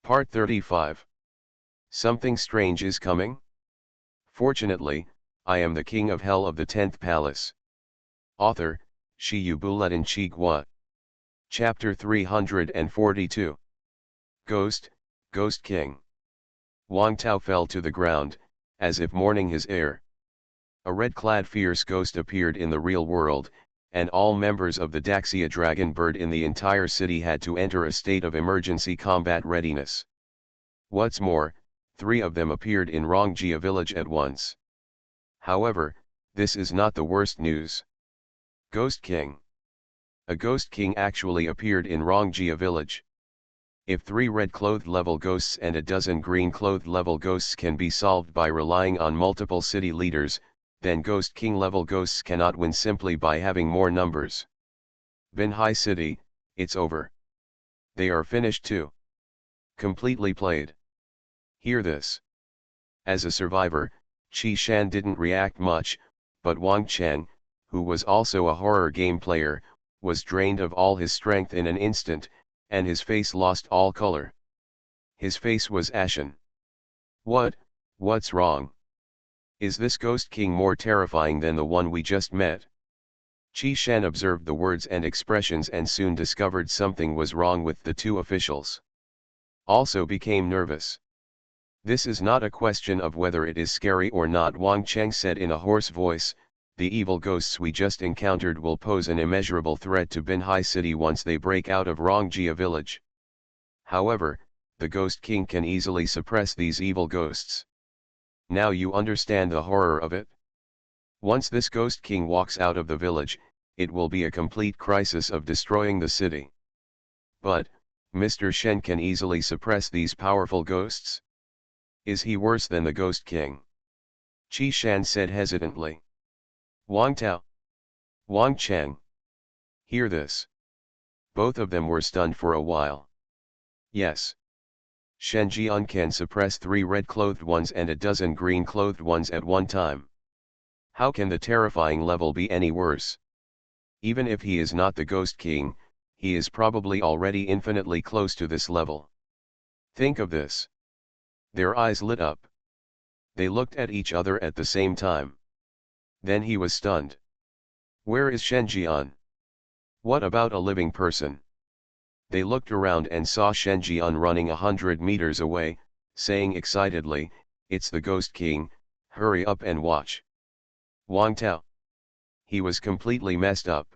Part 35. Something strange is coming? Fortunately, I am the king of hell of the 10th palace. Author, Shiyubuletin Chigwa. Chapter 342. Ghost King. Wang Tao fell to the ground, as if mourning his heir. A red-clad fierce ghost appeared in the real world, and all members of the Daxia dragon bird in the entire city had to enter a state of emergency combat readiness. What's more, 3 of them appeared in Rongjia village at once. However, this is not the worst news. Ghost King. A Ghost King actually appeared in Rongjia village. If 3 red-clothed level ghosts and a dozen green-clothed level ghosts can be solved by relying on multiple city leaders, then Ghost King level ghosts cannot win simply by having more numbers. Binhai City, it's over. They are finished too. Completely played. Hear this. As a survivor, Qi Shan didn't react much, but Wang Chen, who was also a horror game player, was drained of all his strength in an instant, and his face lost all color. His face was ashen. What's wrong? Is this Ghost King more terrifying than the one we just met? Qi Shan observed the words and expressions and soon discovered something was wrong with the 2 officials. Also became nervous. This is not a question of whether it is scary or not, Wang Cheng said in a hoarse voice. The evil ghosts we just encountered will pose an immeasurable threat to Binhai City once they break out of Rongjia village. However, the Ghost King can easily suppress these evil ghosts. Now you understand the horror of it? Once this Ghost King walks out of the village, it will be a complete crisis of destroying the city. But, Mr. Shen can easily suppress these powerful ghosts? Is he worse than the Ghost King? Qi Shan said hesitantly. Wang Tao. Wang Cheng. Hear this. Both of them were stunned for a while. Yes. Shen Jian can suppress 3 red-clothed ones and a dozen green-clothed ones at one time. How can the terrifying level be any worse? Even if he is not the Ghost King, he is probably already infinitely close to this level. Think of this. Their eyes lit up. They looked at each other at the same time. Then he was stunned. Where is Shen Jian? What about a living person? They looked around and saw Shen Jian running 100 meters away, saying excitedly, "It's the Ghost King, hurry up and watch." Wang Tao. He was completely messed up.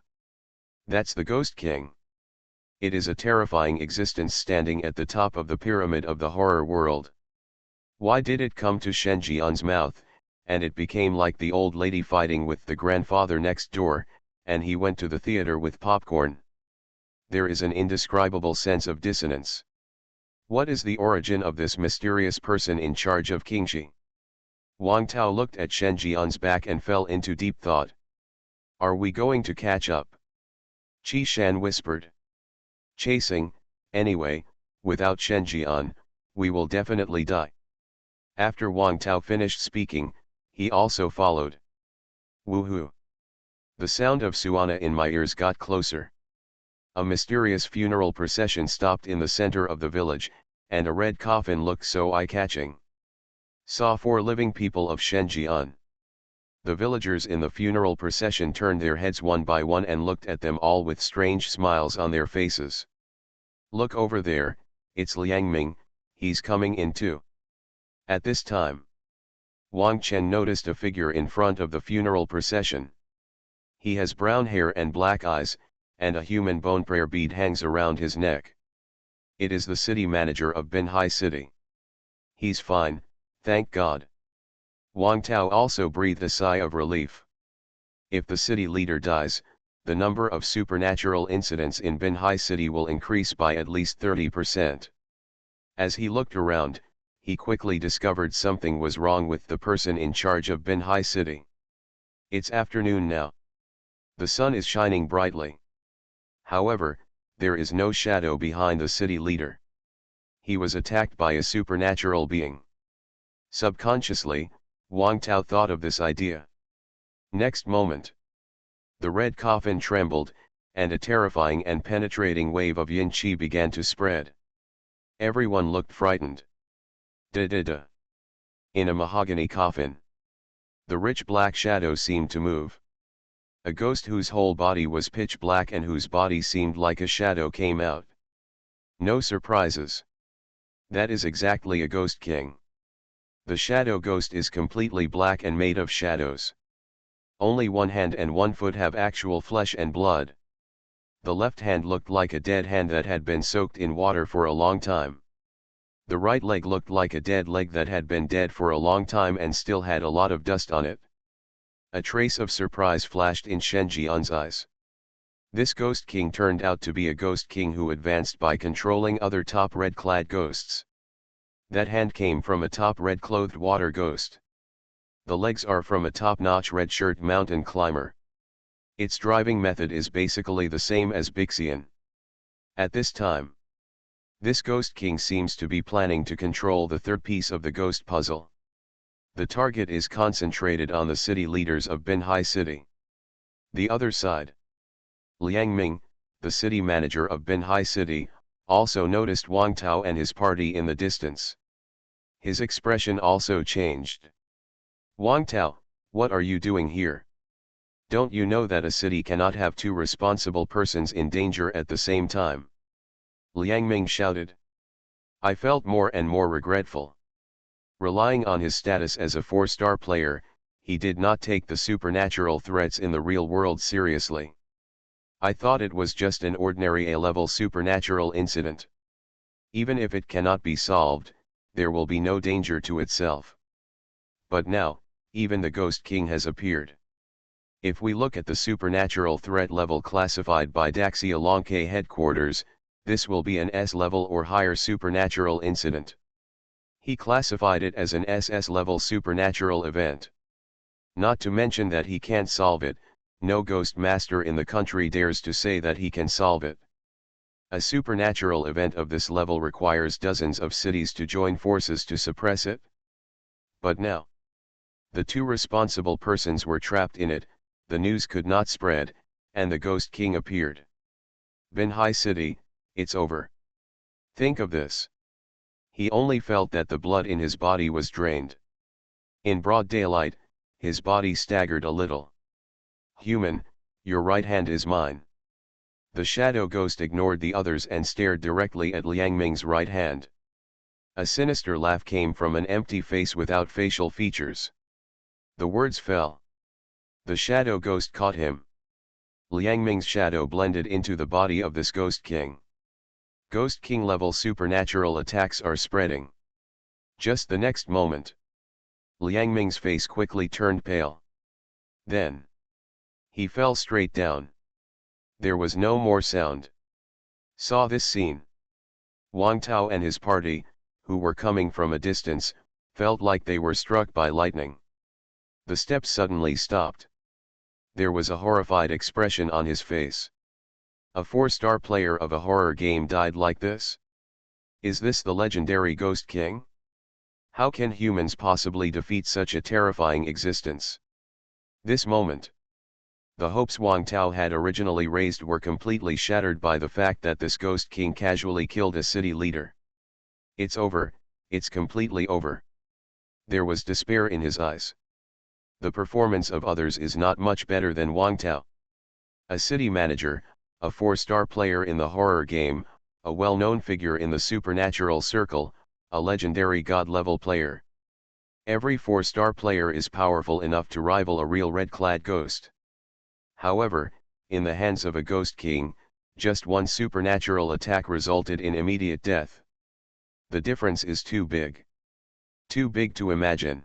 That's the Ghost King. It is a terrifying existence standing at the top of the pyramid of the horror world. Why did it come to Shen Jian's mouth, and it became like the old lady fighting with the grandfather next door, and he went to the theater with popcorn? There is an indescribable sense of dissonance. What is the origin of this mysterious person in charge of Qingxi? Wang Tao looked at Shen Jian's back and fell into deep thought. Are we going to catch up? Qi Shan whispered. Chasing, anyway, without Shen Jian, we will definitely die. After Wang Tao finished speaking, he also followed. Woohoo! The sound of Suana in my ears got closer. A mysterious funeral procession stopped in the center of the village, and a red coffin looked so eye-catching. Saw 4 living people of Shen Jian. The villagers in the funeral procession turned their heads one by one and looked at them all with strange smiles on their faces. Look over there, it's Liangming, he's coming in too. At this time, Wang Chen noticed a figure in front of the funeral procession. He has brown hair and black eyes, and a human bone prayer bead hangs around his neck. It is the city manager of Binhai City. He's fine, thank God. Wang Tao also breathed a sigh of relief. If the city leader dies, the number of supernatural incidents in Binhai City will increase by at least 30%. As he looked around, he quickly discovered something was wrong with the person in charge of Binhai City. It's afternoon now. The sun is shining brightly. However, there is no shadow behind the city leader. He was attacked by a supernatural being. Subconsciously, Wang Tao thought of this idea. Next moment, the red coffin trembled, and a terrifying and penetrating wave of yin qi began to spread. Everyone looked frightened. Da-da-da. In a mahogany coffin. The rich black shadow seemed to move. A ghost whose whole body was pitch black and whose body seemed like a shadow came out. No surprises. That is exactly a ghost king. The shadow ghost is completely black and made of shadows. Only one hand and one foot have actual flesh and blood. The left hand looked like a dead hand that had been soaked in water for a long time. The right leg looked like a dead leg that had been dead for a long time and still had a lot of dust on it. A trace of surprise flashed in Shen Jian's eyes. This ghost king turned out to be a ghost king who advanced by controlling other top red-clad ghosts. That hand came from a top red-clothed water ghost. The legs are from a top-notch red-shirt mountain climber. Its driving method is basically the same as Bixian. At this time, this ghost king seems to be planning to control the third piece of the ghost puzzle. The target is concentrated on the city leaders of Binhai City. The other side. Liang Ming, the city manager of Binhai City, also noticed Wang Tao and his party in the distance. His expression also changed. Wang Tao, what are you doing here? Don't you know that a city cannot have two responsible persons in danger at the same time? Liang Ming shouted. I felt more and more regretful. Relying on his status as a 4-star player, he did not take the supernatural threats in the real world seriously. I thought it was just an ordinary A-level supernatural incident. Even if it cannot be solved, there will be no danger to itself. But now, even the Ghost King has appeared. If we look at the supernatural threat level classified by Daxia Longke headquarters, this will be an S-level or higher supernatural incident. He classified it as an SS-level supernatural event. Not to mention that he can't solve it, no ghost master in the country dares to say that he can solve it. A supernatural event of this level requires dozens of cities to join forces to suppress it. But now, the two responsible persons were trapped in it, the news could not spread, and the Ghost King appeared. Binhai City, it's over. Think of this. He only felt that the blood in his body was drained. In broad daylight, his body staggered a little. Human, your right hand is mine. The shadow ghost ignored the others and stared directly at Liang Ming's right hand. A sinister laugh came from an empty face without facial features. The words fell. The shadow ghost caught him. Liang Ming's shadow blended into the body of this Ghost King. Ghost King level supernatural attacks are spreading. Just the next moment, Liang Ming's face quickly turned pale. Then, he fell straight down. There was no more sound. Saw this scene. Wang Tao and his party, who were coming from a distance, felt like they were struck by lightning. The steps suddenly stopped. There was a horrified expression on his face. A 4-star player of a horror game died like this? Is this the legendary Ghost King? How can humans possibly defeat such a terrifying existence? This moment, the hopes Wang Tao had originally raised were completely shattered by the fact that this Ghost King casually killed a city leader. It's over, it's completely over. There was despair in his eyes. The performance of others is not much better than Wang Tao. A city manager, a 4-star player in the horror game, a well-known figure in the supernatural circle, a legendary god-level player. Every 4-star player is powerful enough to rival a real red-clad ghost. However, in the hands of a Ghost King, just one supernatural attack resulted in immediate death. The difference is too big. Too big to imagine.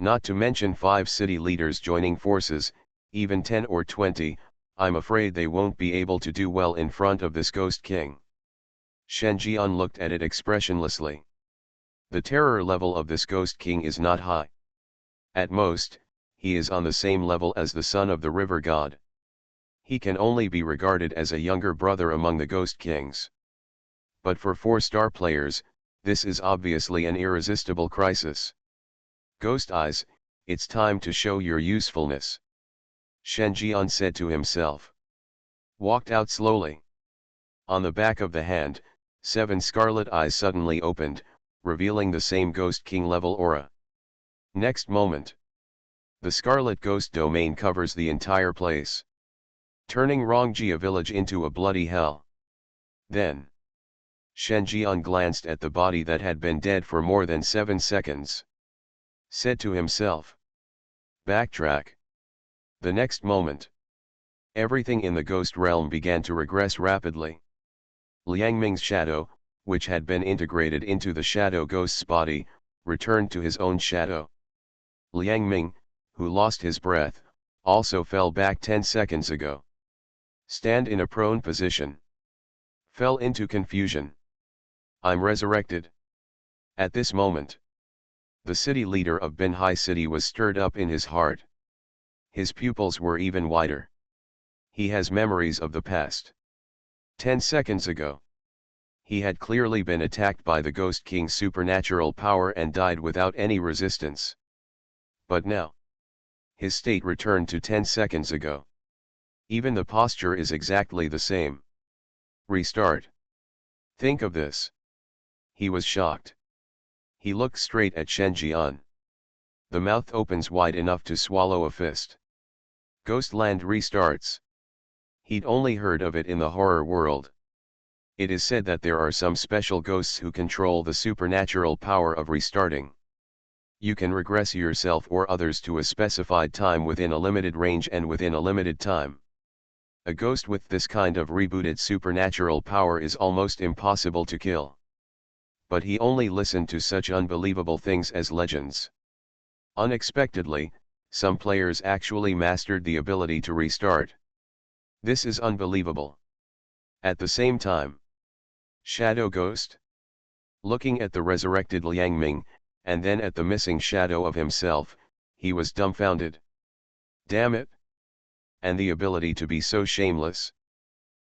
Not to mention 5 city leaders joining forces, even 10 or 20, I'm afraid they won't be able to do well in front of this Ghost King. Shen Jian looked at it expressionlessly. The terror level of this Ghost King is not high. At most, he is on the same level as the son of the river god. He can only be regarded as a younger brother among the Ghost Kings. But for 4-star players, this is obviously an irresistible crisis. Ghost Eyes, it's time to show your usefulness. Shen Jian said to himself. Walked out slowly. On the back of the hand, 7 scarlet eyes suddenly opened, revealing the same Ghost King level aura. Next moment, the Scarlet Ghost domain covers the entire place, turning Rongjia village into a bloody hell. Then, Shen Jian glanced at the body that had been dead for more than 7 seconds. Said to himself, "Backtrack." The next moment, everything in the ghost realm began to regress rapidly. Liang Ming's shadow, which had been integrated into the shadow ghost's body, returned to his own shadow. Liang Ming, who lost his breath, also fell back 10 seconds ago. Stand in a prone position. Fell into confusion. I'm resurrected. At this moment, the city leader of Binhai City was stirred up in his heart. His pupils were even wider. He has memories of the past. 10 seconds ago, he had clearly been attacked by the Ghost King's supernatural power and died without any resistance. But now, his state returned to 10 seconds ago. Even the posture is exactly the same. Restart. Think of this. He was shocked. He looked straight at Shen Jian. The mouth opens wide enough to swallow a fist. Ghostland restarts. He'd only heard of it in the horror world. It is said that there are some special ghosts who control the supernatural power of restarting. You can regress yourself or others to a specified time within a limited range and within a limited time. A ghost with this kind of rebooted supernatural power is almost impossible to kill. But he only listened to such unbelievable things as legends. Unexpectedly, some players actually mastered the ability to restart. This is unbelievable. At the same time, Shadow Ghost? Looking at the resurrected Liang Ming, and then at the missing shadow of himself, he was dumbfounded. Damn it! And the ability to be so shameless.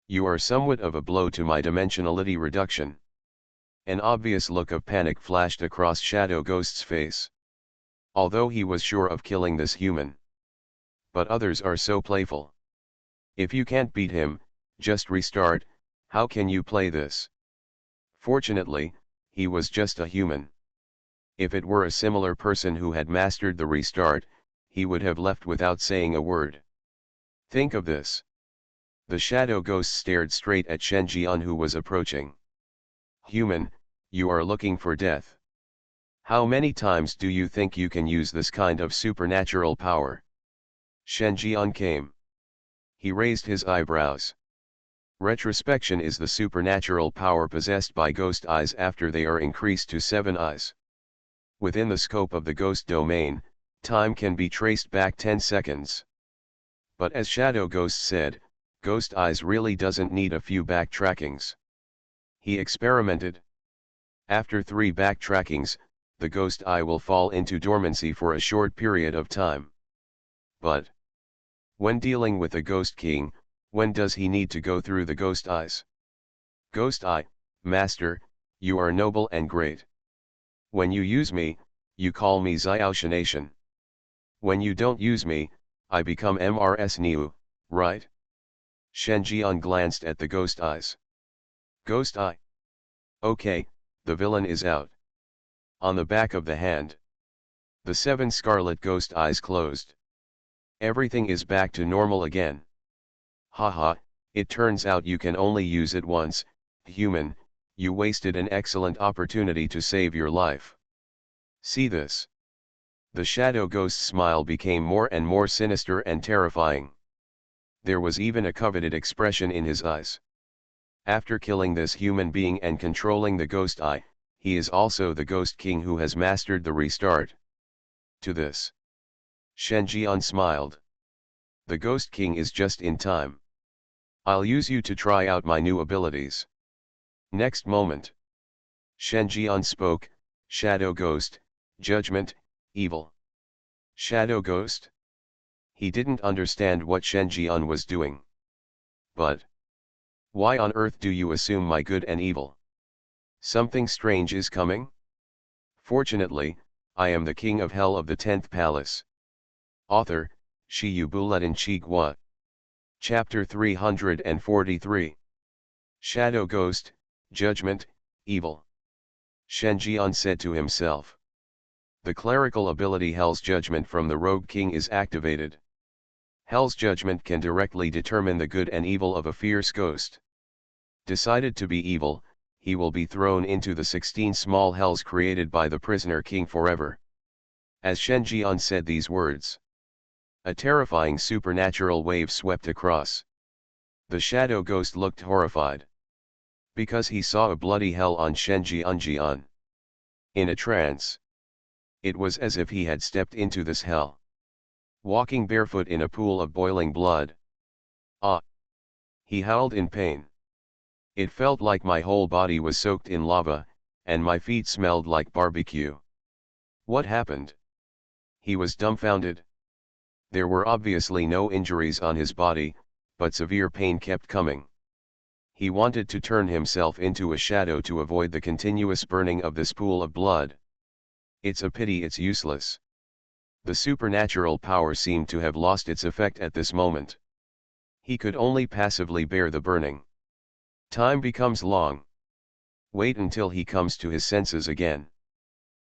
You are somewhat of a blow to my dimensionality reduction. An obvious look of panic flashed across Shadow Ghost's face. Although he was sure of killing this human. But others are so playful. If you can't beat him, just restart. How can you play this? Fortunately, he was just a human. If it were a similar person who had mastered the restart, he would have left without saying a word. Think of this. The Shadow Ghost stared straight at Shen Jian, who was approaching. Human, you are looking for death. How many times do you think you can use this kind of supernatural power? Shen Jian came. He raised his eyebrows. Retrospection is the supernatural power possessed by ghost eyes after they are increased to 7 eyes. Within the scope of the ghost domain, time can be traced back 10 seconds. But as Shadow Ghost said, Ghost Eyes really doesn't need a few backtrackings. He experimented. After 3 backtrackings, the Ghost Eye will fall into dormancy for a short period of time. But when dealing with the Ghost King, when does he need to go through the Ghost Eyes? Ghost Eye, Master, you are noble and great. When you use me, you call me Xiaoshanation. When you don't use me, I become MRS Niu, right? Shen Jian glanced at the Ghost Eyes. Ghost Eye. Okay, the villain is out. On the back of the hand, the 7 scarlet ghost eyes closed. Everything is back to normal again. Haha, it turns out you can only use it once, human. You wasted an excellent opportunity to save your life. See this. The Shadow Ghost's smile became more and more sinister and terrifying. There was even a coveted expression in his eyes. After killing this human being and controlling the Ghost Eye, he is also the Ghost King who has mastered the restart. To this, Shen Jian smiled. The Ghost King is just in time. I'll use you to try out my new abilities. Next moment, Shen Jian spoke, Shadow Ghost, Judgment, Evil. Shadow Ghost? He didn't understand what Shen Jian was doing. But why on earth do you assume my good and evil? Something strange is coming? Fortunately, I am the king of hell of the 10th palace. Author, Shiyu Buletin Chigua. Chapter 343. Shadow Ghost, Judgment, evil. Shen Jian said to himself. The clerical ability Hell's Judgment from the Rogue King is activated. Hell's Judgment can directly determine the good and evil of a fierce ghost. Decided to be evil, he will be thrown into the 16 small hells created by the prisoner king forever. As Shen Jian said these words, a terrifying supernatural wave swept across. The shadow ghost looked horrified. Because he saw a bloody hell on Shen Jian. In a trance. It was as if he had stepped into this hell. Walking barefoot in a pool of boiling blood. Ah! He howled in pain. It felt like my whole body was soaked in lava, and my feet smelled like barbecue. What happened? He was dumbfounded. There were obviously no injuries on his body, but severe pain kept coming. He wanted to turn himself into a shadow to avoid the continuous burning of this pool of blood. It's a pity it's useless. The supernatural power seemed to have lost its effect at this moment. He could only passively bear the burning. Time becomes long. Wait until he comes to his senses again.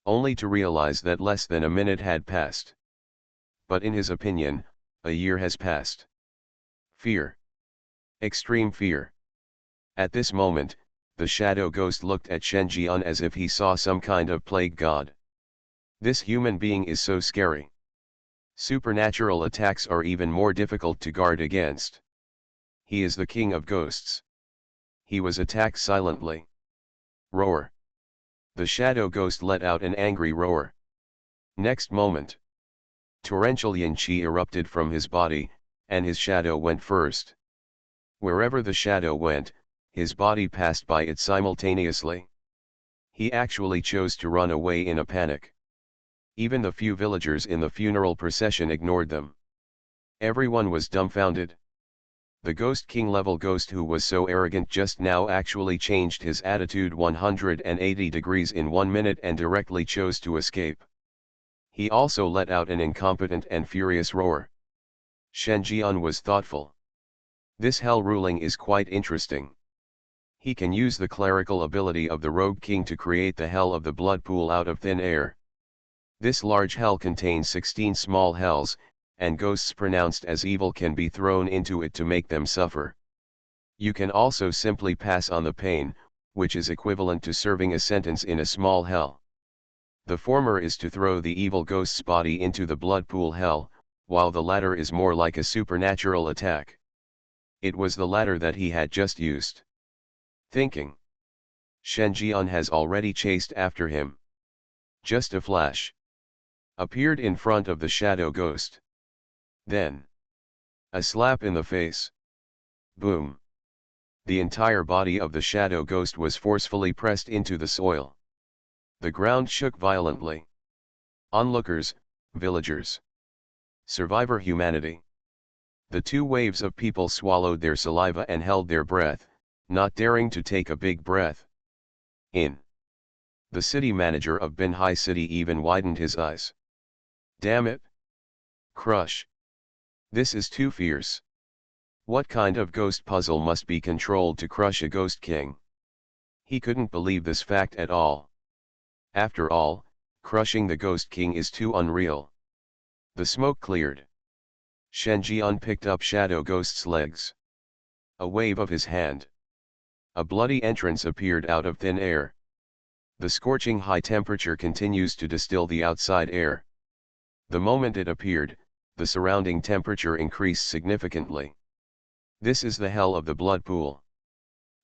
Only to realize that less than a minute had passed. But in his opinion, a year has passed. Fear. Extreme fear. At this moment, the shadow ghost looked at Shen Jian as if he saw some kind of plague god. This human being is so scary. Supernatural attacks are even more difficult to guard against. He is the king of ghosts. He was attacked silently. Roar. The shadow ghost let out an angry roar. Next moment, torrential yin qi erupted from his body, and his shadow went first. Wherever the shadow went, his body passed by it simultaneously. He actually chose to run away in a panic. Even the few villagers in the funeral procession ignored them. Everyone was dumbfounded. The Ghost King level ghost who was so arrogant just now actually changed his attitude 180 degrees in 1 minute and directly chose to escape. He also let out an incompetent and furious roar. Shen Jian was thoughtful. This hell ruling is quite interesting. He can use the clerical ability of the Rogue King to create the hell of the blood pool out of thin air. This large hell contains 16 small hells, and ghosts pronounced as evil can be thrown into it to make them suffer. You can also simply pass on the pain, which is equivalent to serving a sentence in a small hell. The former is to throw the evil ghost's body into the blood pool hell, while the latter is more like a supernatural attack. It was the latter that he had just used. Thinking. Shen Jian has already chased after him. Just a flash. Appeared in front of the shadow ghost. Then. A slap in the face. Boom. The entire body of the shadow ghost was forcefully pressed into the soil. The ground shook violently. Onlookers, villagers. Survivor humanity. The two waves of people swallowed their saliva and held their breath, not daring to take a big breath. In. The city manager of Binhai City even widened his eyes. Damn it. Crush. This is too fierce. What kind of ghost puzzle must be controlled to crush a ghost king? He couldn't believe this fact at all. After all, crushing the ghost king is too unreal. The smoke cleared. Shen Jian picked up Shadow Ghost's legs. A wave of his hand. A bloody entrance appeared out of thin air. The scorching high temperature continues to distill the outside air. The moment it appeared, the surrounding temperature increased significantly. This is the hell of the blood pool.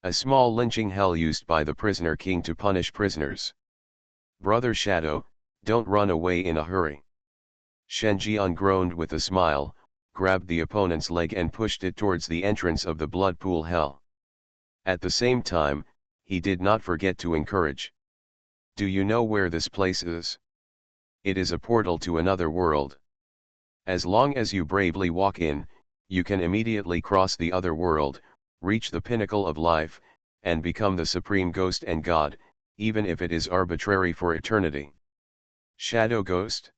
A small lynching hell used by the prisoner king to punish prisoners. Brother Shadow, don't run away in a hurry. Shen Jian groaned with a smile, grabbed the opponent's leg and pushed it towards the entrance of the blood pool hell. At the same time, he did not forget to encourage. Do you know where this place is? It is a portal to another world. As long as you bravely walk in, you can immediately cross the other world, reach the pinnacle of life, and become the supreme ghost and god, even if it is arbitrary for eternity. Shadow Ghost?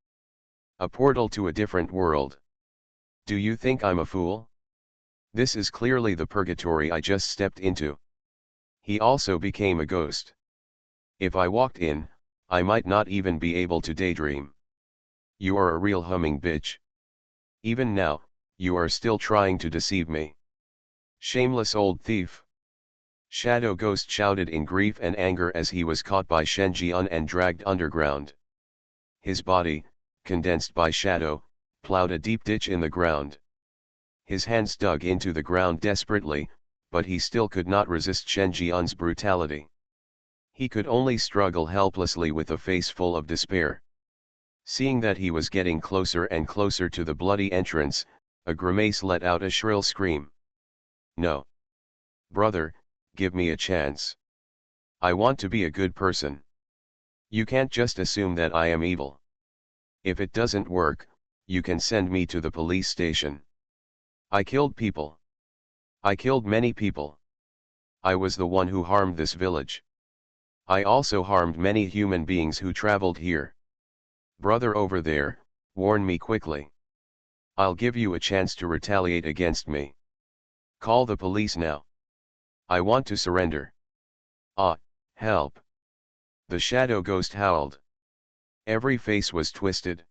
A portal to a different world. Do you think I'm a fool? This is clearly the purgatory I just stepped into. He also became a ghost. If I walked in, I might not even be able to daydream. You are a real humming bitch. Even now, you are still trying to deceive me. Shameless old thief. Shadow Ghost shouted in grief and anger as he was caught by Shen Jian and dragged underground. His body, condensed by shadow, plowed a deep ditch in the ground. His hands dug into the ground desperately, but he still could not resist Shen Jian's brutality. He could only struggle helplessly with a face full of despair. Seeing that he was getting closer and closer to the bloody entrance, a grimace let out a shrill scream. No. Brother, give me a chance. I want to be a good person. You can't just assume that I am evil. If it doesn't work, you can send me to the police station. I killed people. I killed many people. I was the one who harmed this village. I also harmed many human beings who traveled here. Brother over there, warn me quickly. I'll give you a chance to retaliate against me. Call the police now. I want to surrender. Ah, help. The shadow ghost howled. Every face was twisted.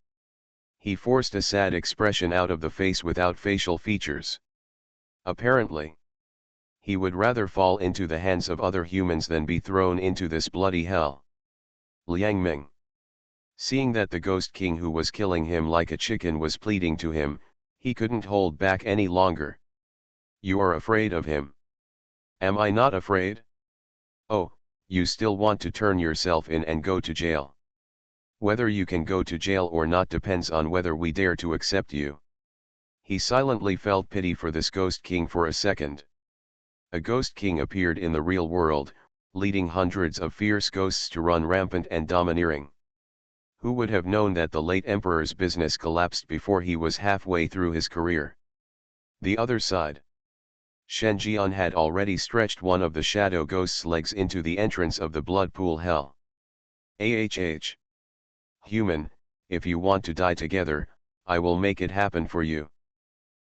He forced a sad expression out of the face without facial features. Apparently, he would rather fall into the hands of other humans than be thrown into this bloody hell. Liang Ming. Seeing that the Ghost King who was killing him like a chicken was pleading to him, he couldn't hold back any longer. You are afraid of him. Am I not afraid? Oh, you still want to turn yourself in and go to jail. Whether you can go to jail or not depends on whether we dare to accept you. He silently felt pity for this Ghost King for a second. A Ghost King appeared in the real world, leading hundreds of fierce ghosts to run rampant and domineering. Who would have known that the late emperor's business collapsed before he was halfway through his career? The other side. Shen Jian had already stretched one of the shadow ghost's legs into the entrance of the blood pool hell. AHH. Human, if you want to die together, I will make it happen for you.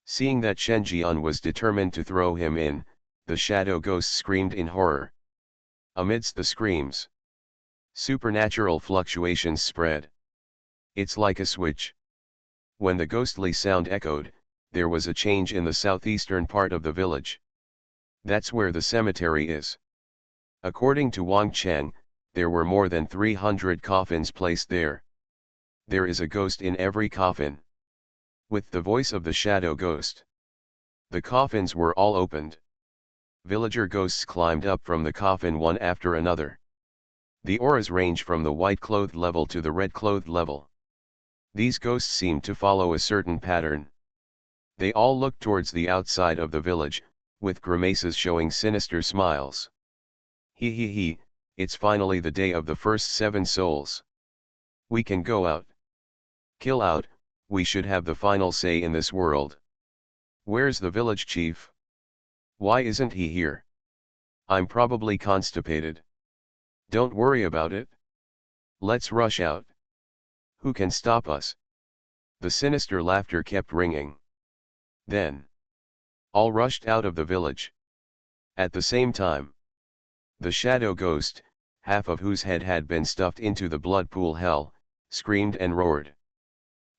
Seeing that Shen Jian was determined to throw him in, the shadow ghost screamed in horror. Amidst the screams, supernatural fluctuations spread. It's like a switch. When the ghostly sound echoed, there was a change in the southeastern part of the village. That's where the cemetery is. According to Wang Cheng, there were more than 300 coffins placed there. There is a ghost in every coffin. With the voice of the shadow ghost, the coffins were all opened. Villager ghosts climbed up from the coffin one after another. The auras range from the white-clothed level to the red-clothed level. These ghosts seemed to follow a certain pattern. They all looked towards the outside of the village, with grimaces showing sinister smiles. He, it's finally the day of the first 7 souls. We can go out. Kill out, we should have the final say in this world. Where's the village chief? Why isn't he here? I'm probably constipated. Don't worry about it. Let's rush out. Who can stop us? The sinister laughter kept ringing. Then, all rushed out of the village. At the same time, the shadow ghost, half of whose head had been stuffed into the blood pool hell, screamed and roared.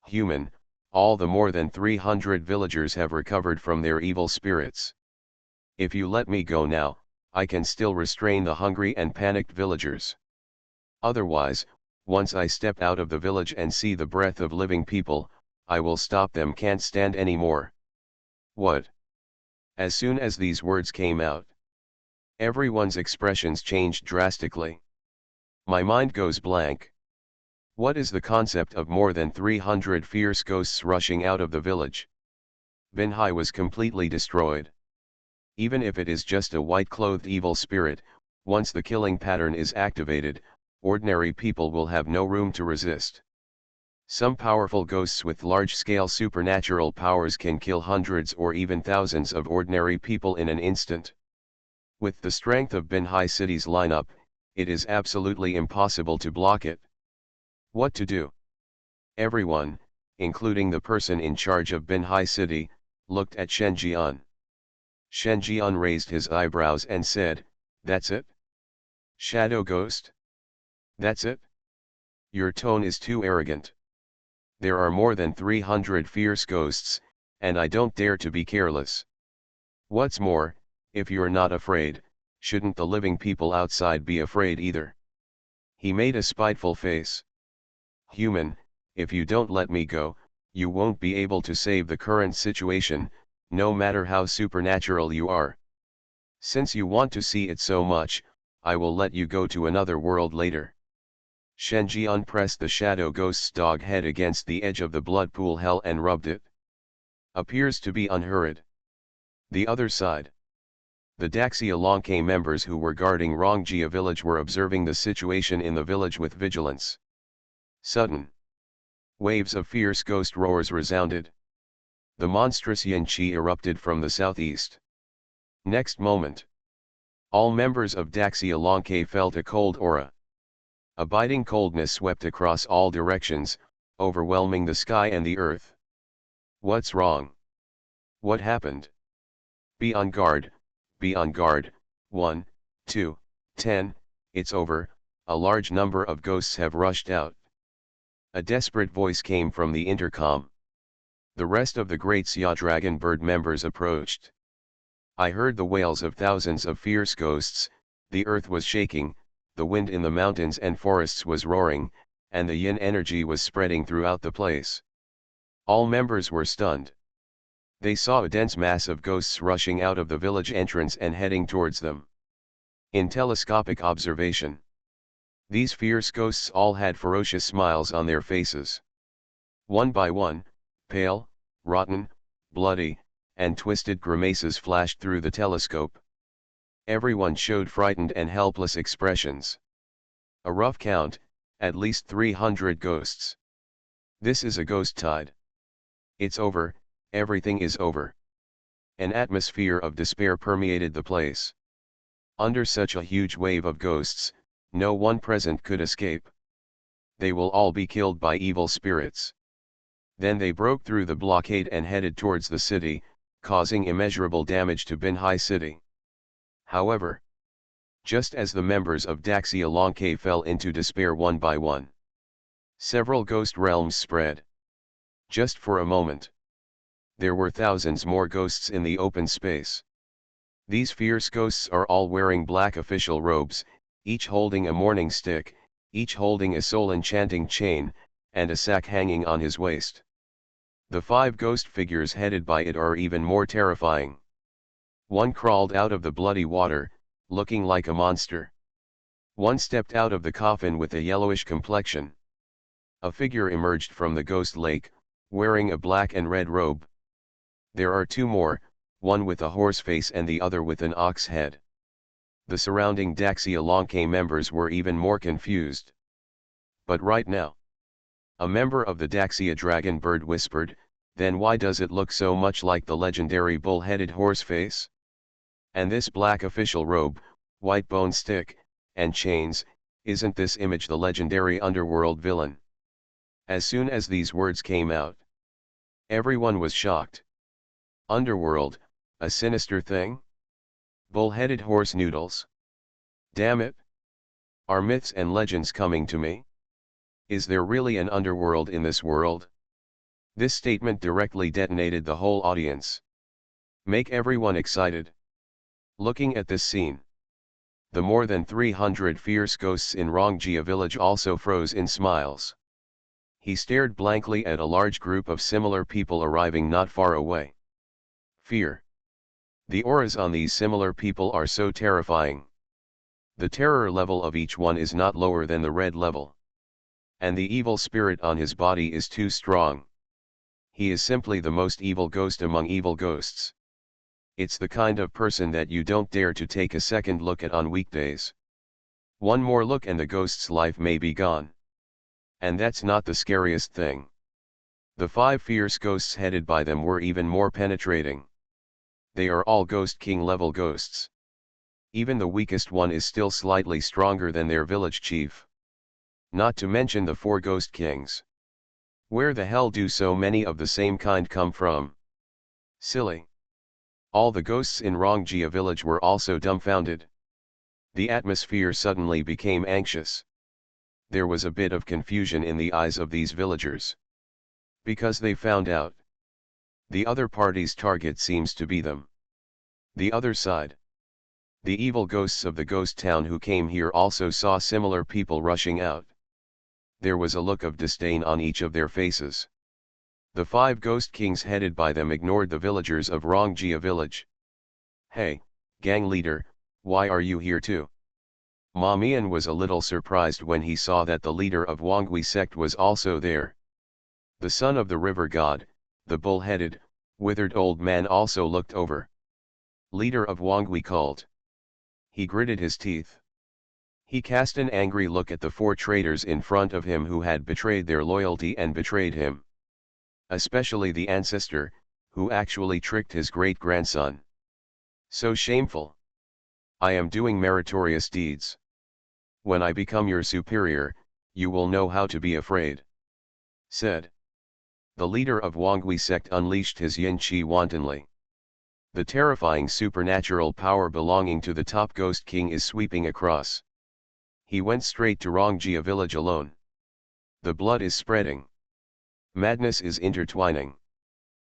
Human, all the more than 300 villagers have recovered from their evil spirits. If you let me go now, I can still restrain the hungry and panicked villagers. Otherwise, once I step out of the village and see the breath of living people, I will stop them. Can't stand anymore. What? As soon as these words came out, everyone's expressions changed drastically. My mind goes blank. What is the concept of more than 300 fierce ghosts rushing out of the village? Binhai was completely destroyed. Even if it is just a white-clothed evil spirit, once the killing pattern is activated, ordinary people will have no room to resist. Some powerful ghosts with large-scale supernatural powers can kill hundreds or even thousands of ordinary people in an instant. With the strength of Binhai City's lineup, it is absolutely impossible to block it. What to do? Everyone, including the person in charge of Binhai City, looked at Shen Jian. Shen Jian raised his eyebrows and said, That's it? Shadow ghost? That's it? Your tone is too arrogant. There are more than 300 fierce ghosts, and I don't dare to be careless. What's more, if you're not afraid, shouldn't the living people outside be afraid either? He made a spiteful face. Human, if you don't let me go, you won't be able to save the current situation, no matter how supernatural you are. Since you want to see it so much, I will let you go to another world later. Shenjian pressed the shadow ghost's dog head against the edge of the blood pool hell and rubbed it. Appears to be unhurried. The other side. The Daxia Lonke members who were guarding Rongjia village were observing the situation in the village with vigilance. Sudden. Waves of fierce ghost roars resounded. The monstrous yin qi erupted from the southeast. Next moment. All members of Daxia Lonke felt a cold aura. A biting coldness swept across all directions, overwhelming the sky and the earth. What's wrong? What happened? Be on guard, be on guard. 1, 2, 10, it's over, a large number of ghosts have rushed out. A desperate voice came from the intercom. The rest of the great Xia Dragon Bird members approached. I heard the wails of thousands of fierce ghosts, the earth was shaking, the wind in the mountains and forests was roaring, and the yin energy was spreading throughout the place. All members were stunned. They saw a dense mass of ghosts rushing out of the village entrance and heading towards them. In telescopic observation, these fierce ghosts all had ferocious smiles on their faces. One by one, pale, rotten, bloody, and twisted grimaces flashed through the telescope. Everyone showed frightened and helpless expressions. A rough count, at least 300 ghosts. This is a ghost tide. It's over, everything is over. An atmosphere of despair permeated the place. Under such a huge wave of ghosts, no one present could escape. They will all be killed by evil spirits. Then they broke through the blockade and headed towards the city, causing immeasurable damage to Binhai City. However, just as the members of Daxia Lonke fell into despair one by one, several ghost realms spread. Just for a moment, there were thousands more ghosts in the open space. These fierce ghosts are all wearing black official robes, each holding a mourning stick, each holding a soul-enchanting chain, and a sack hanging on his waist. The 5 ghost figures headed by it are even more terrifying. One crawled out of the bloody water, looking like a monster. One stepped out of the coffin with a yellowish complexion. A figure emerged from the ghost lake, wearing a black and red robe. There are 2 more, one with a horse face and the other with an ox head. The surrounding Daxia Lonke members were even more confused. But right now, a member of the Daxia Dragon Bird whispered, "Then why does it look so much like the legendary bull-headed horse face? And this black official robe, white bone stick, and chains, isn't this image the legendary underworld villain?" As soon as these words came out, everyone was shocked. Underworld, a sinister thing? Bull-headed horse noodles? Damn it! Are myths and legends coming to me? Is there really an underworld in this world? This statement directly detonated the whole audience. Make everyone excited. Looking at this scene, the more than 300 fierce ghosts in Rongjia village also froze in smiles. He stared blankly at a large group of similar people arriving not far away. Fear. The auras on these similar people are so terrifying. The terror level of each one is not lower than the red level. And the evil spirit on his body is too strong. He is simply the most evil ghost among evil ghosts. It's the kind of person that you don't dare to take a second look at on weekdays. One more look and the ghost's life may be gone. And that's not the scariest thing. The 5 fierce ghosts headed by them were even more penetrating. They are all Ghost King level ghosts. Even the weakest one is still slightly stronger than their village chief. Not to mention the 4 Ghost Kings. Where the hell do so many of the same kind come from? Silly. All the ghosts in Rongjia village were also dumbfounded. The atmosphere suddenly became anxious. There was a bit of confusion in the eyes of these villagers. Because they found out. The other party's target seems to be them. The other side. The evil ghosts of the ghost town who came here also saw similar people rushing out. There was a look of disdain on each of their faces. The 5 ghost kings headed by them ignored the villagers of Rongjia village. "Hey, gang leader, why are you here too?" Ma Mian was a little surprised when he saw that the leader of Wangui sect was also there. The son of the river god, the bull-headed, withered old man also looked over. Leader of Wangui called. He gritted his teeth. He cast an angry look at the 4 traitors in front of him who had betrayed their loyalty and betrayed him. Especially the ancestor, who actually tricked his great-grandson. So shameful. I am doing meritorious deeds. When I become your superior, you will know how to be afraid," said. The leader of Wangui sect unleashed his yin qi wantonly. The terrifying supernatural power belonging to the top ghost king is sweeping across. He went straight to Rongjia village alone. The blood is spreading. Madness is intertwining.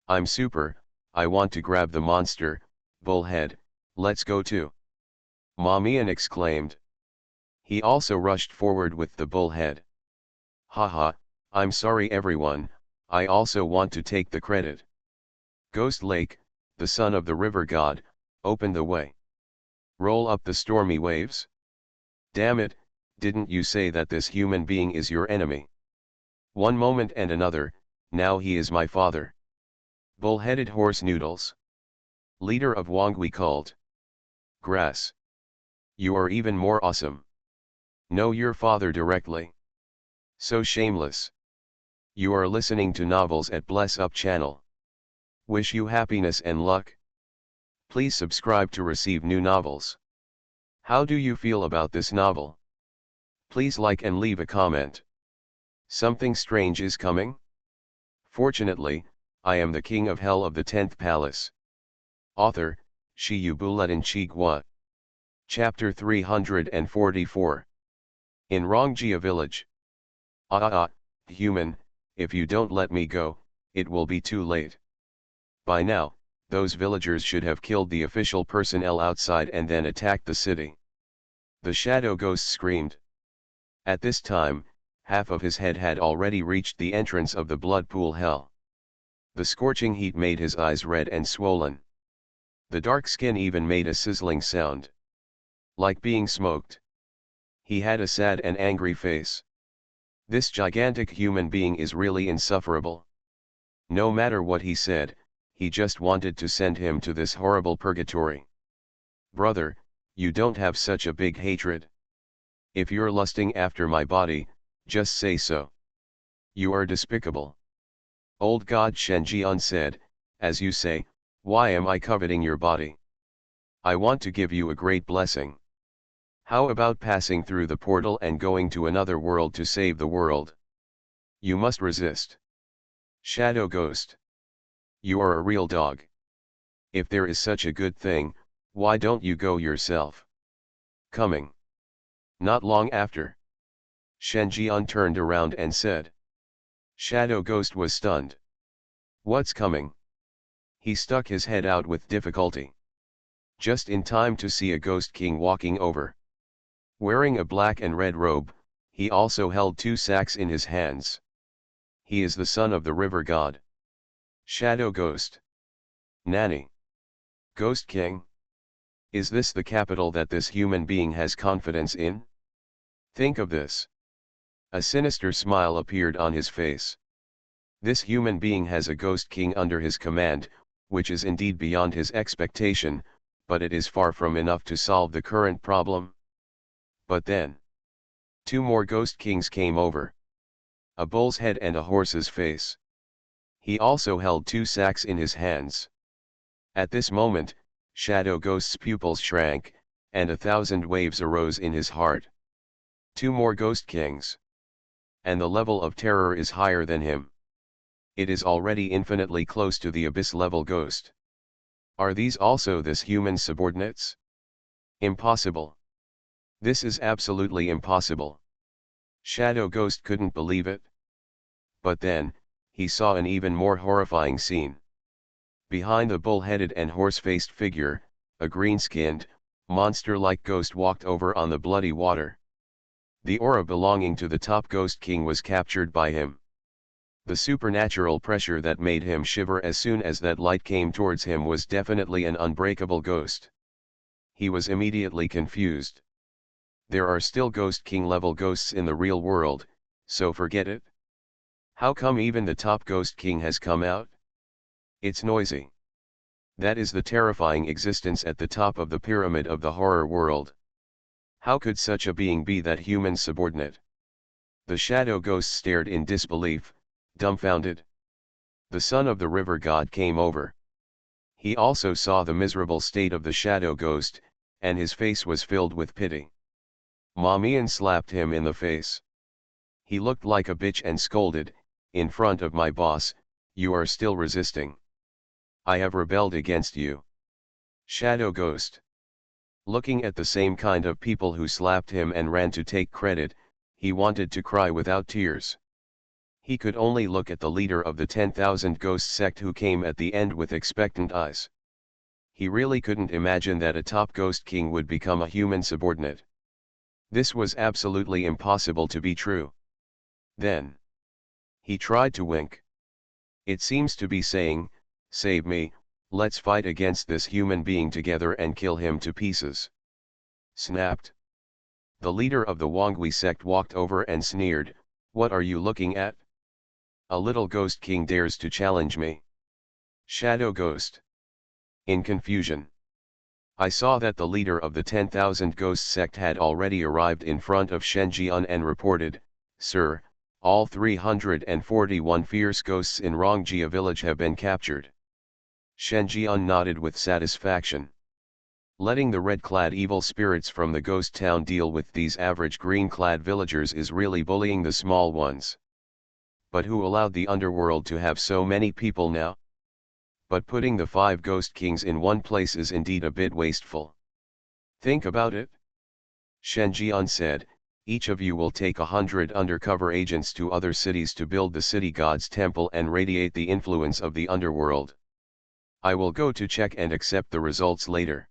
I'm super, I want to grab the monster, bullhead, let's go too. Ma Mian exclaimed. He also rushed forward with the bullhead. Haha, I'm sorry everyone, I also want to take the credit. Ghost Lake, the son of the river god, open the way. Roll up the stormy waves. Damn it, didn't you say that this human being is your enemy? One moment and another, now he is my father. Bull-headed horse noodles. Leader of Wangui called. Grass. You are even more awesome. Know your father directly. So shameless. You are listening to novels at Bless Up channel. Wish you happiness and luck. Please subscribe to receive new novels. How do you feel about this novel? Please like and leave a comment. Something strange is coming? Fortunately, I am the king of hell of the 10th palace. Author, Shiyu Buletin Chigwa. Chapter 344. In Rongjia village. Human, if you don't let me go, it will be too late. By now, those villagers should have killed the official personnel outside and then attacked the city. The shadow ghost screamed. At this time, half of his head had already reached the entrance of the blood pool hell. The scorching heat made his eyes red and swollen. The dark skin even made a sizzling sound. Like being smoked. He had a sad and angry face. This gigantic human being is really insufferable. No matter what he said, he just wanted to send him to this horrible purgatory. Brother, you don't have such a big hatred. If you're lusting after my body, just say so. You are despicable. Old God Shenjian said, as you say, why am I coveting your body? I want to give you a great blessing. How about passing through the portal and going to another world to save the world? You must resist. Shadow Ghost. You are a real dog. If there is such a good thing, why don't you go yourself? Coming. Not long after. Shenjian turned around and said. Shadow Ghost was stunned. What's coming? He stuck his head out with difficulty. Just in time to see a ghost king walking over. Wearing a black and red robe, he also held 2 sacks in his hands. He is the son of the river god. Shadow Ghost. Nani? Ghost King? Is this the capital that this human being has confidence in? Think of this. A sinister smile appeared on his face. This human being has a ghost king under his command, which is indeed beyond his expectation, but it is far from enough to solve the current problem. But then, 2 more ghost kings came over. A bull's head and a horse's face. He also held 2 sacks in his hands. At this moment, Shadow Ghost's pupils shrank, and 1,000 waves arose in his heart. 2 more ghost kings. And the level of terror is higher than him. It is already infinitely close to the abyss-level ghost. Are these also this human's subordinates? Impossible. This is absolutely impossible. Shadow Ghost couldn't believe it. But then, he saw an even more horrifying scene. Behind the bull-headed and horse-faced figure, a green-skinned, monster-like ghost walked over on the bloody water. The aura belonging to the top Ghost King was captured by him. The supernatural pressure that made him shiver as soon as that light came towards him was definitely an unbreakable ghost. He was immediately confused. There are still Ghost King level ghosts in the real world, so forget it. How come even the top Ghost King has come out? It's noisy. That is the terrifying existence at the top of the pyramid of the horror world. How could such a being be that human subordinate? The shadow ghost stared in disbelief, dumbfounded. The son of the river god came over. He also saw the miserable state of the shadow ghost, and his face was filled with pity. Mamian slapped him in the face. He looked like a bitch and scolded, "In front of my boss, you are still resisting. I have rebelled against you." Shadow Ghost. Looking at the same kind of people who slapped him and ran to take credit, he wanted to cry without tears. He could only look at the leader of the 10,000 Ghost sect who came at the end with expectant eyes. He really couldn't imagine that a top Ghost King would become a human subordinate. This was absolutely impossible to be true. Then he tried to wink. It seems to be saying, "Save me, let's fight against this human being together and kill him to pieces." Snapped. The leader of the Wangui sect walked over and sneered, "What are you looking at? A little Ghost King dares to challenge me." Shadow Ghost. In confusion. I saw that the leader of the 10,000 Ghost sect had already arrived in front of Shenjian and reported, "Sir, all 341 fierce ghosts in Rongjia village have been captured." Shenjian nodded with satisfaction. Letting the red-clad evil spirits from the ghost town deal with these average green-clad villagers is really bullying the small ones. But who allowed the underworld to have so many people now? But putting the 5 Ghost Kings in one place is indeed a bit wasteful. Think about it. Shenjian said, "Each of you will take 100 undercover agents to other cities to build the city god's temple and radiate the influence of the underworld. I will go to check and accept the results later.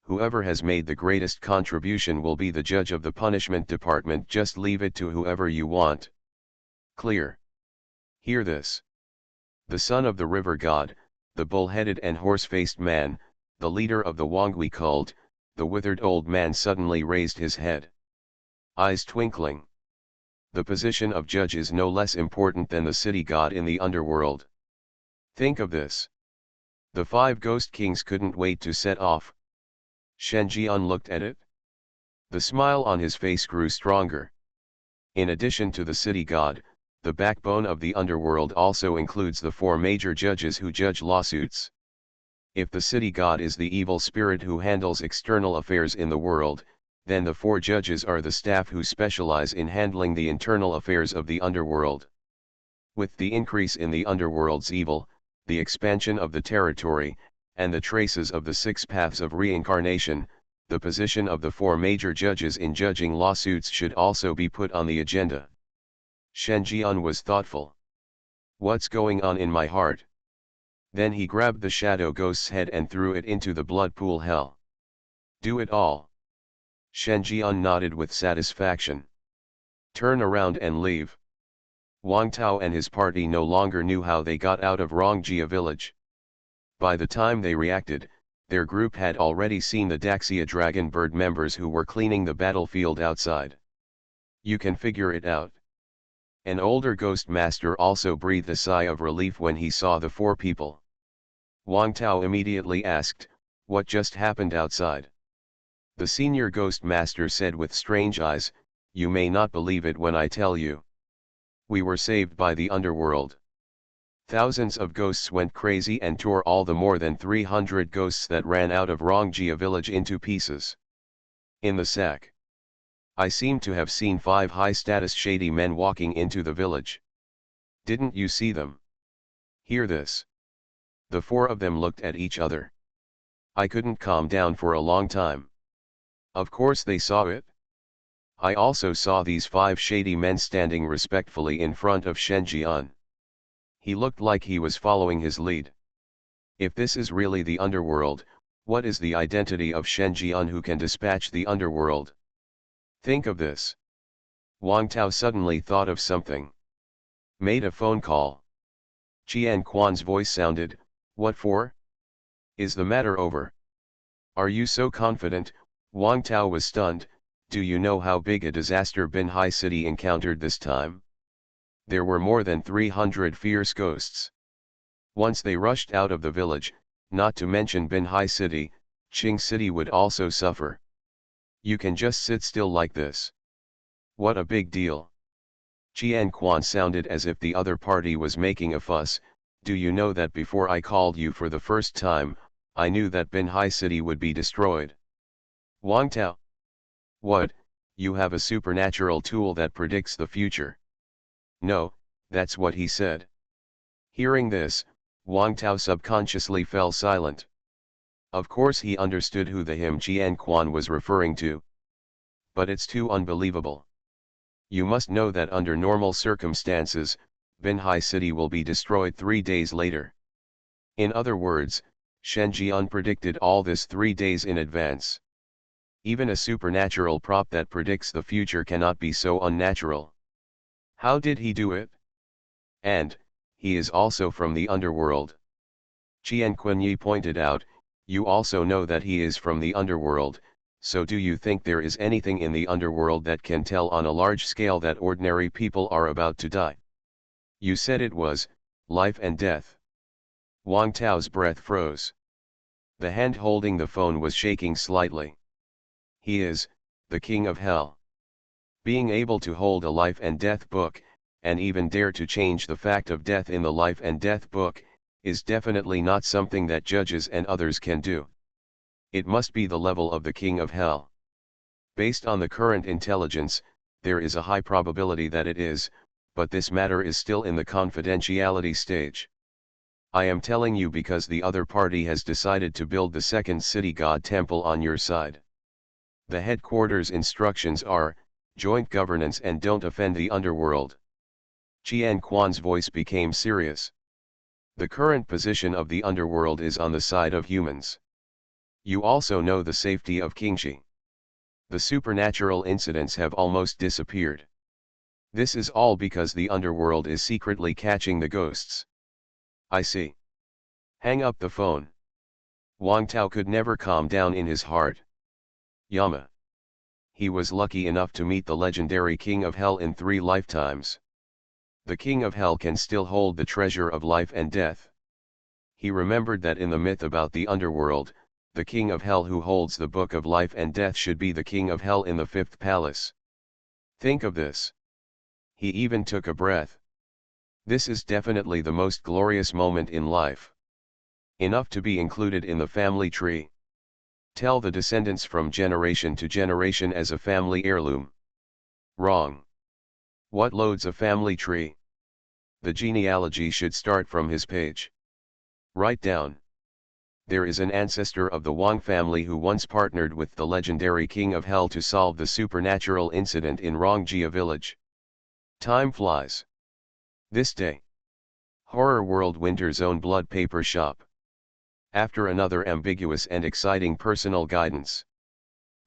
Whoever has made the greatest contribution will be the judge of the punishment department. Just leave it to whoever you want. Clear?" Hear this. The son of the river god, the bull-headed and horse-faced man, the leader of the Wangui cult, the withered old man suddenly raised his head. Eyes twinkling. The position of judge is no less important than the city god in the underworld. Think of this. The 5 Ghost Kings couldn't wait to set off. Shenjian looked at it. The smile on his face grew stronger. In addition to the city god, the backbone of the underworld also includes the 4 major judges who judge lawsuits. If the city god is the evil spirit who handles external affairs in the world, then the 4 judges are the staff who specialize in handling the internal affairs of the underworld. With the increase in the underworld's evil, the expansion of the territory, and the traces of the 6 paths of reincarnation, the position of the 4 major judges in judging lawsuits should also be put on the agenda. Shenjian was thoughtful. What's going on in my heart? Then he grabbed the shadow ghost's head and threw it into the blood pool hell. Do it all. Shenjian nodded with satisfaction. Turn around and leave. Wang Tao and his party no longer knew how they got out of Rongjia village. By the time they reacted, their group had already seen the Daxia Dragon Bird members who were cleaning the battlefield outside. You can figure it out. An older ghost master also breathed a sigh of relief when he saw the 4 people. Wang Tao immediately asked, "What just happened outside?" The senior ghost master said with strange eyes, "You may not believe it when I tell you. We were saved by the underworld. Thousands of ghosts went crazy and tore all the more than 300 ghosts that ran out of Rongjia village into pieces. In the sack, I seem to have seen 5 high-status shady men walking into the village. Didn't you see them?" Hear this. The 4 of them looked at each other. I couldn't calm down for a long time. Of course they saw it. I also saw these 5 shady men standing respectfully in front of Shen Jian. He looked like he was following his lead. If this is really the underworld, what is the identity of Shen Jian who can dispatch the underworld? Think of this. Wang Tao suddenly thought of something. Made a phone call. Qian Quan's voice sounded, "What for? Is the matter over? Are you so confident?" Wang Tao was stunned. Do you know how big a disaster Binhai City encountered this time? There were more than 300 fierce ghosts. Once they rushed out of the village, not to mention Binhai City, Qing City would also suffer. You can just sit still like this. What a big deal. Qian Quan sounded as if the other party was making a fuss. Do you know that before I called you for the first time, I knew that Binhai City would be destroyed? Wang Tao. What, you have a supernatural tool that predicts the future? No, that's what he said. Hearing this, Wang Tao subconsciously fell silent. Of course he understood who the him Qian Quan was referring to. But it's too unbelievable. You must know that under normal circumstances, Binhai City will be destroyed 3 days later. In other words, Shen Jian predicted all this 3 days in advance. Even a supernatural prop that predicts the future cannot be so unnatural. How did he do it? And, he is also from the underworld. Qian Quinyi pointed out, you also know that he is from the underworld, so do you think there is anything in the underworld that can tell on a large scale that ordinary people are about to die? You said it was, life and death. Wang Tao's breath froze. The hand holding the phone was shaking slightly. He is, the king of hell. Being able to hold a life and death book, and even dare to change the fact of death in the life and death book, is definitely not something that judges and others can do. It must be the level of the king of hell. Based on the current intelligence, there is a high probability that it is, but this matter is still in the confidentiality stage. I am telling you because the other party has decided to build the second city god temple on your side. The headquarters instructions are, joint governance and don't offend the underworld. Qian Quan's voice became serious. The current position of the underworld is on the side of humans. You also know the safety of Qingxi. The supernatural incidents have almost disappeared. This is all because the underworld is secretly catching the ghosts. I see. Hang up the phone. Wang Tao could never calm down in his heart. Yama. He was lucky enough to meet the legendary King of Hell in 3 lifetimes. The King of Hell can still hold the treasure of life and death. He remembered that in the myth about the underworld, the King of Hell who holds the book of life and death should be the King of Hell in the 5th palace. Think of this. He even took a breath. This is definitely the most glorious moment in life. Enough to be included in the family tree. Tell the descendants from generation to generation as a family heirloom. Wrong. What loads a family tree? The genealogy should start from his page. Write down. There is an ancestor of the Wang family who once partnered with the legendary King of Hell to solve the supernatural incident in Rongjia village. Time flies. This day. Horror World Winter Zone Blood Paper Shop. After another ambiguous and exciting personal guidance.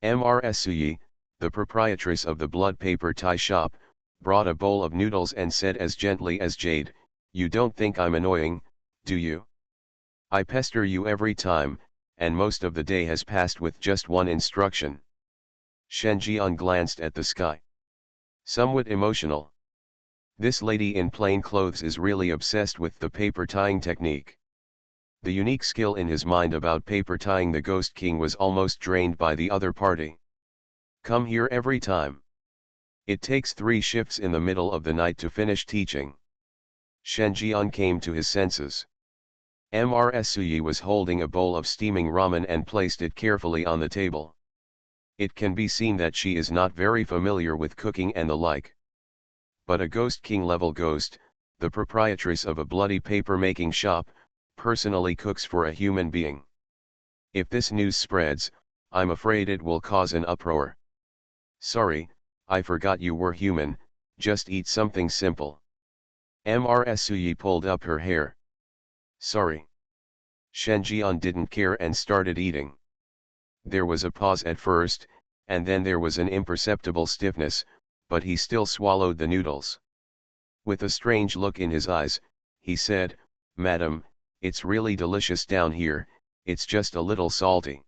MRSUyi, the proprietress of the blood paper tie shop, brought a bowl of noodles and said as gently as jade, "You don't think I'm annoying, do you? I pester you every time, and most of the day has passed with just one instruction." Shen Jian glanced at the sky. Somewhat emotional. This lady in plain clothes is really obsessed with the paper tying technique. The unique skill in his mind about paper tying the Ghost King was almost drained by the other party. Come here every time. It takes 3 shifts in the middle of the night to finish teaching. Shen Jian came to his senses. MRSUyi was holding a bowl of steaming ramen and placed it carefully on the table. It can be seen that she is not very familiar with cooking and the like. But a Ghost King level ghost, the proprietress of a bloody paper making shop, personally cooks for a human being. If this news spreads, I'm afraid it will cause an uproar. Sorry, I forgot you were human, just eat something simple. Mrs. Suyi pulled up her hair. Sorry. Shen Jian didn't care and started eating. There was a pause at first, and then there was an imperceptible stiffness, but he still swallowed the noodles. With a strange look in his eyes, he said, "Madam, it's really delicious down here, it's just a little salty."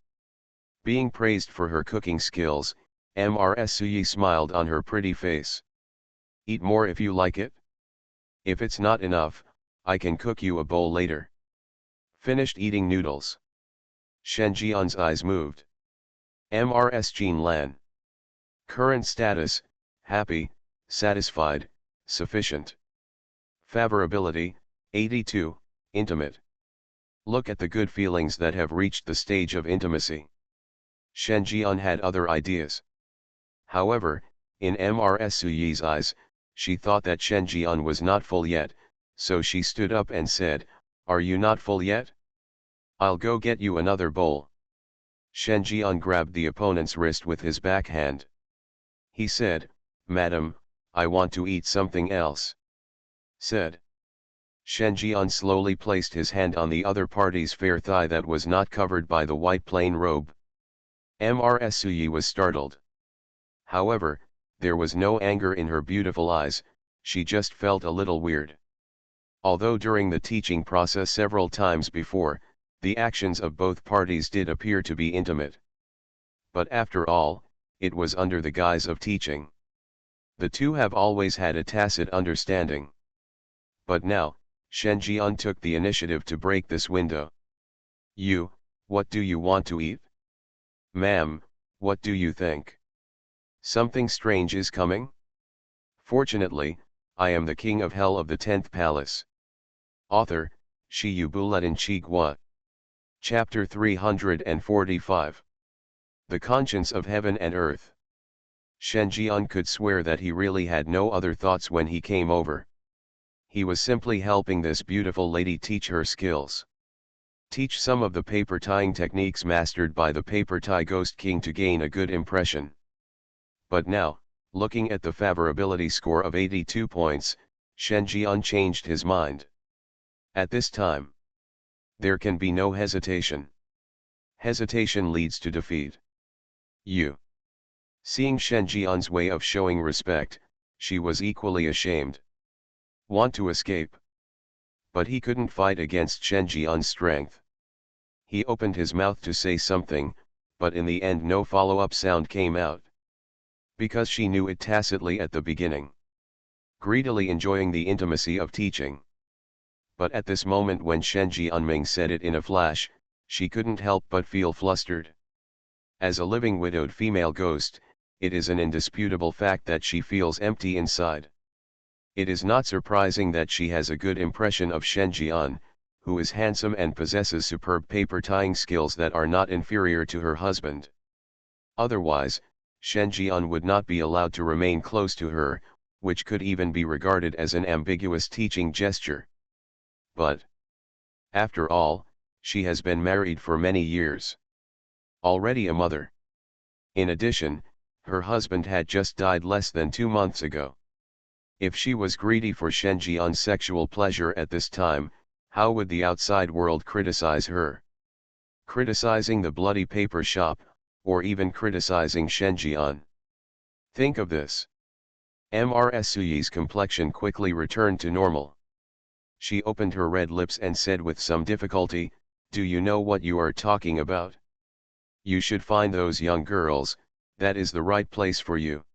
Being praised for her cooking skills, Mrs. Suyi smiled on her pretty face. "Eat more if you like it. If it's not enough, I can cook you a bowl later." Finished eating noodles. Shen Jian's eyes moved. Mrs. Jean Lan. Current status, happy, satisfied, sufficient. Favorability, 82, intimate. Look at the good feelings that have reached the stage of intimacy. Shen Jian had other ideas. However, in Mrs. Suyi's eyes, she thought that Shen Jian was not full yet, so she stood up and said, "Are you not full yet? I'll go get you another bowl." Shen Jian grabbed the opponent's wrist with his backhand. He said, "Madam, I want to eat something else." Said. Shen Jian slowly placed his hand on the other party's fair thigh that was not covered by the white plain robe. Mrs. Suyi was startled. However, there was no anger in her beautiful eyes, she just felt a little weird. Although during the teaching process several times before, the actions of both parties did appear to be intimate. But after all, it was under the guise of teaching. The two have always had a tacit understanding. But now, Shen Jian took the initiative to break this window. "You, what do you want to eat? Ma'am, what do you think? Something strange is coming? Fortunately, I am the king of hell of the 10th palace." Author, Shi Yu Buletin Chi Gua. Chapter 345. The Conscience of Heaven and Earth. Shen Jian could swear that he really had no other thoughts when he came over. He was simply helping this beautiful lady teach her skills. Teach some of the paper tying techniques mastered by the paper tie ghost king to gain a good impression. But now, looking at the favorability score of 82 points, Shen Jian changed his mind. At this time, there can be no hesitation. Hesitation leads to defeat. Seeing Shen Jian's way of showing respect, she was equally ashamed. Want to escape? But he couldn't fight against Shen Jian's strength. He opened his mouth to say something, but in the end no follow-up sound came out. Because she knew it tacitly at the beginning. Greedily enjoying the intimacy of teaching. But at this moment when Shen Jianming said it in a flash, she couldn't help but feel flustered. As a living widowed female ghost, it is an indisputable fact that she feels empty inside. It is not surprising that she has a good impression of Shen Jian, who is handsome and possesses superb paper tying skills that are not inferior to her husband. Otherwise, Shen Jian would not be allowed to remain close to her, which could even be regarded as an ambiguous teaching gesture. But, after all, she has been married for many years. Already a mother. In addition, her husband had just died less than 2 months ago. If she was greedy for Shen Jian's sexual pleasure at this time, how would the outside world criticize her? Criticizing the bloody paper shop, or even criticizing Shen Jian? Think of this. Mrs. Suyi's complexion quickly returned to normal. She opened her red lips and said with some difficulty, "Do you know what you are talking about? You should find those young girls, that is the right place for you.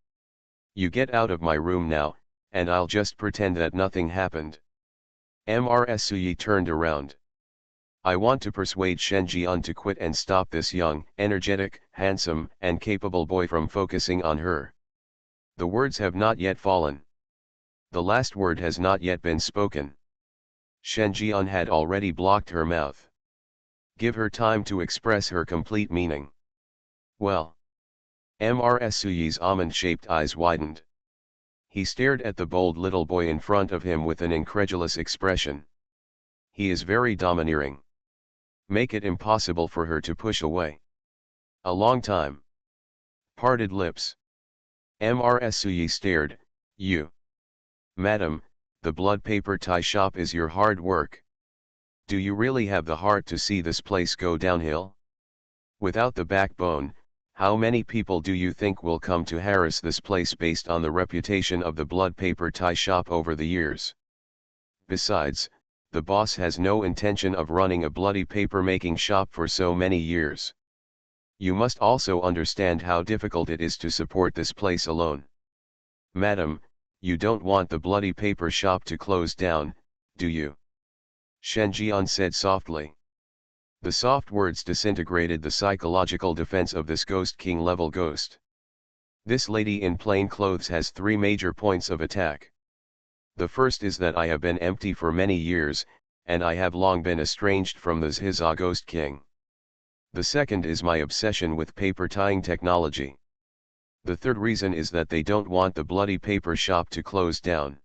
You get out of my room now, and I'll just pretend that nothing happened." Mrs. Suyi turned around. "I want to persuade Shen Jian to quit and stop this young, energetic, handsome, and capable boy from focusing on her." The words have not yet fallen. The last word has not yet been spoken. Shen Jian had already blocked her mouth. Give her time to express her complete meaning. Well. Mrs. Suyi's almond-shaped eyes widened. He stared at the bold little boy in front of him with an incredulous expression. He is very domineering. Make it impossible for her to push away. A long time. Parted lips. Mrsuyi stared, you. Madam, the blood paper tie shop is your hard work. Do you really have the heart to see this place go downhill? Without the backbone, how many people do you think will come to harass this place based on the reputation of the blood paper tie shop over the years? Besides, the boss has no intention of running a bloody paper making shop for so many years. You must also understand how difficult it is to support this place alone. Madam, you don't want the bloody paper shop to close down, do you? Shen Jian said softly. The soft words disintegrated the psychological defense of this Ghost King level ghost. This lady in plain clothes has three major points of attack. The first is that I have been empty for many years, and I have long been estranged from the Zhiza Ghost King. The second is my obsession with paper tying technology. The third reason is that they don't want the bloody paper shop to close down.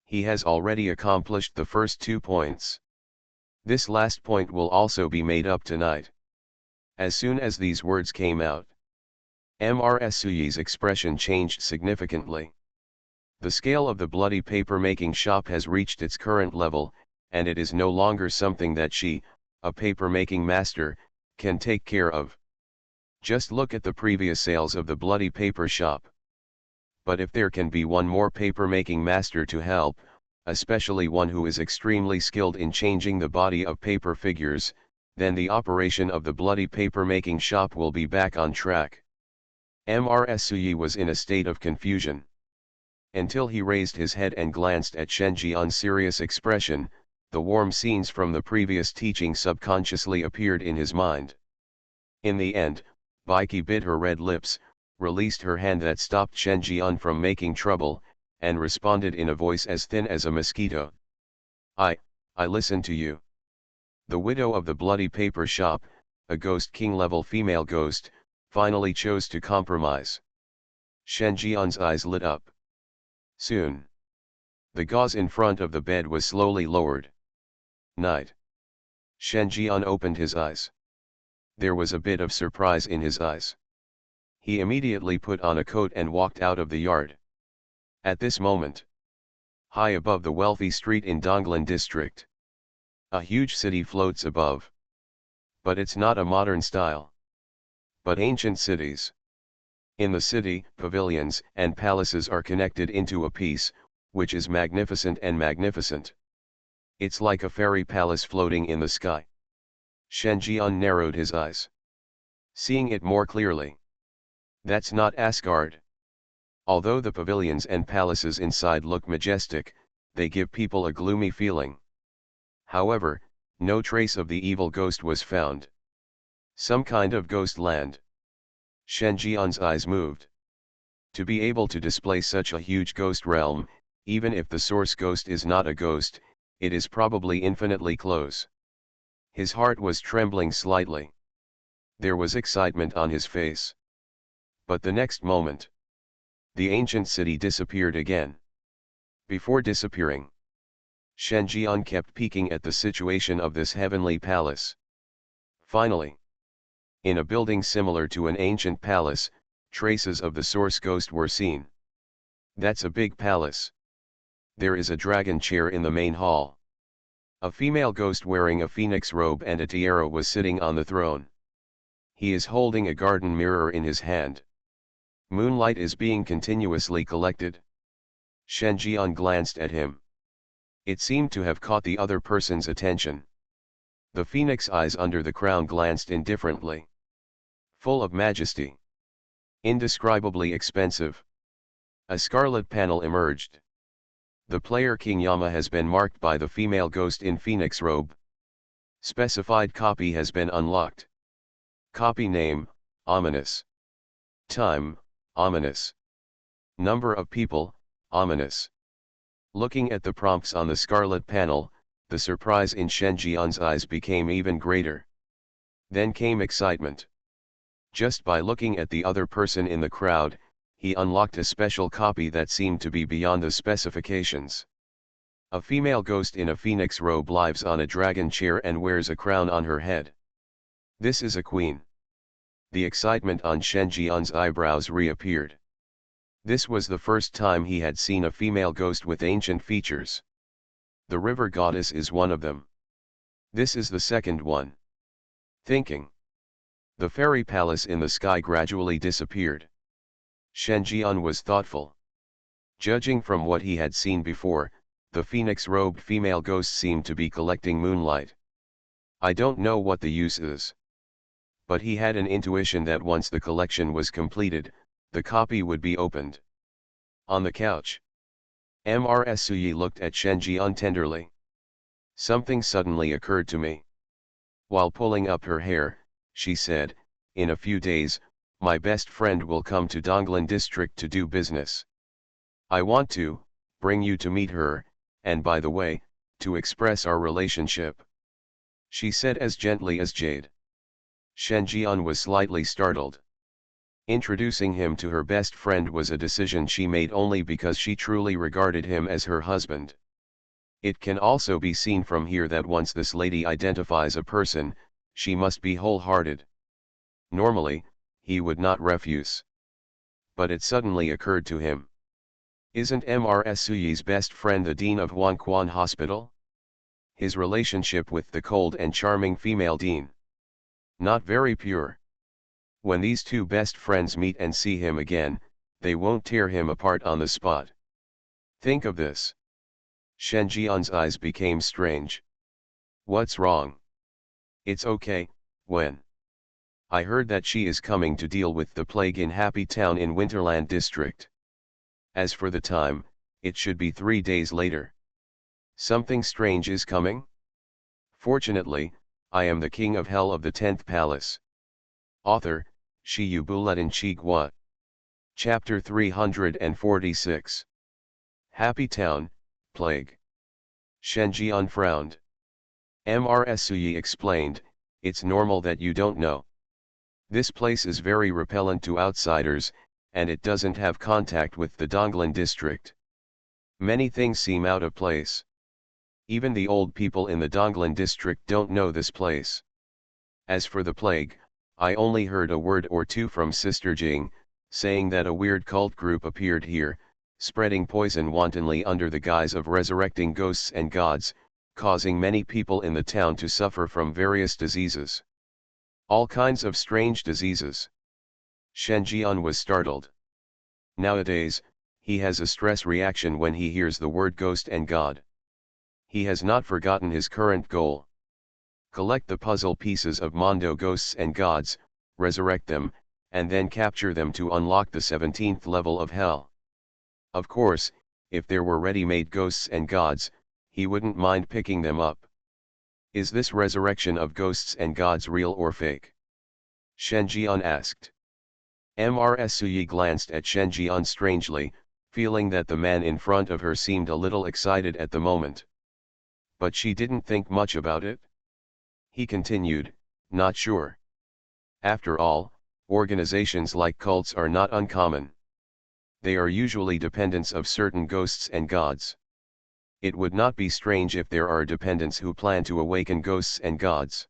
He has already accomplished the first 2 points. This last point will also be made up tonight. As soon as these words came out, Mrsuyi's expression changed significantly. The scale of the bloody paper making shop has reached its current level, and it is no longer something that she, a paper making master, can take care of. Just look at the previous sales of the bloody paper shop. But if there can be one more paper making master to help, especially one who is extremely skilled in changing the body of paper figures, then the operation of the bloody paper making shop will be back on track. Mrsuyi was in a state of confusion. Until he raised his head and glanced at Shen Jian's serious expression, the warm scenes from the previous teaching subconsciously appeared in his mind. In the end, Baiki bit her red lips, released her hand that stopped Shen Jian from making trouble, and responded in a voice as thin as a mosquito. I listen to you. The widow of the bloody paper shop, a Ghost King level female ghost, finally chose to compromise. Shen Jian's eyes lit up. Soon, the gauze in front of the bed was slowly lowered. Night. Shen Jian opened his eyes. There was a bit of surprise in his eyes. He immediately put on a coat and walked out of the yard. At this moment, high above the wealthy street in Donglan district, a huge city floats above. But it's not a modern style, but ancient cities. In the city, pavilions and palaces are connected into a piece, which is magnificent and magnificent. It's like a fairy palace floating in the sky. Shen Jian narrowed his eyes, seeing it more clearly. That's not Asgard. Although the pavilions and palaces inside look majestic, they give people a gloomy feeling. However, no trace of the evil ghost was found. Some kind of ghost land. Shen Jian's eyes moved. To be able to display such a huge ghost realm, even if the source ghost is not a ghost, it is probably infinitely close. His heart was trembling slightly. There was excitement on his face. But the next moment, the ancient city disappeared again. Before disappearing, Shen Jian kept peeking at the situation of this heavenly palace. Finally, in a building similar to an ancient palace, traces of the source ghost were seen. That's a big palace. There is a dragon chair in the main hall. A female ghost wearing a phoenix robe and a tiara was sitting on the throne. He is holding a garden mirror in his hand. Moonlight is being continuously collected. Shen Jian glanced at him. It seemed to have caught the other person's attention. The phoenix eyes under the crown glanced indifferently. Full of majesty. Indescribably expensive. A scarlet panel emerged. The player King Yama has been marked by the female ghost in phoenix robe. Specified copy has been unlocked. Copy name, ominous. Time, ominous. Number of people, ominous. Looking at the prompts on the scarlet panel, the surprise in Shen Jian's eyes became even greater. Then came excitement. Just by looking at the other person in the crowd, he unlocked a special copy that seemed to be beyond the specifications. A female ghost in a phoenix robe lives on a dragon chair and wears a crown on her head. This is a queen. The excitement on Shen Jian's eyebrows reappeared. This was the first time he had seen a female ghost with ancient features. The river goddess is one of them. This is the second one. Thinking. The fairy palace in the sky gradually disappeared. Shen Jian was thoughtful. Judging from what he had seen before, the phoenix-robed female ghost seemed to be collecting moonlight. I don't know what the use is. But he had an intuition that once the collection was completed, the copy would be opened. On the couch, Ms. Suyi looked at Shen Jian tenderly. Something suddenly occurred to me. While pulling up her hair, she said, in a few days, my best friend will come to Donglan district to do business. I want to bring you to meet her, and by the way, to express our relationship. She said as gently as jade. Shen Jian was slightly startled. Introducing him to her best friend was a decision she made only because she truly regarded him as her husband. It can also be seen from here that once this lady identifies a person, she must be wholehearted. Normally, he would not refuse. But it suddenly occurred to him. Isn't Ms. Suyi's best friend the dean of Huangquan Hospital? His relationship with the cold and charming female dean. Not very pure. When these two best friends meet and see him again, they won't tear him apart on the spot. Think of this. Shen Jian's eyes became strange. What's wrong? It's okay, when? I heard that she is coming to deal with the plague in Happy Town in Winterland district. As for the time, it should be 3 days later. Something strange is coming? Fortunately, I am the king of hell of the 10th palace. Author, Shi Yu Buletin Chi Gua. Chapter 346. Happy Town, Plague. Shen Jian frowned. Ms. Suyi explained, it's normal that you don't know. This place is very repellent to outsiders, and it doesn't have contact with the Donglan district. Many things seem out of place. Even the old people in the Donglan district don't know this place. As for the plague, I only heard a word or two from Sister Jing, saying that a weird cult group appeared here, spreading poison wantonly under the guise of resurrecting ghosts and gods, causing many people in the town to suffer from various diseases. All kinds of strange diseases. Shen Jian was startled. Nowadays, he has a stress reaction when he hears the word ghost and god. He has not forgotten his current goal. Collect the puzzle pieces of Mondo ghosts and gods, resurrect them, and then capture them to unlock the 17th level of hell. Of course, if there were ready-made ghosts and gods, he wouldn't mind picking them up. Is this resurrection of ghosts and gods real or fake? Shen Jian asked. Ms. Suyi glanced at Shen Jian strangely, feeling that the man in front of her seemed a little excited at the moment. But she didn't think much about it. He continued, not sure. After all, organizations like cults are not uncommon. They are usually dependents of certain ghosts and gods. It would not be strange if there are dependents who plan to awaken ghosts and gods.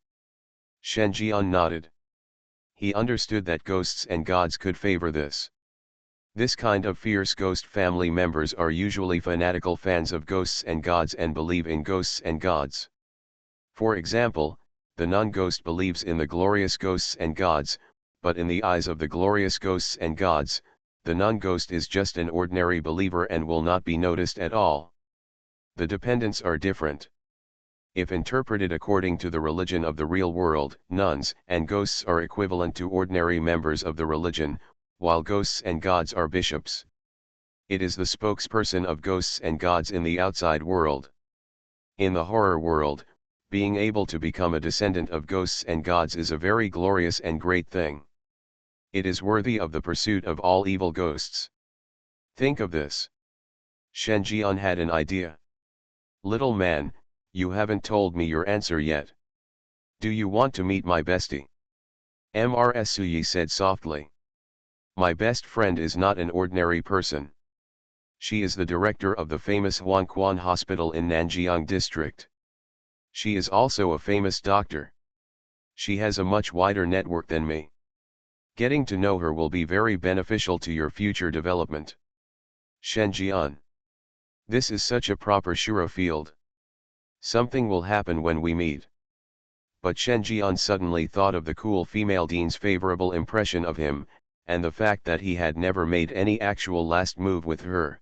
Shen Jian nodded. He understood that ghosts and gods could favor this. This kind of fierce ghost family members are usually fanatical fans of ghosts and gods and believe in ghosts and gods. For example, the non-ghost believes in the glorious ghosts and gods, but in the eyes of the glorious ghosts and gods, the non-ghost is just an ordinary believer and will not be noticed at all. The dependents are different. If interpreted according to the religion of the real world, nuns and ghosts are equivalent to ordinary members of the religion, while ghosts and gods are bishops. It is the spokesperson of ghosts and gods in the outside world. In the horror world, being able to become a descendant of ghosts and gods is a very glorious and great thing. It is worthy of the pursuit of all evil ghosts. Think of this. Shen Jian had an idea. Little man, you haven't told me your answer yet. Do you want to meet my bestie? Ms. Suyi said softly. My best friend is not an ordinary person. She is the director of the famous Huangquan Hospital in Nanjiang district. She is also a famous doctor. She has a much wider network than me. Getting to know her will be very beneficial to your future development. Shenjian. This is such a proper Shuro field. Something will happen when we meet. But Shenjian suddenly thought of the cool female dean's favorable impression of him, and the fact that he had never made any actual last move with her.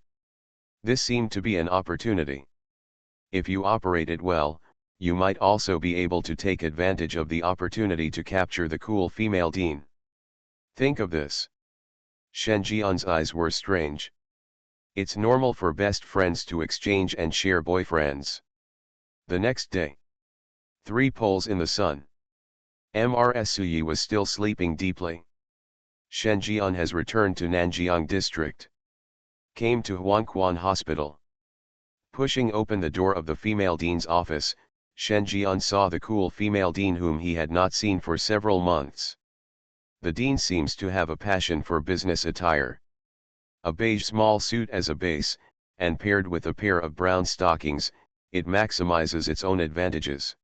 This seemed to be an opportunity. If you operate it well, you might also be able to take advantage of the opportunity to capture the cool female dean. Think of this. Shenjian's eyes were strange. It's normal for best friends to exchange and share boyfriends. The next day. 3 poles in the sun. Mrs. Suyi was still sleeping deeply. Shenjian has returned to Nanjiang district. Came to Huanquan Hospital. Pushing open the door of the female dean's office, Shenjian saw the cool female dean whom he had not seen for several months. The dean seems to have a passion for business attire. A beige small suit as a base, and paired with a pair of brown stockings, it maximizes its own advantages.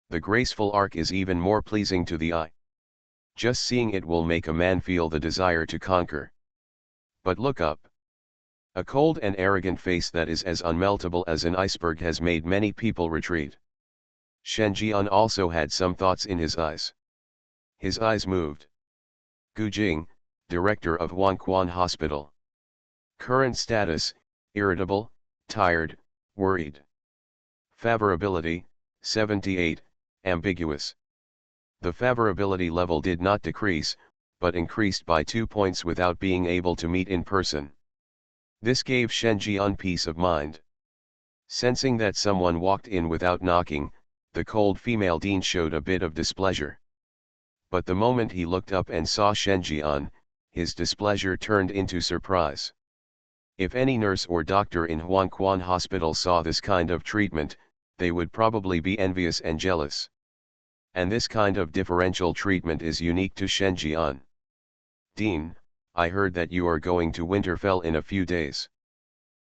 The graceful arc is even more pleasing to the eye. Just seeing it will make a man feel the desire to conquer. But look up. A cold and arrogant face that is as unmeltable as an iceberg has made many people retreat. Shenjian also had some thoughts in his eyes. His eyes moved. Gu Jing, director of Huanquan Hospital. Current status, irritable, tired, worried. Favorability, 78, ambiguous. The favorability level did not decrease, but increased by 2 points without being able to meet in person. This gave Shenjian peace of mind. Sensing that someone walked in without knocking, the cold female dean showed a bit of displeasure. But the moment he looked up and saw Shenjian, his displeasure turned into surprise. If any nurse or doctor in Huanquan Hospital saw this kind of treatment, they would probably be envious and jealous. And this kind of differential treatment is unique to Shenjian. Dean, I heard that you are going to Winterfell in a few days.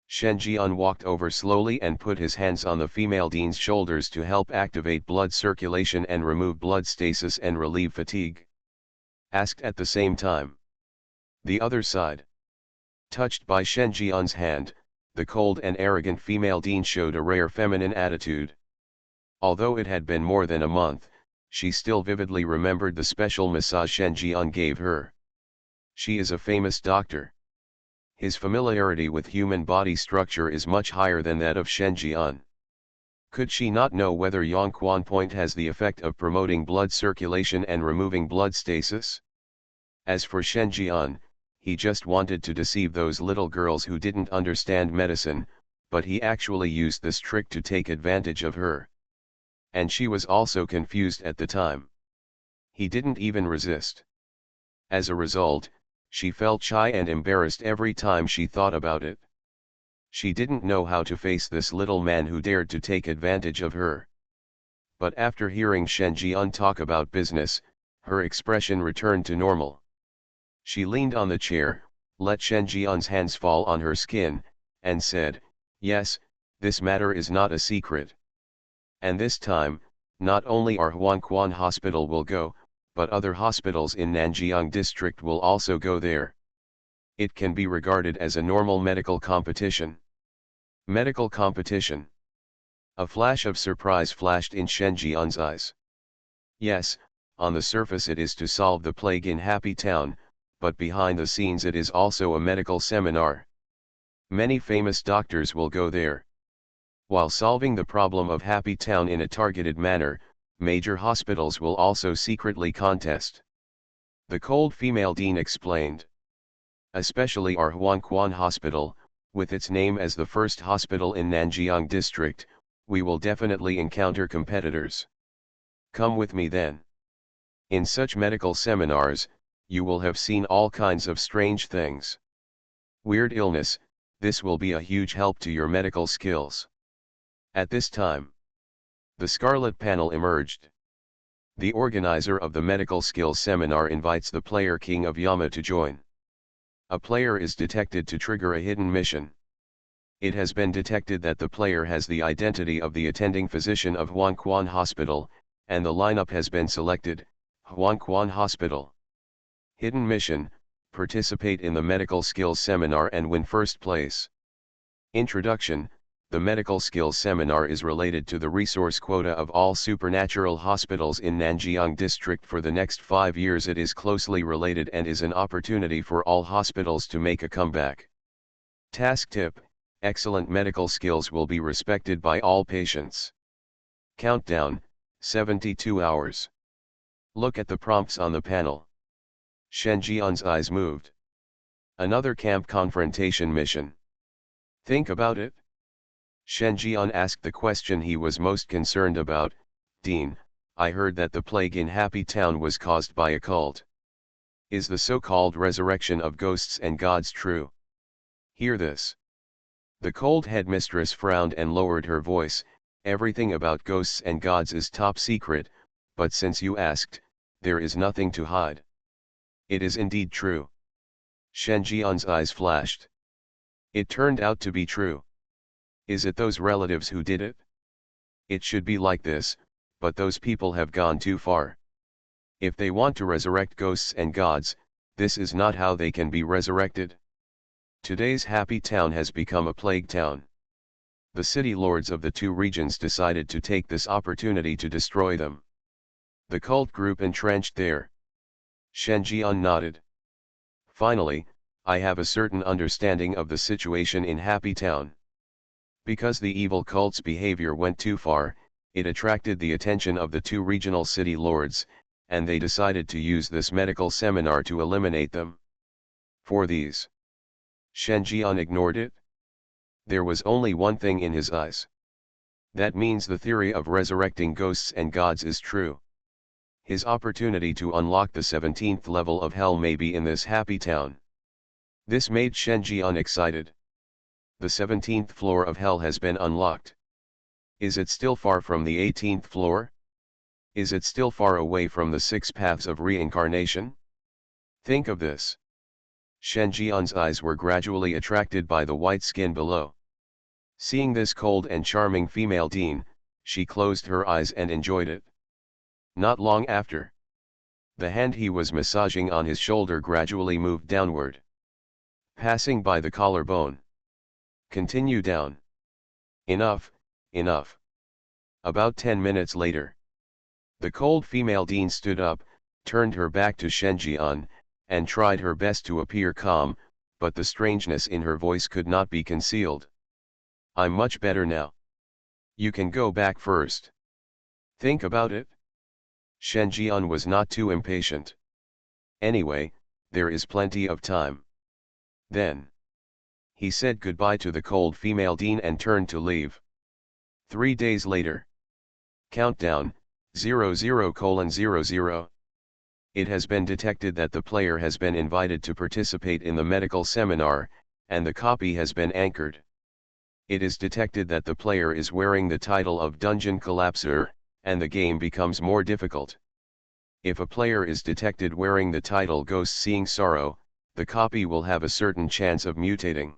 Shenjian walked over slowly and put his hands on the female dean's shoulders to help activate blood circulation and remove blood stasis and relieve fatigue. Asked at the same time. The other side. Touched by Shenjian's hand, the cold and arrogant female dean showed a rare feminine attitude. Although it had been more than a month, she still vividly remembered the special massage Shenjian gave her. She is a famous doctor. His familiarity with human body structure is much higher than that of Shenjian. Could she not know whether Yongquan Point has the effect of promoting blood circulation and removing blood stasis? As for Shenjian, he just wanted to deceive those little girls who didn't understand medicine, but he actually used this trick to take advantage of her. And she was also confused at the time. He didn't even resist. As a result, she felt shy and embarrassed every time she thought about it. She didn't know how to face this little man who dared to take advantage of her. But after hearing Shenjian talk about business, her expression returned to normal. She leaned on the chair, let Shenjian's hands fall on her skin, and said, "Yes, this matter is not a secret. And this time, not only our Huanquan Hospital will go, but other hospitals in Nanjiang district will also go there. It can be regarded as a normal medical competition." Medical competition. A flash of surprise flashed in Shenjian's eyes. Yes, on the surface it is to solve the plague in Happy Town, but behind the scenes it is also a medical seminar. Many famous doctors will go there. While solving the problem of Happy Town in a targeted manner, major hospitals will also secretly contest. The cold female dean explained. Especially our Huanquan Hospital, with its name as the first hospital in Nanjiang district, we will definitely encounter competitors. Come with me then. In such medical seminars, you will have seen all kinds of strange things. Weird illness, this will be a huge help to your medical skills. At this time, the Scarlet Panel emerged. The organizer of the medical skills seminar invites the player King of Yama to join. A player is detected to trigger a hidden mission. It has been detected that the player has the identity of the attending physician of Huanquan Hospital, and the lineup has been selected, Huanquan Hospital. Hidden mission, participate in the medical skills seminar and win first place. Introduction, the medical skills seminar is related to the resource quota of all supernatural hospitals in Nanjiang district for the next 5 years. It is closely related and is an opportunity for all hospitals to make a comeback. Task tip, excellent medical skills will be respected by all patients. Countdown, 72 hours. Look at the prompts on the panel. Shen Jian's eyes moved. Another camp confrontation mission. Think about it. Shen Jian asked the question he was most concerned about. Dean, I heard that the plague in Happy Town was caused by a cult. Is the so-called resurrection of ghosts and gods true? Hear this. The cold headmistress frowned and lowered her voice. Everything about ghosts and gods is top secret, but since you asked, there is nothing to hide. It is indeed true. Shen Jian's eyes flashed. It turned out to be true. Is it those relatives who did it? It should be like this, but those people have gone too far. If they want to resurrect ghosts and gods, this is not how they can be resurrected. Today's Happy Town has become a plague town. The city lords of the two regions decided to take this opportunity to destroy them. The cult group entrenched there. Shen Jian nodded. Finally, I have a certain understanding of the situation in Happy Town. Because the evil cult's behavior went too far, it attracted the attention of the two regional city lords, and they decided to use this medical seminar to eliminate them. For these. Shen Jian ignored it. There was only one thing in his eyes. That means the theory of resurrecting ghosts and gods is true. His opportunity to unlock the 17th level of hell may be in this Happy Town. This made Shen Jian excited. The 17th floor of hell has been unlocked. Is it still far from the 18th floor? Is it still far away from the 6 paths of reincarnation? Think of this. Shen Jian's eyes were gradually attracted by the white skin below. Seeing this cold and charming female dean, she closed her eyes and enjoyed it. Not long after, the hand he was massaging on his shoulder gradually moved downward, passing by the collarbone. Continue down. Enough, enough. About 10 minutes later, the cold female dean stood up, turned her back to Shen Jian, and tried her best to appear calm, but the strangeness in her voice could not be concealed. I'm much better now. You can go back first. Think about it. Shen Jian was not too impatient. Anyway, there is plenty of time. Then, he said goodbye to the cold female dean and turned to leave. 3 days later. Countdown, 00:00. It has been detected that the player has been invited to participate in the medical seminar, and the copy has been anchored. It is detected that the player is wearing the title of Dungeon Collapser, and the game becomes more difficult. If a player is detected wearing the title Ghost Seeing Sorrow, the copy will have a certain chance of mutating.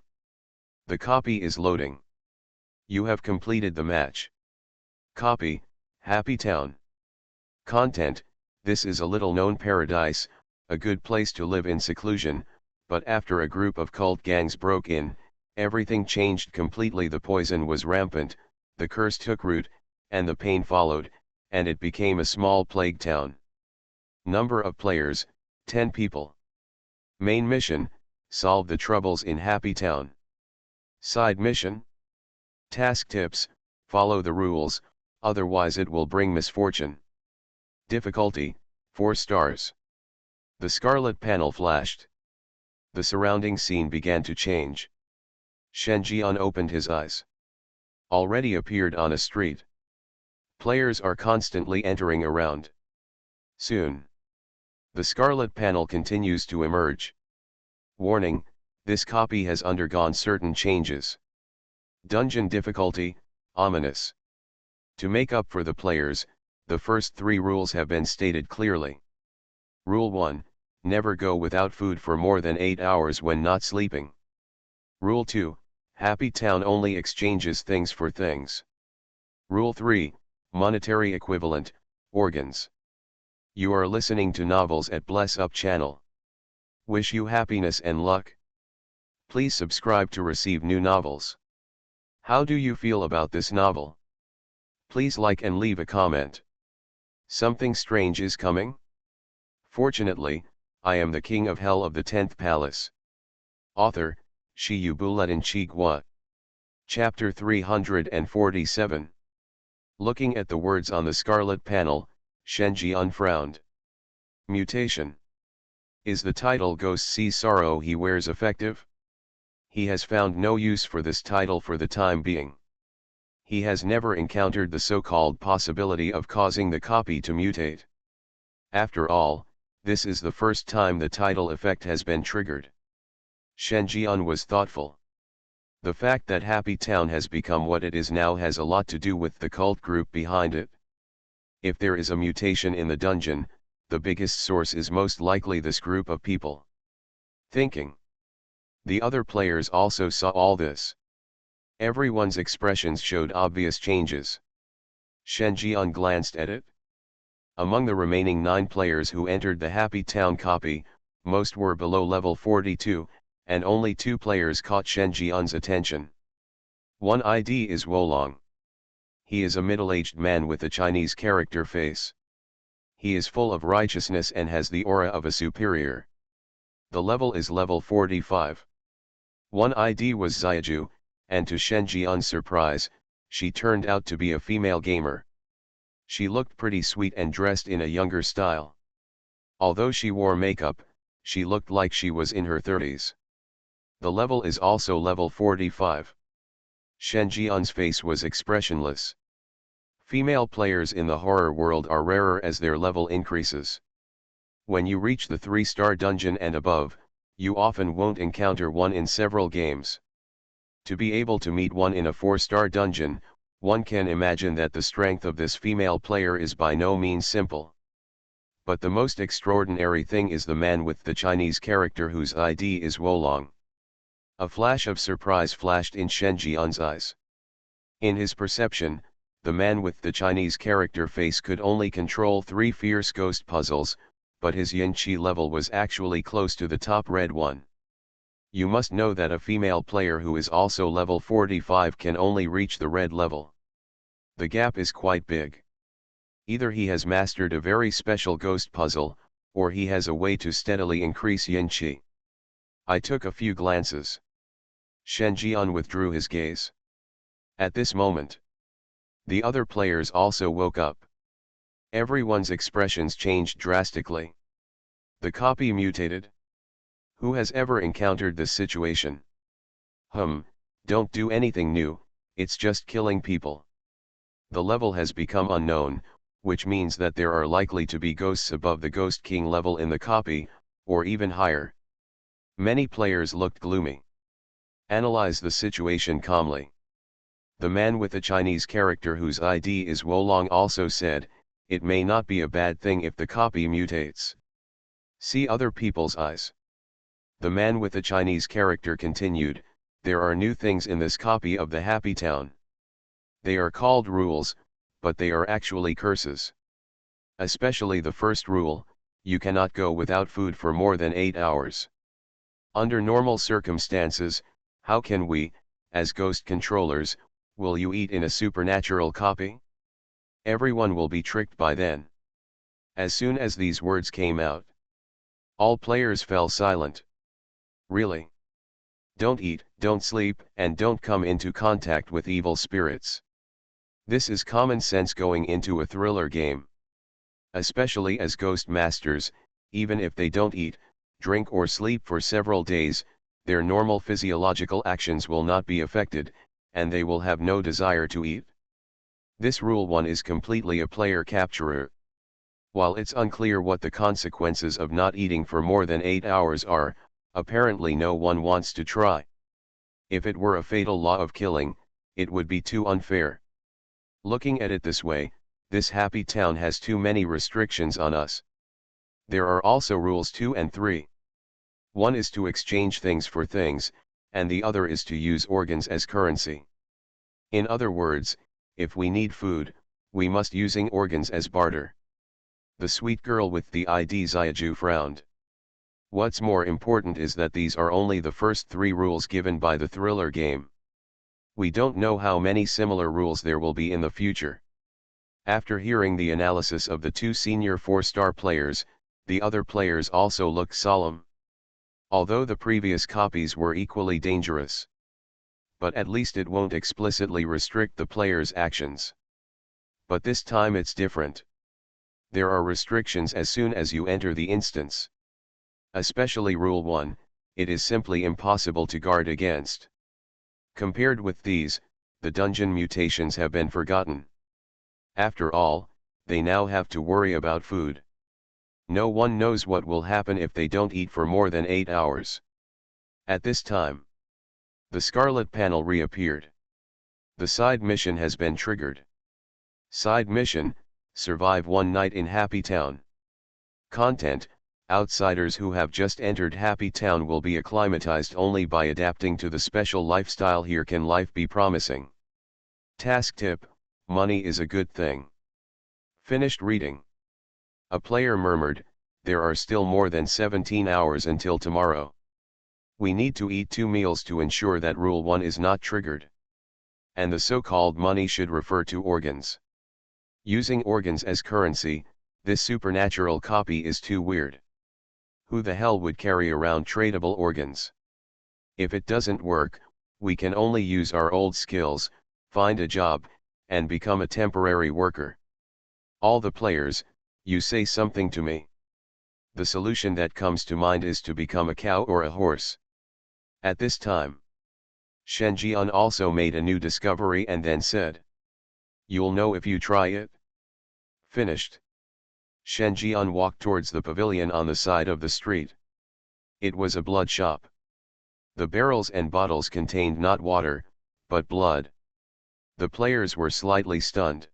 The copy is loading. You have completed the match. Copy, Happy Town. Content, this is a little-known paradise, a good place to live in seclusion, but after a group of cult gangs broke in, everything changed completely. The poison was rampant, the curse took root, and the pain followed, and it became a small plague town. Number of players, 10 people. Main mission, solve the troubles in Happy Town. Side mission? Task tips, follow the rules, otherwise it will bring misfortune. Difficulty, 4 stars. The scarlet panel flashed. The surrounding scene began to change. Shen Jian opened his eyes. Already appeared on a street. Players are constantly entering around. Soon. The scarlet panel continues to emerge. Warning, this copy has undergone certain changes. Dungeon difficulty, ominous. To make up for the players, the first 3 rules have been stated clearly. Rule 1, never go without food for more than 8 hours when not sleeping. Rule 2, Happy Town only exchanges things for things. Rule 3, monetary equivalent, organs. You are listening to novels at Bless Up channel. Wish you happiness and luck. Please subscribe to receive new novels. How do you feel about this novel? Please like and leave a comment. Something strange is coming? Fortunately, I am the king of hell of the 10th palace. Author, Shi Buletin Chigwa. Chapter 347. Looking at the words on the scarlet panel, Shenji unfrowned. Mutation. Is the title Ghost Sees Sorrow He Wears effective? He has found no use for this title for the time being. He has never encountered the so-called possibility of causing the copy to mutate. After all, this is the first time the title effect has been triggered. Shenjian was thoughtful. The fact that Happy Town has become what it is now has a lot to do with the cult group behind it. If there is a mutation in the dungeon, the biggest source is most likely this group of people. Thinking. The other players also saw all this. Everyone's expressions showed obvious changes. Shenjian glanced at it. Among the remaining 9 players who entered the Happy Town copy, most were below level 42, and only 2 players caught Shenjian's attention. One ID is Wolong. He is a middle-aged man with a Chinese character face. He is full of righteousness and has the aura of a superior. The level is level 45. One ID was Xiaju, and to Shenjian's surprise, she turned out to be a female gamer. She looked pretty sweet and dressed in a younger style. Although she wore makeup, she looked like she was in her 30s. The level is also level 45. Shenjian's face was expressionless. Female players in the horror world are rarer as their level increases. When you reach the 3-star dungeon and above, you often won't encounter one in several games. To be able to meet one in a 4-star dungeon, one can imagine that the strength of this female player is by no means simple. But the most extraordinary thing is the man with the Chinese character whose ID is Wolong. A flash of surprise flashed in Shenjian's eyes. In his perception, the man with the Chinese character face could only control 3 fierce ghost puzzles, but his yin qi level was actually close to the top red one. You must know that a female player who is also level 45 can only reach the red level. The gap is quite big. Either he has mastered a very special ghost puzzle, or he has a way to steadily increase yin qi. I took a few glances. Shenjian withdrew his gaze. At this moment, the other players also woke up. Everyone's expressions changed drastically. The copy mutated. Who has ever encountered this situation? Don't do anything new, it's just killing people. The level has become unknown, which means that there are likely to be ghosts above the Ghost King level in the copy, or even higher. Many players looked gloomy. Analyze the situation calmly. The man with the Chinese character whose ID is Wolong also said, it may not be a bad thing if the copy mutates. See other people's eyes. The man with the Chinese character continued, there are new things in this copy of the Happy Town. They are called rules, but they are actually curses. Especially the first rule, you cannot go without food for more than 8 hours. Under normal circumstances, how can we, as ghost controllers, will you eat in a supernatural copy? Everyone will be tricked by then. As soon as these words came out, all players fell silent. Really? Don't eat, don't sleep, and don't come into contact with evil spirits. This is common sense going into a thriller game. Especially as ghost masters, even if they don't eat, drink or sleep for several days, their normal physiological actions will not be affected, and they will have no desire to eat. This rule 1 is completely a player capturer. While it's unclear what the consequences of not eating for more than 8 hours are, apparently no one wants to try. If it were a fatal law of killing, it would be too unfair. Looking at it this way, this Happy Town has too many restrictions on us. There are also rules 2 and 3. One is to exchange things for things, and the other is to use organs as currency. In other words, if we need food, we must using organs as barter. The sweet girl with the ID Xiaju frowned. What's more important is that these are only the first 3 rules given by the thriller game. We don't know how many similar rules there will be in the future. After hearing the analysis of the 2 senior 4-star players, the other players also looked solemn. Although the previous copies were equally dangerous. But at least it won't explicitly restrict the player's actions. But this time it's different. There are restrictions as soon as you enter the instance. Especially Rule 1, it is simply impossible to guard against. Compared with these, the dungeon mutations have been forgotten. After all, they now have to worry about food. No one knows what will happen if they don't eat for more than 8 hours. At this time, the Scarlet panel reappeared. The side mission has been triggered. Side mission, survive 1 night in Happy Town. Content, outsiders who have just entered Happy Town will be acclimatized only by adapting to the special lifestyle here. Can life be promising? Task tip, money is a good thing. Finished reading. A player murmured, there are still more than 17 hours until tomorrow. We need to eat 2 meals to ensure that Rule 1 is not triggered. And the so-called money should refer to organs. Using organs as currency, this supernatural copy is too weird. Who the hell would carry around tradable organs? If it doesn't work, we can only use our old skills, find a job, and become a temporary worker. All the players, you say something to me. The solution that comes to mind is to become a cow or a horse. At this time, Shen Jian also made a new discovery and then said, you'll know if you try it. Finished. Shen Jian walked towards the pavilion on the side of the street. It was a blood shop. The barrels and bottles contained not water, but blood. The players were slightly stunned.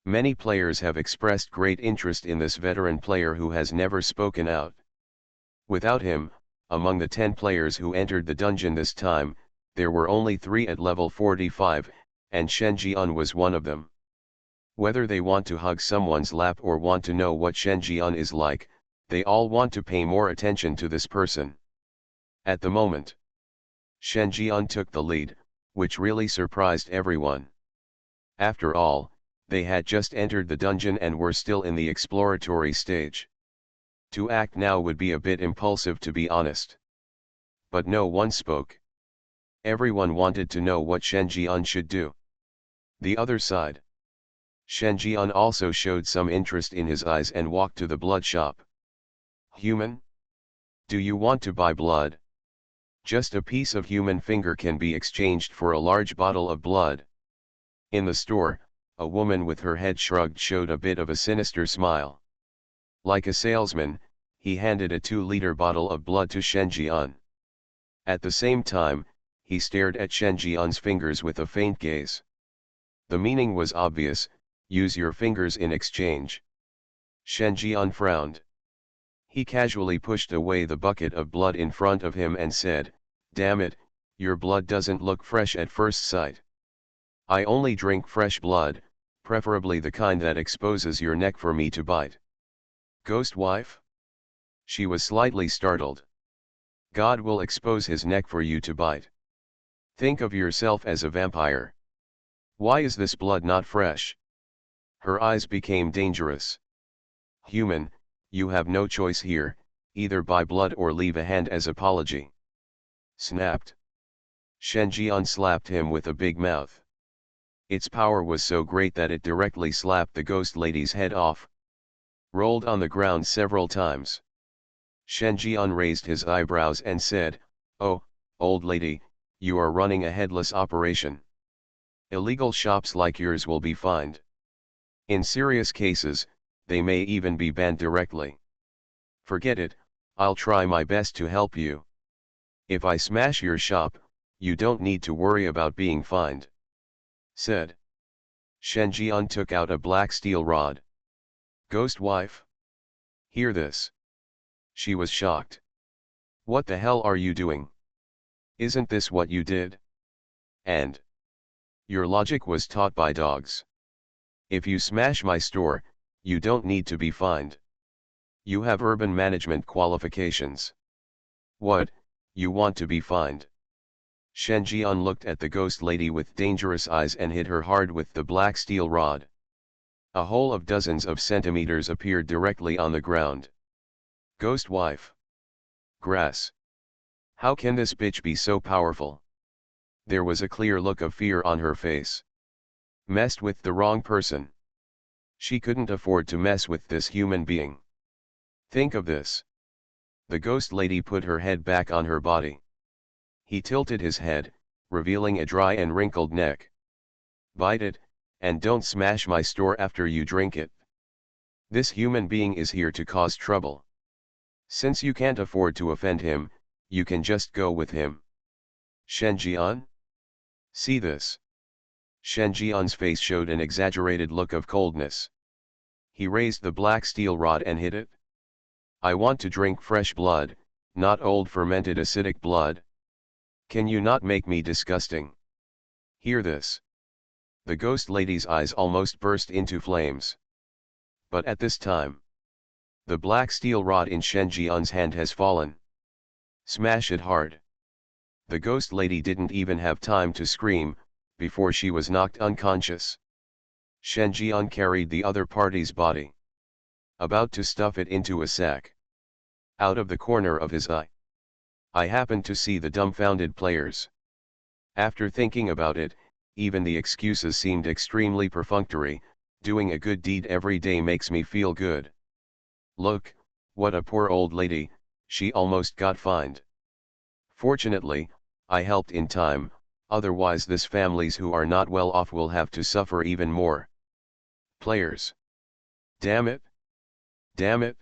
Many players have expressed great interest in this veteran player who has never spoken out. Without him, among the 10 players who entered the dungeon this time, there were only 3 at level 45, and Shen Jian was one of them. Whether they want to hug someone's lap or want to know what Shen Jian is like, they all want to pay more attention to this person. At the moment, Shen Jian took the lead, which really surprised everyone. After all, they had just entered the dungeon and were still in the exploratory stage. To act now would be a bit impulsive, to be honest. But no one spoke. Everyone wanted to know what Shen Jian should do. The other side. Shen Jian also showed some interest in his eyes and walked to the blood shop. Human? Do you want to buy blood? Just a piece of human finger can be exchanged for a large bottle of blood. In the store, a woman with her head shrugged showed a bit of a sinister smile. Like a salesman, he handed a 2-liter bottle of blood to Shen Jian. At the same time, he stared at Shen Jian's fingers with a faint gaze. The meaning was obvious, use your fingers in exchange. Shen Jian frowned. He casually pushed away the bucket of blood in front of him and said, damn it, your blood doesn't look fresh at first sight. I only drink fresh blood, preferably the kind that exposes your neck for me to bite. Ghost wife? She was slightly startled. God will expose his neck for you to bite. Think of yourself as a vampire. Why is this blood not fresh? Her eyes became dangerous. Human, you have no choice here, either buy blood or leave a hand as apology. Snapped. Shen Jian slapped him with a big mouth. Its power was so great that it directly slapped the ghost lady's head off. Rolled on the ground several times. Shen Jian raised his eyebrows and said, oh, old lady, you are running a headless operation. Illegal shops like yours will be fined. In serious cases, they may even be banned directly. Forget it, I'll try my best to help you. If I smash your shop, you don't need to worry about being fined. Said. Shen Jian took out a black steel rod. Ghost wife? Hear this. She was shocked. What the hell are you doing? Isn't this what you did? And your logic was taught by dogs. If you smash my store, you don't need to be fined. You have urban management qualifications. What, you want to be fined? Shen Jian looked at the ghost lady with dangerous eyes and hit her hard with the black steel rod. A hole of dozens of centimeters appeared directly on the ground. Ghost wife. Grass. How can this bitch be so powerful? There was a clear look of fear on her face. Messed with the wrong person. She couldn't afford to mess with this human being. Think of this. The ghost lady put her head back on her body. He tilted his head, revealing a dry and wrinkled neck. Bite it, and don't smash my store after you drink it. This human being is here to cause trouble. Since you can't afford to offend him, you can just go with him. Shen Jian? See this. Shen Jian's face showed an exaggerated look of coldness. He raised the black steel rod and hit it. I want to drink fresh blood, not old fermented acidic blood. Can you not make me disgusting? Hear this. The ghost lady's eyes almost burst into flames. But at this time, the black steel rod in Shen Jian's hand has fallen. Smash it hard. The ghost lady didn't even have time to scream, before she was knocked unconscious. Shen Jian carried the other party's body. About to stuff it into a sack. Out of the corner of his eye, I happened to see the dumbfounded players. After thinking about it, even the excuses seemed extremely perfunctory. Doing a good deed every day makes me feel good. Look, what a poor old lady, she almost got fined. Fortunately, I helped in time, otherwise this families who are not well off will have to suffer even more. Players. Damn it! Damn it!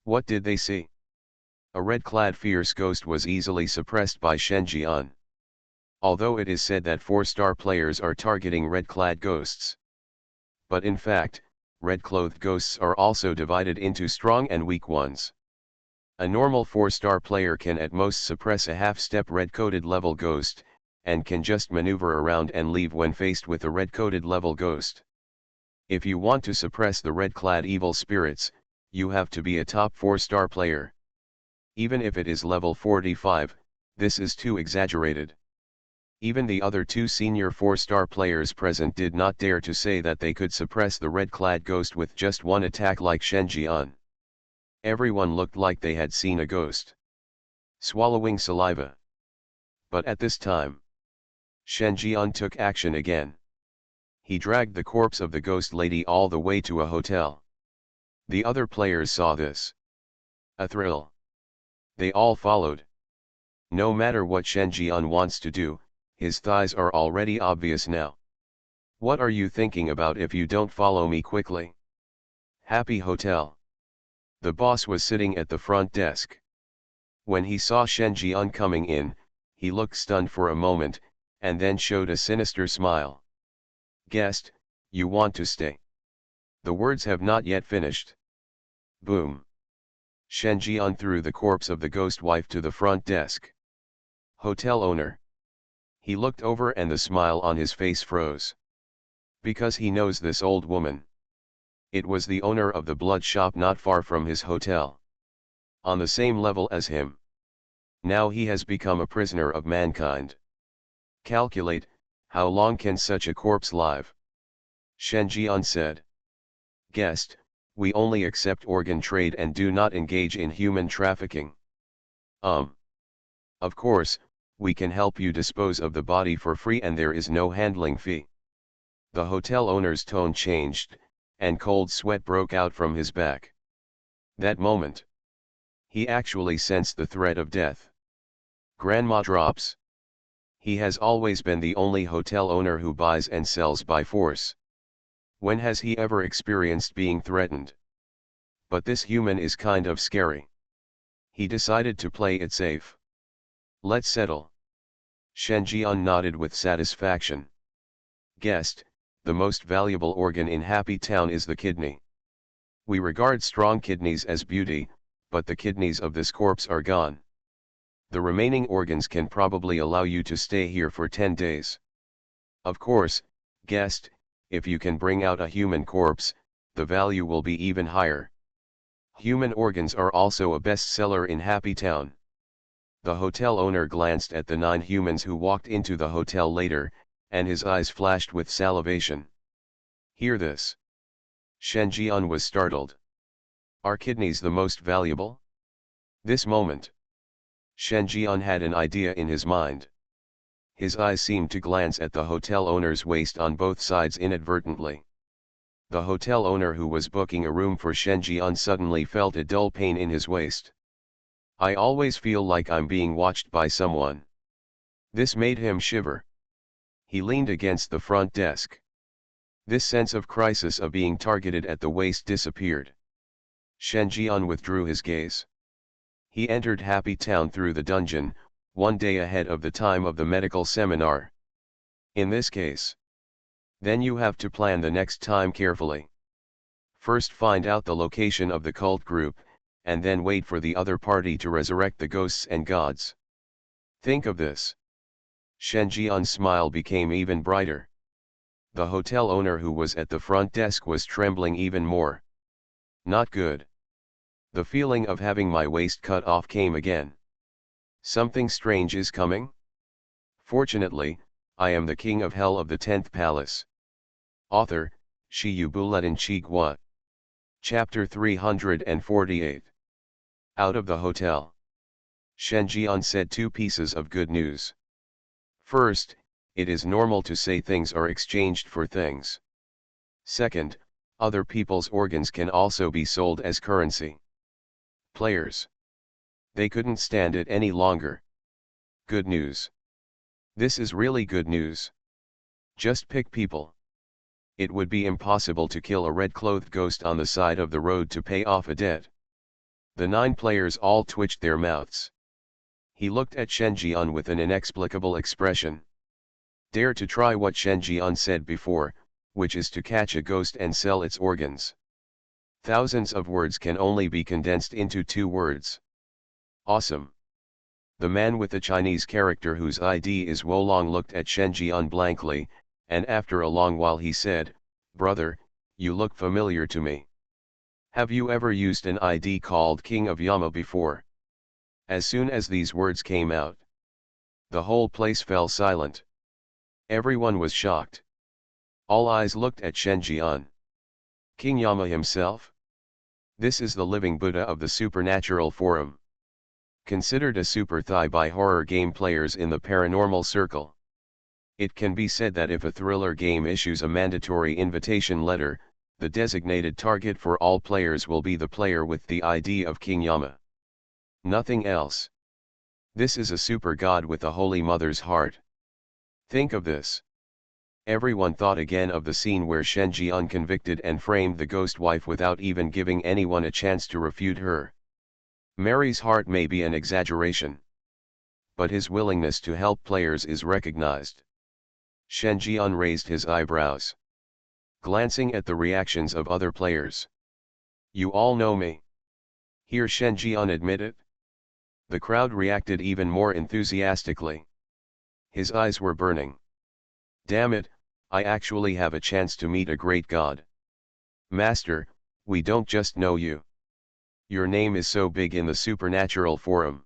What did they see? A red-clad fierce ghost was easily suppressed by Shen Jian. Although it is said that 4-star players are targeting red-clad ghosts. But in fact, red-clothed ghosts are also divided into strong and weak ones. A normal 4-star player can at most suppress a half-step red-coated level ghost, and can just maneuver around and leave when faced with a red-coated level ghost. If you want to suppress the red-clad evil spirits, you have to be a top 4-star player. Even if it is level 45, this is too exaggerated. Even the other 2 senior 4-star players present did not dare to say that they could suppress the red-clad ghost with just one attack like Shen Jian. Everyone looked like they had seen a ghost. Swallowing saliva. But at this time, Shen Jian took action again. He dragged the corpse of the ghost lady all the way to a hotel. The other players saw this. A thrill. They all followed. No matter what Shen Jian wants to do, his thighs are already obvious now. What are you thinking about if you don't follow me quickly? Happy Hotel. The boss was sitting at the front desk. When he saw Shen Jian coming in, he looked stunned for a moment, and then showed a sinister smile. Guest, you want to stay? The words have not yet finished. Boom. Shen Jian threw the corpse of the ghost wife to the front desk. Hotel owner. He looked over and the smile on his face froze. Because he knows this old woman. It was the owner of the blood shop not far from his hotel. On the same level as him. Now he has become a prisoner of mankind. Calculate, how long can such a corpse live? Shen Jian said. Guest, we only accept organ trade and do not engage in human trafficking. Of course, we can help you dispose of the body for free and there is no handling fee. The hotel owner's tone changed, and cold sweat broke out from his back. That moment, he actually sensed the threat of death. Grandma drops. He has always been the only hotel owner who buys and sells by force. When has he ever experienced being threatened? But this human is kind of scary. He decided to play it safe. Let's settle. Shen Jian nodded with satisfaction. Guest, the most valuable organ in Happy Town is the kidney. We regard strong kidneys as beauty, but the kidneys of this corpse are gone. The remaining organs can probably allow you to stay here for 10 days. Of course, guest, if you can bring out a human corpse, the value will be even higher. Human organs are also a bestseller in Happy Town. The hotel owner glanced at the 9 humans who walked into the hotel later, and his eyes flashed with salivation. Hear this. Shen Jian was startled. Are kidneys the most valuable? This moment, Shen Jian had an idea in his mind. His eyes seemed to glance at the hotel owner's waist on both sides inadvertently. The hotel owner who was booking a room for Shen Jian suddenly felt a dull pain in his waist. I always feel like I'm being watched by someone. This made him shiver. He leaned against the front desk. This sense of crisis of being targeted at the waist disappeared. Shen Jian withdrew his gaze. He entered Happy Town through the dungeon, one day ahead of the time of the medical seminar. In this case, then you have to plan the next time carefully. First find out the location of the cult group, and then wait for the other party to resurrect the ghosts and gods. Think of this. Shen Jian's smile became even brighter. The hotel owner who was at the front desk was trembling even more. Not good. The feeling of having my waist cut off came again. Something strange is coming? Fortunately, I am the king of hell of the 10th palace. Author, Shi Buletin Chigua. Chapter 348. Out of the hotel. Shen Jian said 2 pieces of good news. First, it is normal to say things are exchanged for things. Second, other people's organs can also be sold as currency. Players. They couldn't stand it any longer. Good news. This is really good news. Just pick people. It would be impossible to kill a red-clothed ghost on the side of the road to pay off a debt. The 9 players all twitched their mouths. He looked at Shen Jian with an inexplicable expression. Dare to try what Shen Jian said before, which is to catch a ghost and sell its organs. Thousands of words can only be condensed into 2 words. Awesome. The man with the Chinese character whose ID is Wolong looked at Shen Jian blankly, and after a long while he said, "Brother, you look familiar to me. Have you ever used an ID called King of Yama before?" As soon as these words came out, the whole place fell silent. Everyone was shocked. All eyes looked at Shen Jian. King Yama himself? This is the living Buddha of the supernatural forum. Considered a super thigh by horror game players in the paranormal circle. It can be said that if a thriller game issues a mandatory invitation letter, the designated target for all players will be the player with the ID of King Yama. Nothing else. This is a super god with the Holy Mother's heart. Think of this. Everyone thought again of the scene where Shen Jian convicted and framed the ghost wife without even giving anyone a chance to refute her. Mary's heart may be an exaggeration, but his willingness to help players is recognized. Shen Jian raised his eyebrows, glancing at the reactions of other players. You all know me. Here Shen Jian admitted. The crowd reacted even more enthusiastically. His eyes were burning. Damn it, I actually have a chance to meet a great god. Master, we don't just know you. Your name is so big in the supernatural forum.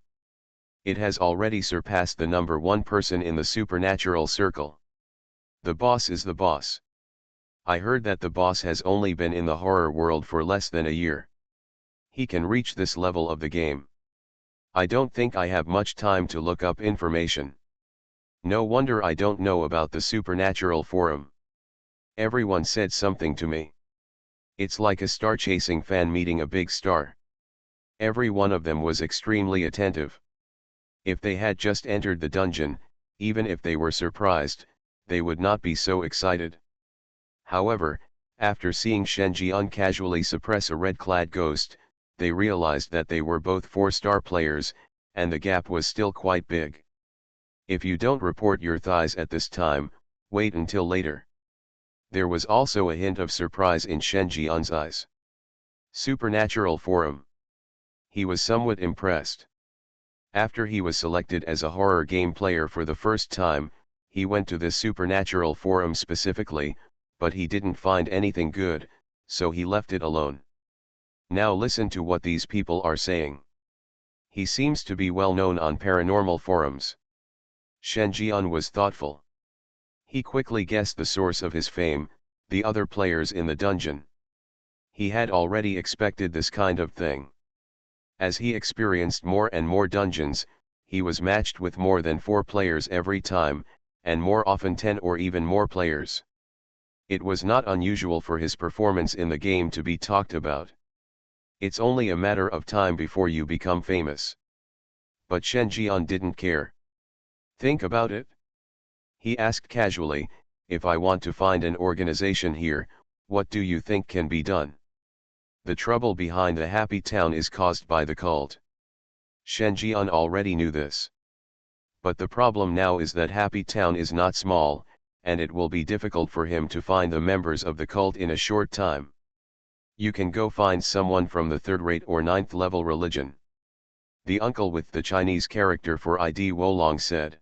It has already surpassed the number 1 person in the supernatural circle. The boss is the boss. I heard that the boss has only been in the horror world for less than a year. He can reach this level of the game. I don't think I have much time to look up information. No wonder I don't know about the supernatural forum. Everyone said something to me. It's like a star-chasing fan meeting a big star. Every one of them was extremely attentive. If they had just entered the dungeon, even if they were surprised, they would not be so excited. However, after seeing Shen Jian casually suppress a red-clad ghost, they realized that they were both 4-star players, and the gap was still quite big. If you don't report your thighs at this time, wait until later. There was also a hint of surprise in Shen Jian's eyes. Supernatural forum. He was somewhat impressed. After he was selected as a horror game player for the first time, he went to this supernatural forum specifically, but he didn't find anything good, so he left it alone. Now listen to what these people are saying. He seems to be well known on paranormal forums. Shen Jian was thoughtful. He quickly guessed the source of his fame, the other players in the dungeon. He had already expected this kind of thing. As he experienced more and more dungeons, he was matched with more than 4 players every time, and more often 10 or even more players. It was not unusual for his performance in the game to be talked about. It's only a matter of time before you become famous. But Shen Jian didn't care. Think about it. He asked casually, if I want to find an organization here, what do you think can be done? The trouble behind the Happy Town is caused by the cult. Shen Jian already knew this. But the problem now is that Happy Town is not small, and it will be difficult for him to find the members of the cult in a short time. You can go find someone from the 3rd-rate or 9th-level religion. The uncle with the Chinese character for ID Wolong said.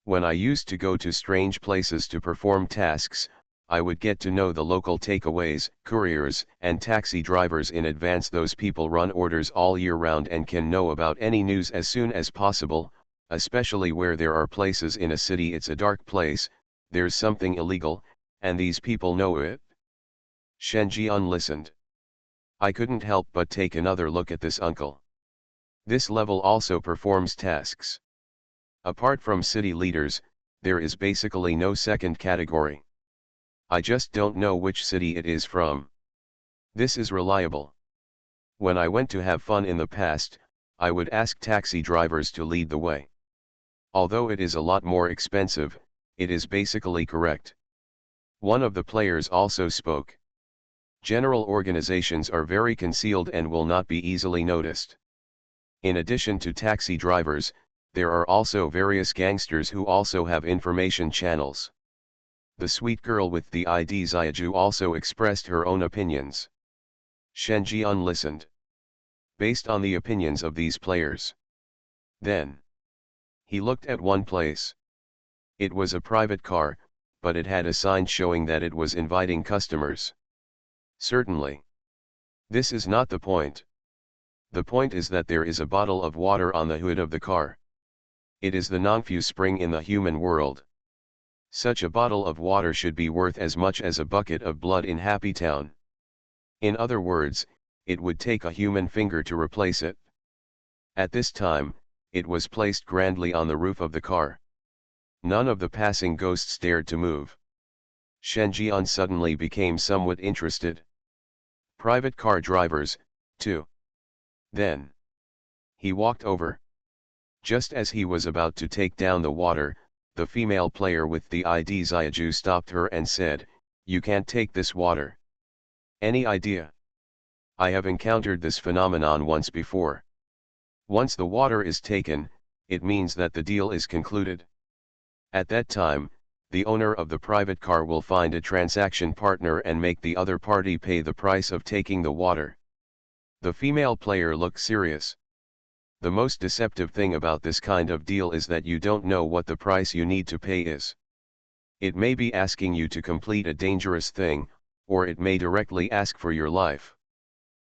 When I used to go to strange places to perform tasks, I would get to know the local takeaways, couriers, and taxi drivers in advance. Those people run orders all year round and can know about any news as soon as possible, especially where there are places in a city it's a dark place, there's something illegal, and these people know it. Shen Jian listened. I couldn't help but take another look at this uncle. This level also performs tasks. Apart from city leaders, there is basically no second category. I just don't know which city it is from. This is reliable. When I went to have fun in the past, I would ask taxi drivers to lead the way. Although it is a lot more expensive, it is basically correct. One of the players also spoke. General organizations are very concealed and will not be easily noticed. In addition to taxi drivers, there are also various gangsters who also have information channels. The sweet girl with the ID Xiaju also expressed her own opinions. Shen Jian listened. Based on the opinions of these players. Then he looked at one place. It was a private car, but it had a sign showing that it was inviting customers. Certainly. This is not the point. The point is that there is a bottle of water on the hood of the car. It is the Nongfu spring in the human world. Such a bottle of water should be worth as much as a bucket of blood in Happy Town. In other words, it would take a human finger to replace it. At this time, it was placed grandly on the roof of the car. None of the passing ghosts dared to move. Shen Jian suddenly became somewhat interested. Private car drivers, too. Then he walked over. Just as he was about to take down the water, the female player with the ID Xiaju stopped her and said, "You can't take this water." Any idea? I have encountered this phenomenon once before. Once the water is taken, it means that the deal is concluded. At that time, the owner of the private car will find a transaction partner and make the other party pay the price of taking the water. The female player looked serious. The most deceptive thing about this kind of deal is that you don't know what the price you need to pay is. It may be asking you to complete a dangerous thing, or it may directly ask for your life.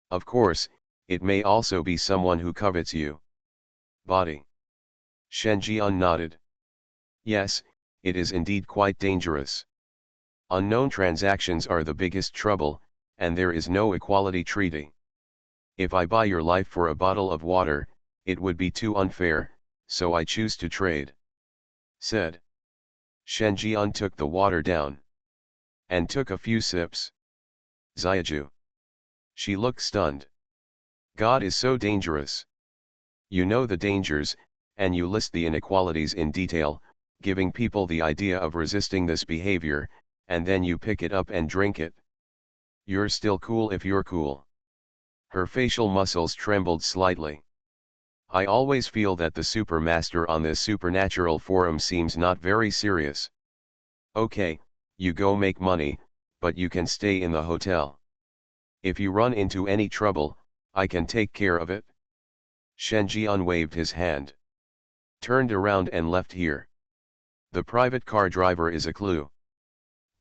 Of course, it may also be someone who covets you. Body. Shen Jian nodded. Yes, it is indeed quite dangerous. Unknown transactions are the biggest trouble, and there is no equality treaty. If I buy your life for a bottle of water, it would be too unfair, so I choose to trade. Said. Shen Jian took the water down. And took a few sips. Xiaju. She looked stunned. God is so dangerous. You know the dangers, and you list the inequalities in detail, giving people the idea of resisting this behavior, and then you pick it up and drink it. You're still cool if you're cool. Her facial muscles trembled slightly. I always feel that the supermaster on this supernatural forum seems not very serious. Okay, you go make money, but you can stay in the hotel. If you run into any trouble, I can take care of it. Shen Jian waved his hand. Turned around and left here. The private car driver is a clue.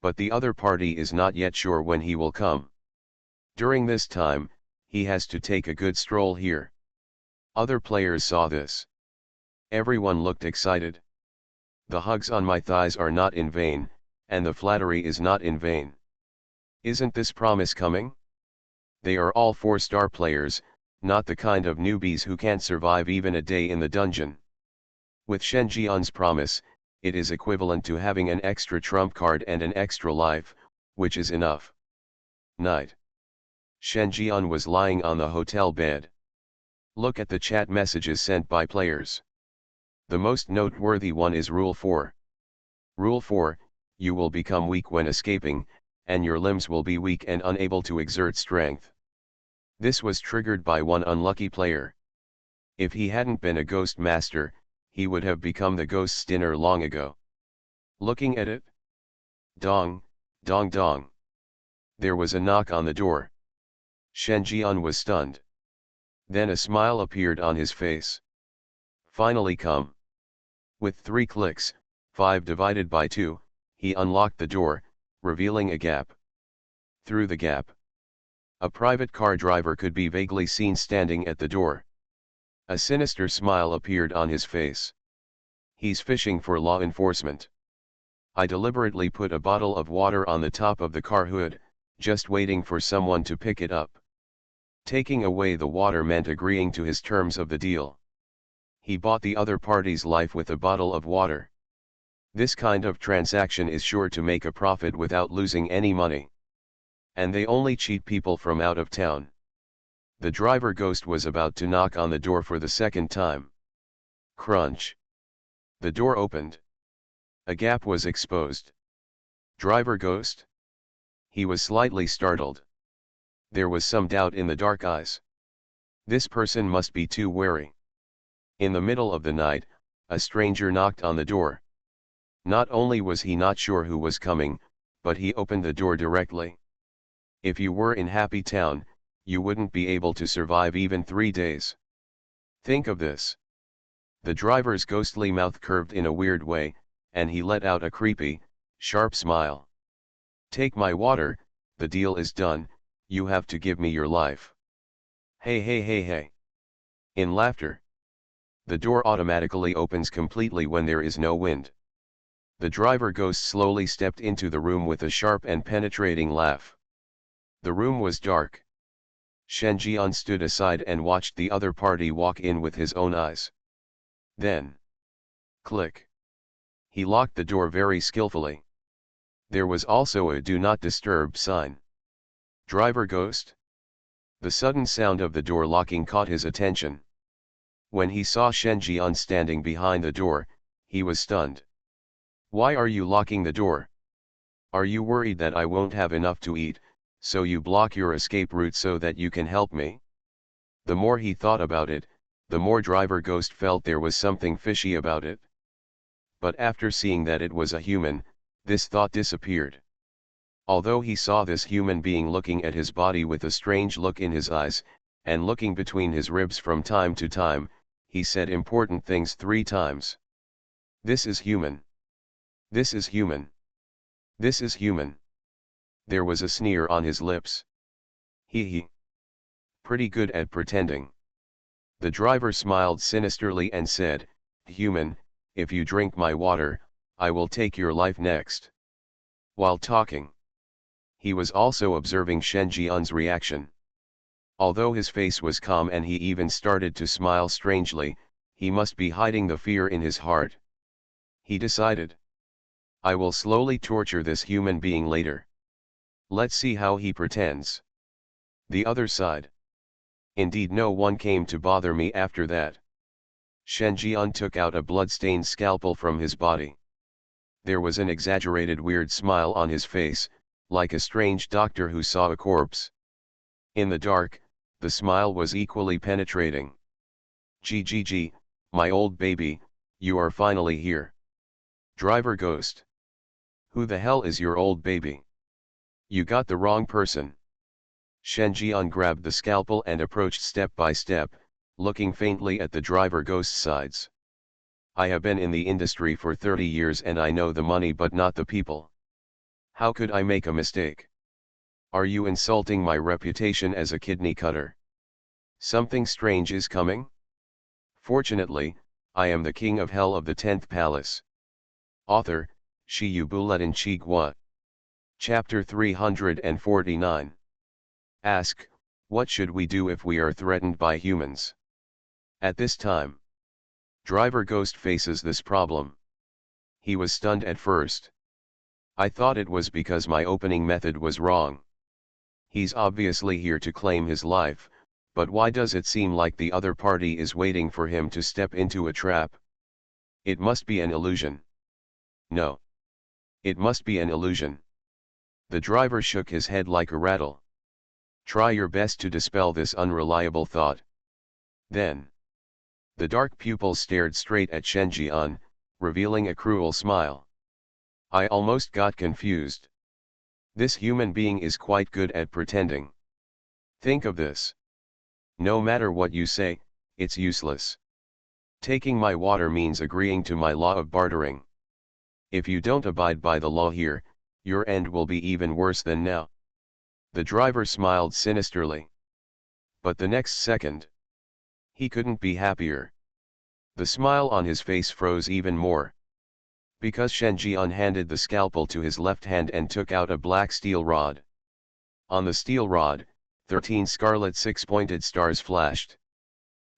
But the other party is not yet sure when he will come. During this time, he has to take a good stroll here. Other players saw this. Everyone looked excited. The hugs on my thighs are not in vain, and the flattery is not in vain. Isn't this promise coming? They are all 4-star players, not the kind of newbies who can't survive even a day in the dungeon. With Shen Jian's promise, it is equivalent to having an extra trump card and an extra life, which is enough. Night. Shen Jian was lying on the hotel bed. Look at the chat messages sent by players. The most noteworthy one is Rule 4. Rule 4, you will become weak when escaping, and your limbs will be weak and unable to exert strength. This was triggered by one unlucky player. If he hadn't been a ghost master, he would have become the ghost dinner long ago. Looking at it. Dong, dong dong. There was a knock on the door. Shen Jian was stunned. Then a smile appeared on his face. Finally come. With 3 clicks, 5 divided by 2, he unlocked the door, revealing a gap. Through the gap, a private car driver could be vaguely seen standing at the door. A sinister smile appeared on his face. He's fishing for law enforcement. I deliberately put a bottle of water on the top of the car hood, just waiting for someone to pick it up. Taking away the water meant agreeing to his terms of the deal. He bought the other party's life with a bottle of water. This kind of transaction is sure to make a profit without losing any money. And they only cheat people from out of town. The driver ghost was about to knock on the door for the second time. Crunch. The door opened. A gap was exposed. Driver ghost? He was slightly startled. There was some doubt in the dark eyes. This person must be too wary. In the middle of the night, a stranger knocked on the door. Not only was he not sure who was coming, but he opened the door directly. If you were in Happy Town, you wouldn't be able to survive even 3 days. Think of this. The driver's ghostly mouth curved in a weird way, and he let out a creepy, sharp smile. Take my water, the deal is done, you have to give me your life. Hey hey hey hey. In laughter. The door automatically opens completely when there is no wind. The driver ghost slowly stepped into the room with a sharp and penetrating laugh. The room was dark. Shen Jian stood aside and watched the other party walk in with his own eyes. Then, click. He locked the door very skillfully. There was also a do not disturb sign. Driver ghost? The sudden sound of the door locking caught his attention. When he saw Shen Jian standing behind the door, he was stunned. Why are you locking the door? Are you worried that I won't have enough to eat, so you block your escape route so that you can help me? The more he thought about it, the more Driver Ghost felt there was something fishy about it. But after seeing that it was a human, this thought disappeared. Although he saw this human being looking at his body with a strange look in his eyes, and looking between his ribs from time to time, he said important things 3 times. This is human. This is human. This is human. There was a sneer on his lips. He. Pretty good at pretending. The driver smiled sinisterly and said, Human, if you drink my water, I will take your life next. While talking, he was also observing Shen Jian's reaction. Although his face was calm and he even started to smile strangely, he must be hiding the fear in his heart. He decided. I will slowly torture this human being later. Let's see how he pretends. The other side. Indeed, no one came to bother me after that. Shen Jian took out a blood-stained scalpel from his body. There was an exaggerated weird smile on his face, like a strange doctor who saw a corpse. In the dark, the smile was equally penetrating. GGG, my old baby, you are finally here. Driver ghost. Who the hell is your old baby? You got the wrong person. Shen Jian grabbed the scalpel and approached step by step, looking faintly at the driver ghost's sides. I have been in the industry for 30 years and I know the money but not the people. How could I make a mistake? Are you insulting my reputation as a kidney cutter? Something strange is coming? Fortunately, I am the king of hell of the 10th palace. Author, Shiyu Buletin Chigwa. Chapter 349. Ask, what should we do if we are threatened by humans? At this time, Driver Ghost faces this problem. He was stunned at first. I thought it was because my opening method was wrong. He's obviously here to claim his life, but why does it seem like the other party is waiting for him to step into a trap? It must be an illusion. No. It must be an illusion. The driver shook his head like a rattle. Try your best to dispel this unreliable thought. Then, the dark pupils stared straight at Shenjian, revealing a cruel smile. I almost got confused. This human being is quite good at pretending. Think of this. No matter what you say, it's useless. Taking my water means agreeing to my law of bartering. If you don't abide by the law here, your end will be even worse than now. The driver smiled sinisterly. But the next second, he couldn't be happier. The smile on his face froze even more. Because Shenjian handed the scalpel to his left hand and took out a black steel rod. On the steel rod, 13 scarlet six-pointed stars flashed.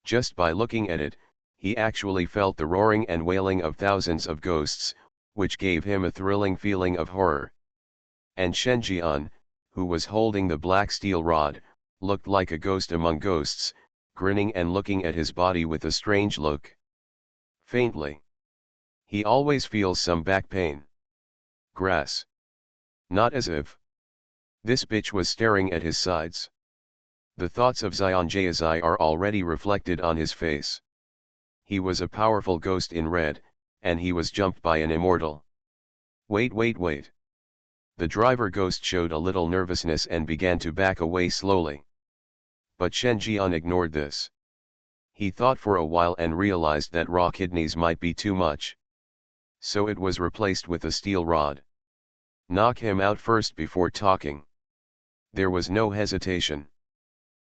Just by looking at it, he actually felt the roaring and wailing of thousands of ghosts, which gave him a thrilling feeling of horror. And Shenjian, who was holding the black steel rod, looked like a ghost among ghosts, grinning and looking at his body with a strange look. Faintly. He always feels some back pain. Grass. Not as if this bitch was staring at his sides. The thoughts of Xian Jiazai are already reflected on his face. He was a powerful ghost in red, and he was jumped by an immortal. Wait. The driver ghost showed a little nervousness and began to back away slowly. But Shenjian ignored this. He thought for a while and realized that raw kidneys might be too much. So it was replaced with a steel rod. Knock him out first before talking. There was no hesitation.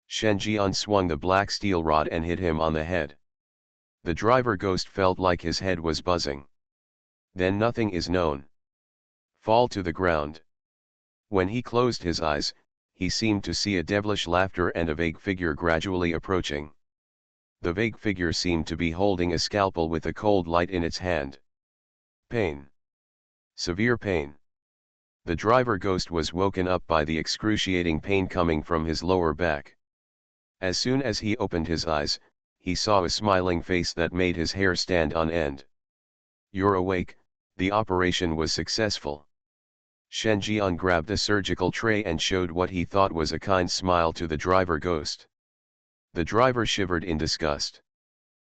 Shenjian swung the black steel rod and hit him on the head. The driver ghost felt like his head was buzzing. Then nothing is known. Fall to the ground. When he closed his eyes, he seemed to see a devilish laughter and a vague figure gradually approaching. The vague figure seemed to be holding a scalpel with a cold light in its hand. Pain. Severe pain. The driver ghost was woken up by the excruciating pain coming from his lower back. As soon as he opened his eyes, he saw a smiling face that made his hair stand on end. You're awake, the operation was successful. Shenjian grabbed a surgical tray and showed what he thought was a kind smile to the driver ghost. The driver shivered in disgust.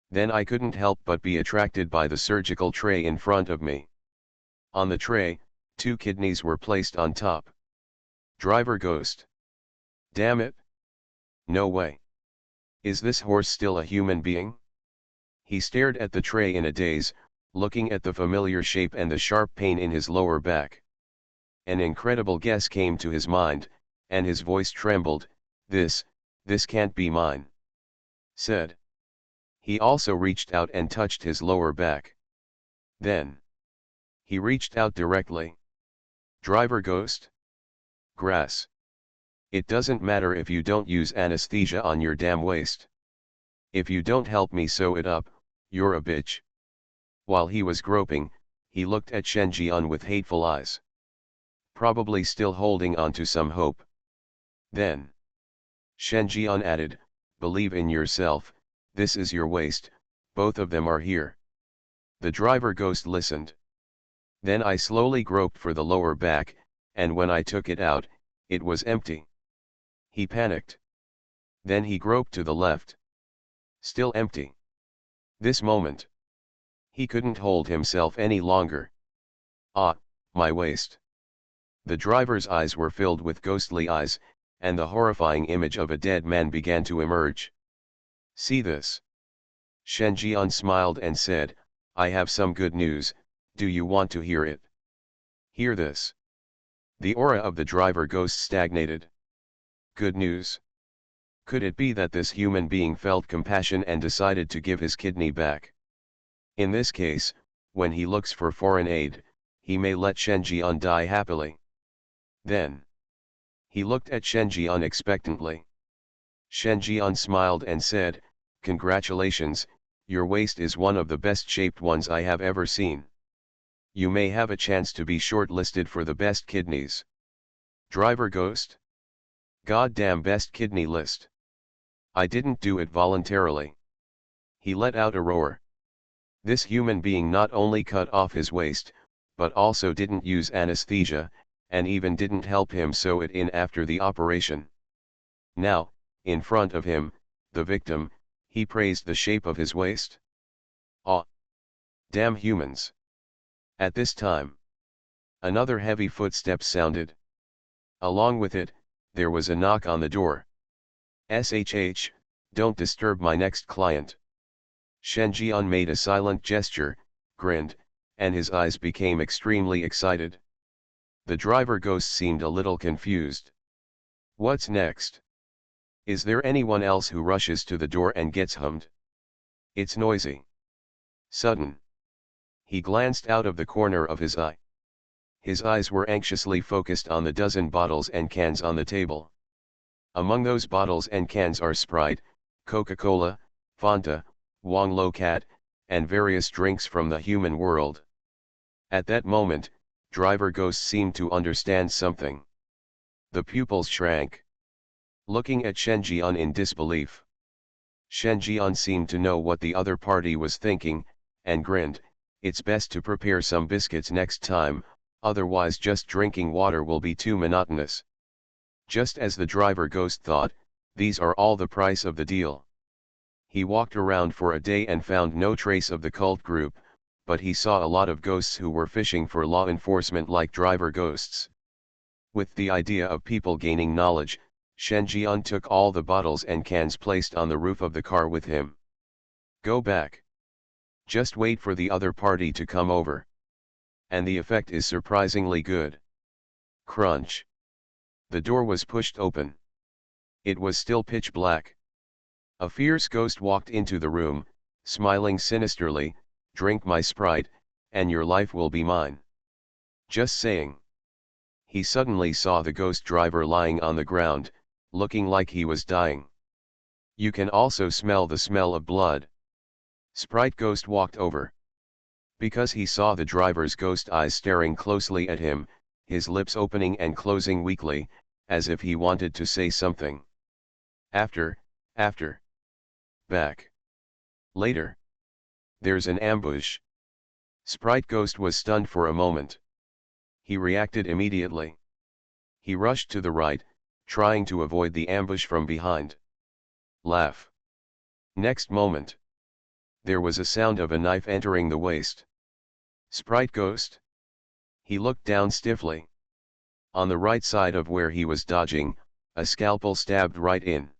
Then I couldn't help but be attracted by the surgical tray in front of me. On the tray, 2 kidneys were placed on top. Driver ghost. Damn it. No way. Is this horse still a human being? He stared at the tray in a daze, looking at the familiar shape and the sharp pain in his lower back. An incredible guess came to his mind, and his voice trembled. This can't be mine. Said. He also reached out and touched his lower back. Then. He reached out directly. Driver ghost? Grass. It doesn't matter if you don't use anesthesia on your damn waist. If you don't help me sew it up, you're a bitch. While he was groping, he looked at Shenjian with hateful eyes. Probably still holding on to some hope. Then. Shenjian added, believe in yourself, this is your waist, both of them are here. The driver ghost listened. Then I slowly groped for the lower back, and when I took it out, it was empty. He panicked. Then he groped to the left. Still empty. This moment. He couldn't hold himself any longer. Ah, my waist. The driver's eyes were filled with ghostly eyes, and the horrifying image of a dead man began to emerge. See this? Shenjian smiled and said, I have some good news, do you want to hear it? Hear this. The aura of the driver ghost stagnated. Good news. Could it be that this human being felt compassion and decided to give his kidney back? In this case, when he looks for foreign aid, he may let Shen Jian die happily. Then he looked at Shen Jian expectantly. Shen Jian smiled and said, "Congratulations, your waist is one of the best shaped ones I have ever seen. You may have a chance to be shortlisted for the best kidneys." Driver Ghost? Goddamn best kidney list. I didn't do it voluntarily. He let out a roar. This human being not only cut off his waist, but also didn't use anesthesia, and even didn't help him sew it in after the operation. Now, in front of him, the victim, he praised the shape of his waist? Ah! Damn humans! At this time, another heavy footstep sounded. Along with it, there was a knock on the door. "SHH, don't disturb my next client." Shen Jian made a silent gesture, grinned, and his eyes became extremely excited. The driver ghost seemed a little confused. What's next? Is there anyone else who rushes to the door and gets hummed? It's noisy. Sudden. He glanced out of the corner of his eye. His eyes were anxiously focused on the dozen bottles and cans on the table. Among those bottles and cans are Sprite, Coca-Cola, Fanta, Wong Lo Cat, and various drinks from the human world. At that moment, Driver Ghost seemed to understand something. The pupils shrank. Looking at Shen Jian in disbelief. Shen Jian seemed to know what the other party was thinking, and grinned. "It's best to prepare some biscuits next time, otherwise just drinking water will be too monotonous." Just as the driver ghost thought, these are all the price of the deal. He walked around for a day and found no trace of the cult group, but he saw a lot of ghosts who were fishing for law enforcement like driver ghosts. With the idea of people gaining knowledge, Shen Jian took all the bottles and cans placed on the roof of the car with him. "Go back. Just wait for the other party to come over. And the effect is surprisingly good." Crunch. The door was pushed open. It was still pitch black. A fierce ghost walked into the room, smiling sinisterly, "Drink my Sprite, and your life will be mine." Just saying. He suddenly saw the ghost driver lying on the ground, looking like he was dying. "You can also smell the smell of blood." Sprite Ghost walked over. Because he saw the driver's ghost eyes staring closely at him, his lips opening and closing weakly, as if he wanted to say something. After. Back. Later. There's an ambush." Sprite Ghost was stunned for a moment. He reacted immediately. He rushed to the right, trying to avoid the ambush from behind. Laugh. Next moment, there was a sound of a knife entering the waist. Sprite Ghost? He looked down stiffly. On the right side of where he was dodging, a scalpel stabbed right in.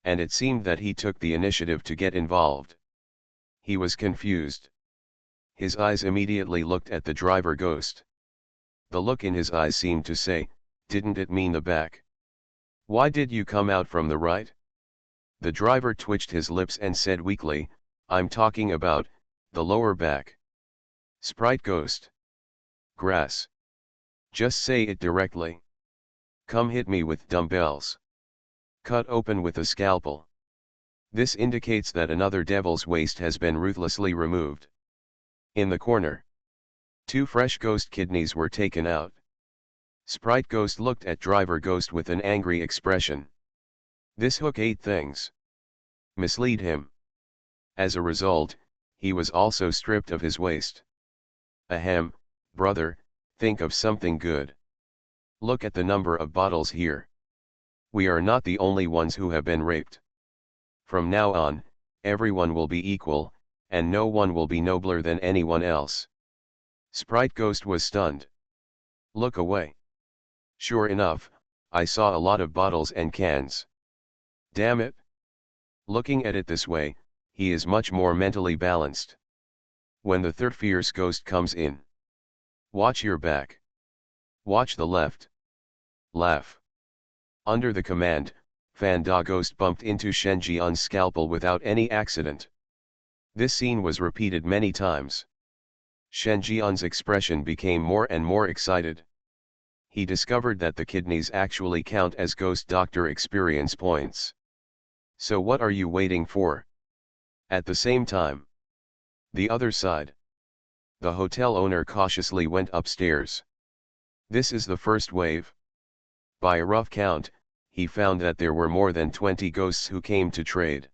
And it seemed that he took the initiative to get involved. He was confused. His eyes immediately looked at the driver ghost. The look in his eyes seemed to say, "Didn't it mean the back? Why did you come out from the right?" The driver twitched his lips and said weakly, "I'm talking about the lower back." Sprite Ghost. Grass. Just say it directly. Come hit me with dumbbells. Cut open with a scalpel. This indicates that another devil's waist has been ruthlessly removed. In the corner, 2 fresh ghost kidneys were taken out. Sprite Ghost looked at Driver Ghost with an angry expression. This hook ate things. Mislead him. As a result, he was also stripped of his waist. Ahem, brother, think of something good. Look at the number of bottles here. We are not the only ones who have been raped. From now on, everyone will be equal, and no one will be nobler than anyone else. Sprite Ghost was stunned. Look away. Sure enough, I saw a lot of bottles and cans. Damn it. Looking at it this way, he is much more mentally balanced. When the third fierce ghost comes in, watch your back. Watch the left. Laugh. Under the command, Fan Da ghost bumped into Shen Jian's scalpel without any accident. This scene was repeated many times. Shen Jian's expression became more and more excited. He discovered that the kidneys actually count as ghost doctor experience points. So what are you waiting for? At the same time, the other side. The hotel owner cautiously went upstairs. This is the first wave. By a rough count, he found that there were more than 20 ghosts who came to trade.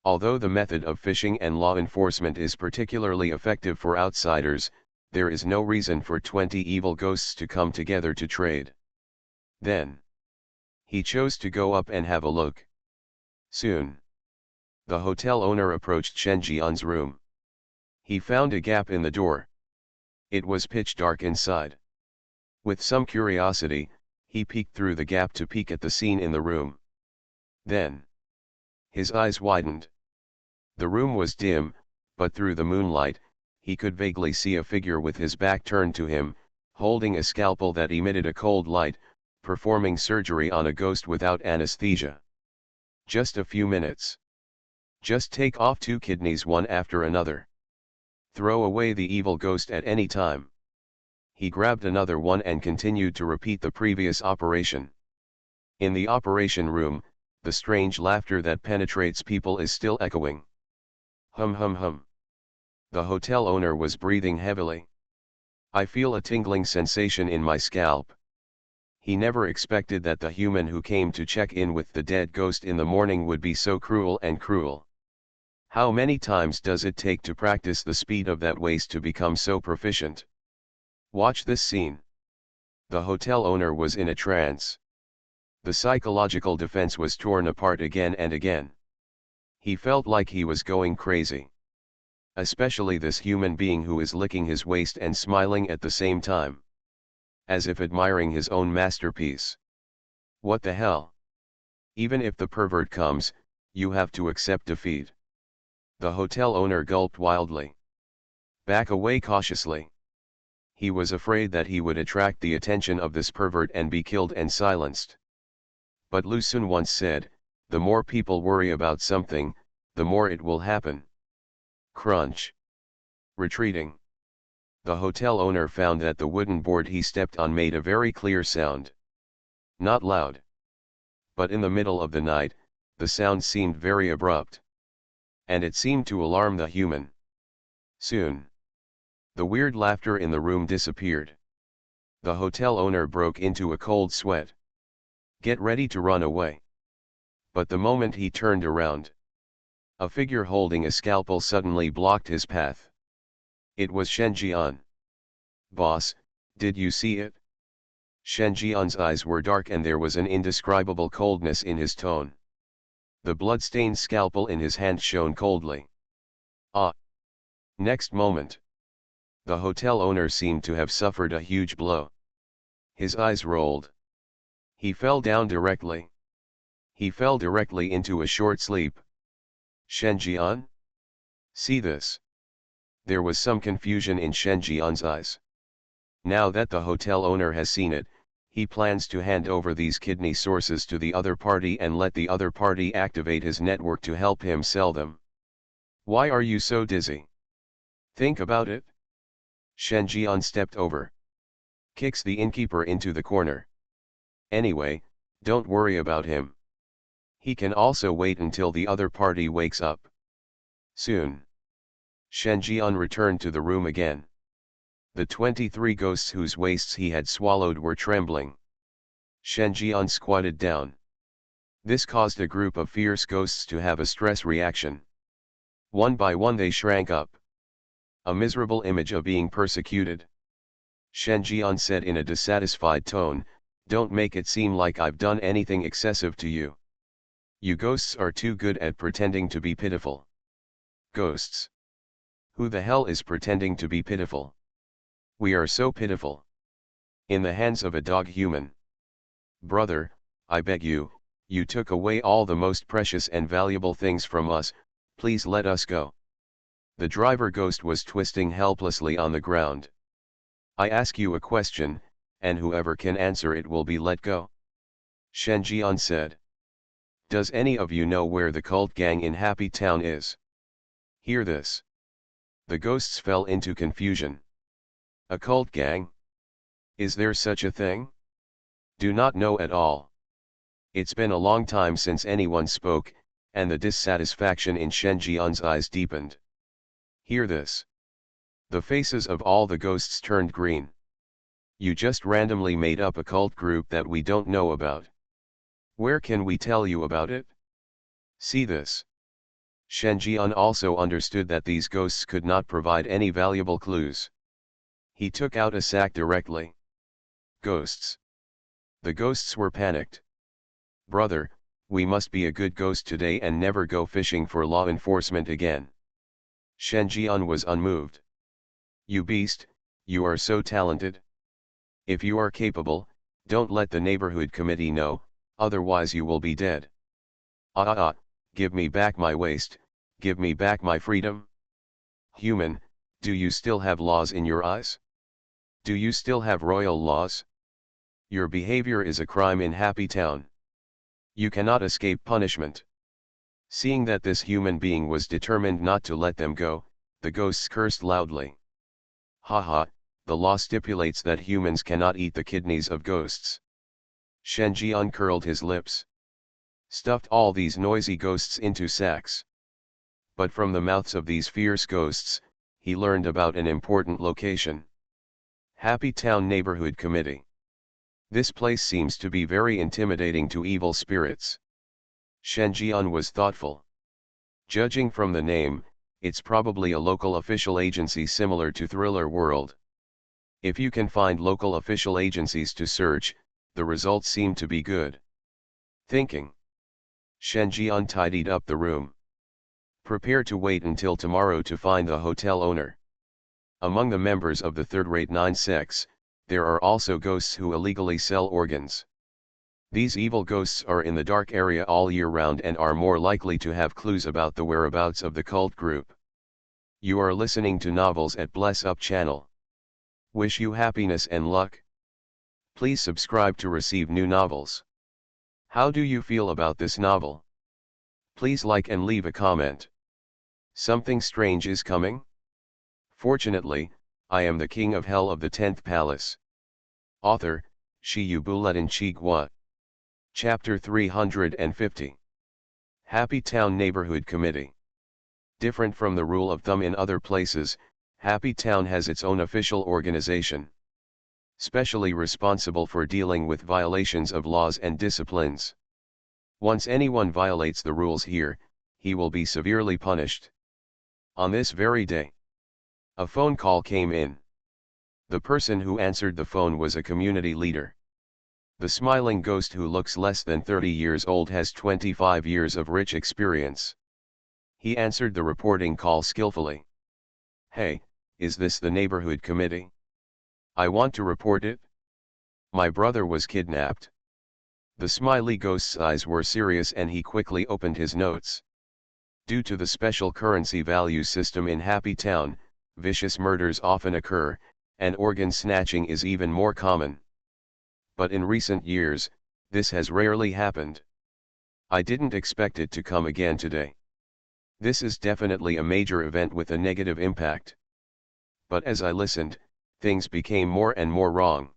Although the method of fishing and law enforcement is particularly effective for outsiders, there is no reason for 20 evil ghosts to come together to trade. Then, he chose to go up and have a look. Soon, the hotel owner approached Shen Jian's room. He found a gap in the door. It was pitch dark inside. With some curiosity, he peeked through the gap to peek at the scene in the room. Then, his eyes widened. The room was dim, but through the moonlight, he could vaguely see a figure with his back turned to him, holding a scalpel that emitted a cold light, performing surgery on a ghost without anesthesia. Just a few minutes. Just take off 2 kidneys one after another. Throw away the evil ghost at any time. He grabbed another one and continued to repeat the previous operation. In the operation room, the strange laughter that penetrates people is still echoing. Hum hum hum. The hotel owner was breathing heavily. I feel a tingling sensation in my scalp. He never expected that the human who came to check in with the dead ghost in the morning would be so cruel and cruel. How many times does it take to practice the speed of that waste to become so proficient? Watch this scene. The hotel owner was in a trance. The psychological defense was torn apart again and again. He felt like he was going crazy. Especially this human being who is licking his waist and smiling at the same time. As if admiring his own masterpiece. What the hell? Even if the pervert comes, you have to accept defeat. The hotel owner gulped wildly. Back away cautiously. He was afraid that he would attract the attention of this pervert and be killed and silenced. But Lu Xun once said, the more people worry about something, the more it will happen. Crunch. Retreating. The hotel owner found that the wooden board he stepped on made a very clear sound. Not loud. But in the middle of the night, the sound seemed very abrupt. And it seemed to alarm the human. Soon, the weird laughter in the room disappeared. The hotel owner broke into a cold sweat. Get ready to run away. But the moment he turned around, a figure holding a scalpel suddenly blocked his path. It was Shen Jian. Boss, did you see it? Shen Jian's eyes were dark and there was an indescribable coldness in his tone. The blood-stained scalpel in his hand shone coldly. Ah! Next moment, the hotel owner seemed to have suffered a huge blow. His eyes rolled. He fell down directly. He fell directly into a short sleep. Shen Jian? See this. There was some confusion in Shen Jian's eyes. Now that the hotel owner has seen it, he plans to hand over these kidney sources to the other party and let the other party activate his network to help him sell them. Why are you so dizzy? Think about it. Shen Jian stepped over. Kicks the innkeeper into the corner. Anyway, don't worry about him. He can also wait until the other party wakes up. Soon. Shen Jian returned to the room again. The 23 ghosts whose waists he had swallowed were trembling. Shen Jian squatted down. This caused a group of fierce ghosts to have a stress reaction. One by one they shrank up. A miserable image of being persecuted. Shen Jian said in a dissatisfied tone, don't make it seem like I've done anything excessive to you. You ghosts are too good at pretending to be pitiful. Ghosts. Who the hell is pretending to be pitiful? We are so pitiful. In the hands of a dog human. Brother, I beg you, you took away all the most precious and valuable things from us, please let us go. The driver ghost was twisting helplessly on the ground. I ask you a question, and whoever can answer it will be let go. Shen Jian said. Does any of you know where the cult gang in Happy Town is? Hear this. The ghosts fell into confusion. A cult gang? Is there such a thing? Do not know at all. It's been a long time since anyone spoke, and the dissatisfaction in Shen Jian's eyes deepened. Hear this. The faces of all the ghosts turned green. You just randomly made up a cult group that we don't know about. Where can we tell you about it? See this. Shen Jian also understood that these ghosts could not provide any valuable clues. He took out a sack directly. Ghosts. The ghosts were panicked. Brother, we must be a good ghost today and never go fishing for law enforcement again. Shen Jian was unmoved. You beast, you are so talented. If you are capable, don't let the neighborhood committee know, otherwise you will be dead. Give me back my waist, give me back my freedom. Human, do you still have laws in your eyes? Do you still have royal laws? Your behavior is a crime in Happy Town. You cannot escape punishment. Seeing that this human being was determined not to let them go, the ghosts cursed loudly. Haha, the law stipulates that humans cannot eat the kidneys of ghosts. Shen Jian curled his lips. Stuffed all these noisy ghosts into sacks. But from the mouths of these fierce ghosts, he learned about an important location. Happy Town Neighborhood Committee. This place seems to be very intimidating to evil spirits. Shen Jian was thoughtful. Judging from the name, it's probably a local official agency similar to Thriller World. If you can find local official agencies to search, the results seem to be good. Thinking. Shen Jian tidied up the room. Prepare to wait until tomorrow to find the hotel owner. Among the members of the third-rate 9 sects, there are also ghosts who illegally sell organs. These evil ghosts are in the dark area all year round and are more likely to have clues about the whereabouts of the cult group. You are listening to Novels at Bless Up channel. Wish you happiness and luck. Please subscribe to receive new novels. How do you feel about this novel? Please like and leave a comment. Something strange is coming? Fortunately, I am the king of hell of the 10th palace. Author, Shi Yu Buletin Chi Gua. Chapter 350. Happy Town Neighborhood Committee. Different from the rule of thumb in other places, Happy Town has its own official organization. Specially responsible for dealing with violations of laws and disciplines. Once anyone violates the rules here, he will be severely punished. On this very day, a phone call came in. The person who answered the phone was a community leader. The smiling ghost who looks less than 30 years old has 25 years of rich experience. He answered the reporting call skillfully. Hey, is this the neighborhood committee? I want to report it. My brother was kidnapped. The smiley ghost's eyes were serious and he quickly opened his notes. Due to the special currency value system in Happy Town, vicious murders often occur, and organ snatching is even more common. But in recent years, this has rarely happened. I didn't expect it to come again today. This is definitely a major event with a negative impact. But as I listened, things became more and more wrong.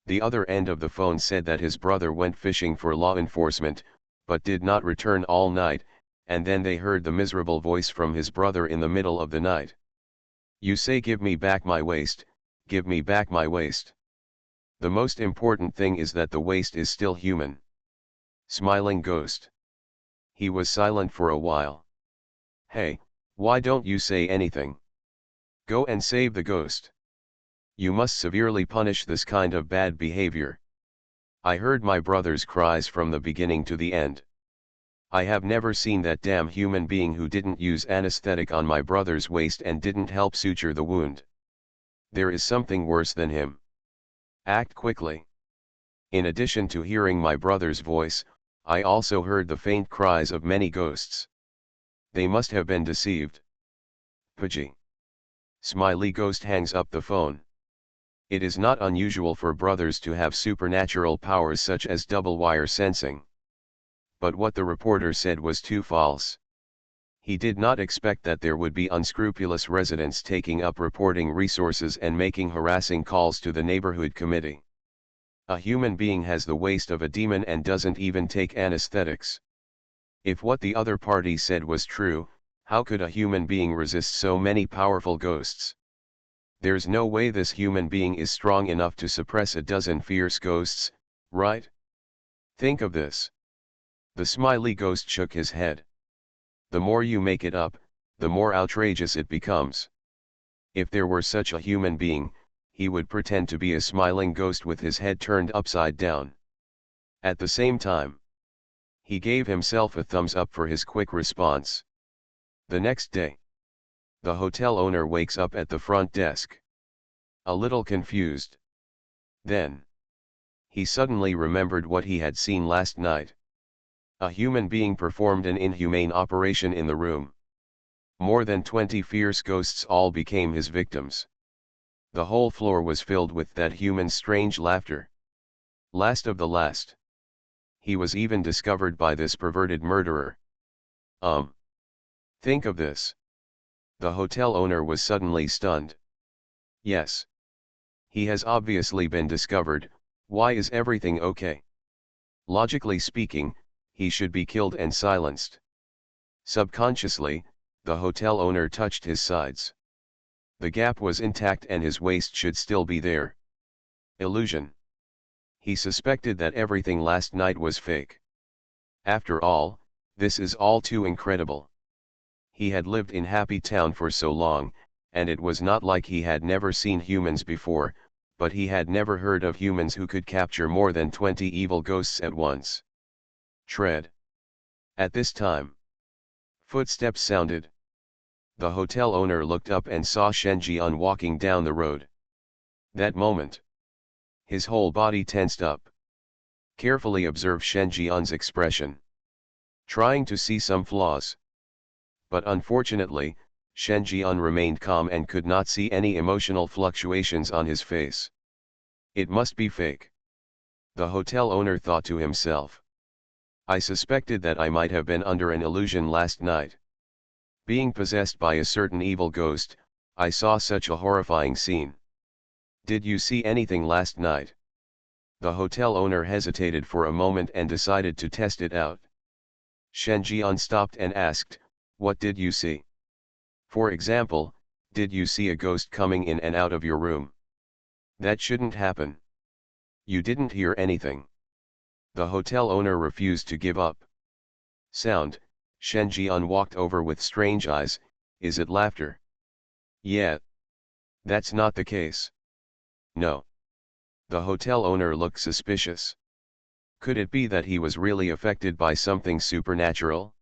The other end of the phone said that his brother went fishing for law enforcement, but did not return all night, and then they heard the miserable voice from his brother in the middle of the night. You say give me back my waist, give me back my waist. The most important thing is that the waist is still human. Smiling ghost. He was silent for a while. Hey, why don't you say anything? Go and save the ghost. You must severely punish this kind of bad behavior. I heard my brother's cries from the beginning to the end. I have never seen that damn human being who didn't use anesthetic on my brother's waist and didn't help suture the wound. There is something worse than him. Act quickly. In addition to hearing my brother's voice, I also heard the faint cries of many ghosts. They must have been deceived. Pudgy. Smiley ghost hangs up the phone. It is not unusual for brothers to have supernatural powers such as double wire sensing. But what the reporter said was too false. He did not expect that there would be unscrupulous residents taking up reporting resources and making harassing calls to the neighborhood committee. A human being has the waist of a demon and doesn't even take anesthetics. If what the other party said was true, how could a human being resist so many powerful ghosts? There's no way this human being is strong enough to suppress a dozen fierce ghosts, right? Think of this. The smiley ghost shook his head. The more you make it up, the more outrageous it becomes. If there were such a human being, he would pretend to be a smiling ghost with his head turned upside down. At the same time, he gave himself a thumbs up for his quick response. The next day, the hotel owner wakes up at the front desk. A little confused. Then, he suddenly remembered what he had seen last night. A human being performed an inhumane operation in the room. More than 20 fierce ghosts all became his victims. The whole floor was filled with that human's strange laughter. Last of the last. He was even discovered by this perverted murderer. Think of this. The hotel owner was suddenly stunned. Yes. He has obviously been discovered. Why is everything okay? Logically speaking, he should be killed and silenced. Subconsciously, the hotel owner touched his sides. The gap was intact and his waist should still be there. Illusion. He suspected that everything last night was fake. After all, this is all too incredible. He had lived in Happy Town for so long, and it was not like he had never seen humans before, but he had never heard of humans who could capture more than 20 evil ghosts at once. Tread. At this time, footsteps sounded. The hotel owner looked up and saw Shen Jian walking down the road. That moment, his whole body tensed up. Carefully observe Shen Jian's expression. Trying to see some flaws. But unfortunately, Shen Jian remained calm and could not see any emotional fluctuations on his face. It must be fake. The hotel owner thought to himself. I suspected that I might have been under an illusion last night. Being possessed by a certain evil ghost, I saw such a horrifying scene. Did you see anything last night? The hotel owner hesitated for a moment and decided to test it out. Shen Jian stopped and asked, what did you see? For example, did you see a ghost coming in and out of your room? That shouldn't happen. You didn't hear anything. The hotel owner refused to give up. Sound. Shen Jian walked over with strange eyes. Is it laughter? Yeah. That's not the case. No. The hotel owner looked suspicious. Could it be that he was really affected by something supernatural?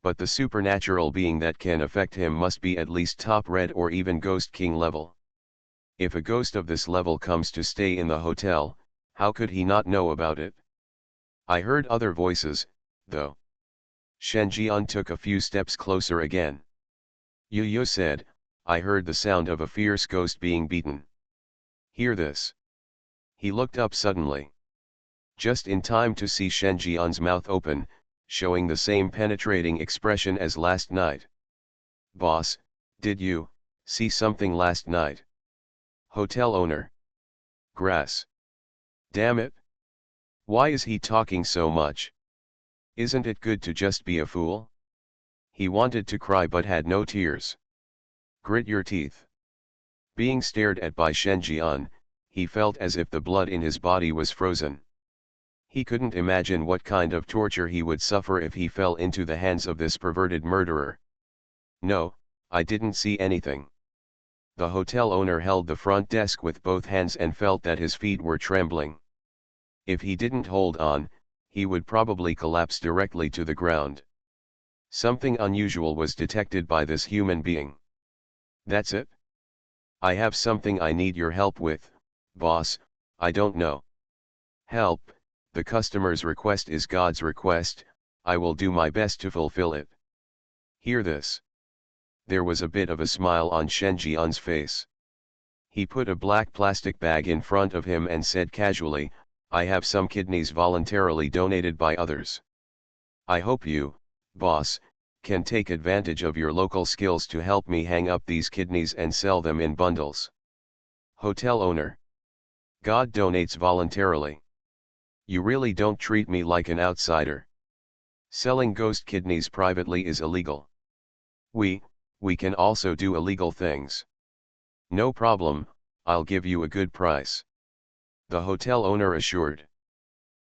But the supernatural being that can affect him must be at least top red or even Ghost King level. If a ghost of this level comes to stay in the hotel, how could he not know about it? I heard other voices, though. Shen Jian took a few steps closer again. Yu said, I heard the sound of a fierce ghost being beaten. Hear this. He looked up suddenly. Just in time to see Shen Jian's mouth open, showing the same penetrating expression as last night. Boss, did you see something last night? Hotel owner. Grass. Damn it. Why is he talking so much? Isn't it good to just be a fool? He wanted to cry but had no tears. Grit your teeth. Being stared at by Shen Jian, he felt as if the blood in his body was frozen. He couldn't imagine what kind of torture he would suffer if he fell into the hands of this perverted murderer. No, I didn't see anything. The hotel owner held the front desk with both hands and felt that his feet were trembling. If he didn't hold on, he would probably collapse directly to the ground. Something unusual was detected by this human being. That's it? I have something I need your help with, boss. I don't know. Help, the customer's request is God's request, I will do my best to fulfill it. Hear this. There was a bit of a smile on Shen Jian's face. He put a black plastic bag in front of him and said casually, I have some kidneys voluntarily donated by others. I hope you, boss, can take advantage of your local skills to help me hang up these kidneys and sell them in bundles. Hotel owner. God donates voluntarily. You really don't treat me like an outsider. Selling ghost kidneys privately is illegal. We can also do illegal things. No problem, I'll give you a good price. The hotel owner assured.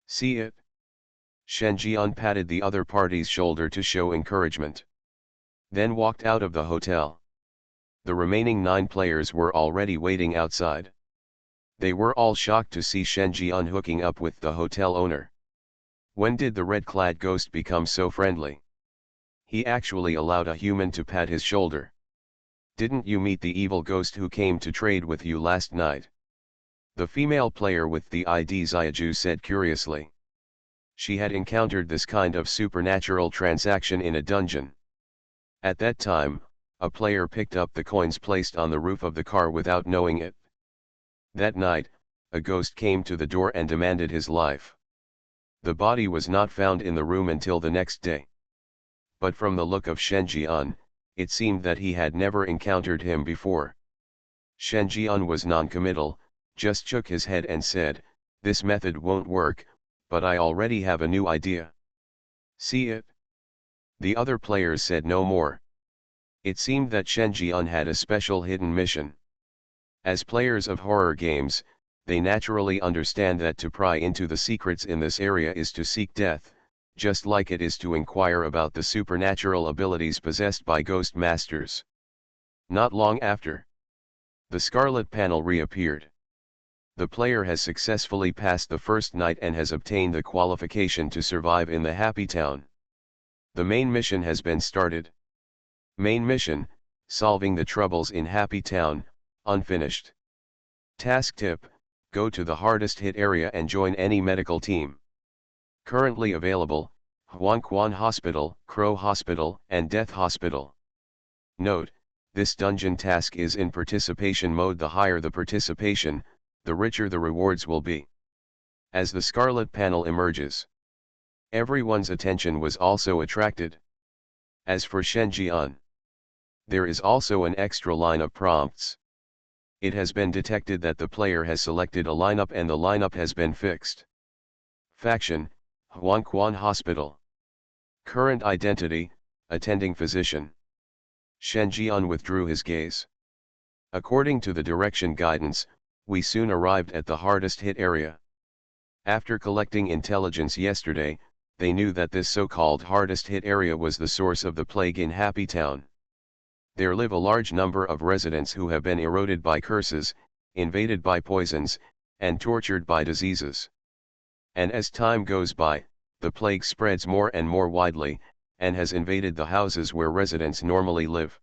See it? Shen Jian patted the other party's shoulder to show encouragement. Then walked out of the hotel. The remaining 9 players were already waiting outside. They were all shocked to see Shen Jian hooking up with the hotel owner. When did the red-clad ghost become so friendly? He actually allowed a human to pat his shoulder. Didn't you meet the evil ghost who came to trade with you last night? The female player with the ID Xiaju said curiously. She had encountered this kind of supernatural transaction in a dungeon. At that time, a player picked up the coins placed on the roof of the car without knowing it. That night, a ghost came to the door and demanded his life. The body was not found in the room until the next day. But from the look of Shen Jian, it seemed that he had never encountered him before. Shen Jian was non-committal, just shook his head and said, "This method won't work, but I already have a new idea." See it? The other players said no more. It seemed that Shen Jian had a special hidden mission. As players of horror games, they naturally understand that to pry into the secrets in this area is to seek death, just like it is to inquire about the supernatural abilities possessed by ghost masters. Not long after, the scarlet panel reappeared. The player has successfully passed the first night and has obtained the qualification to survive in the Happy Town. The main mission has been started. Main mission, solving the troubles in Happy Town, unfinished. Task tip, go to the hardest hit area and join any medical team. Currently available, Huangquan Hospital, Crow Hospital, and Death Hospital. Note, this dungeon task is in participation mode. The higher the participation, the richer the rewards will be. As the scarlet panel emerges, everyone's attention was also attracted. As for Shen Jian, there is also an extra line of prompts. It has been detected that the player has selected a lineup and the lineup has been fixed. Faction, Huangquan Hospital. Current identity, attending physician. Shen Jian withdrew his gaze. According to the direction guidance, we soon arrived at the hardest hit area. After collecting intelligence yesterday, they knew that this so-called hardest hit area was the source of the plague in Happy Town. There live a large number of residents who have been eroded by curses, invaded by poisons, and tortured by diseases. And as time goes by, the plague spreads more and more widely, and has invaded the houses where residents normally live.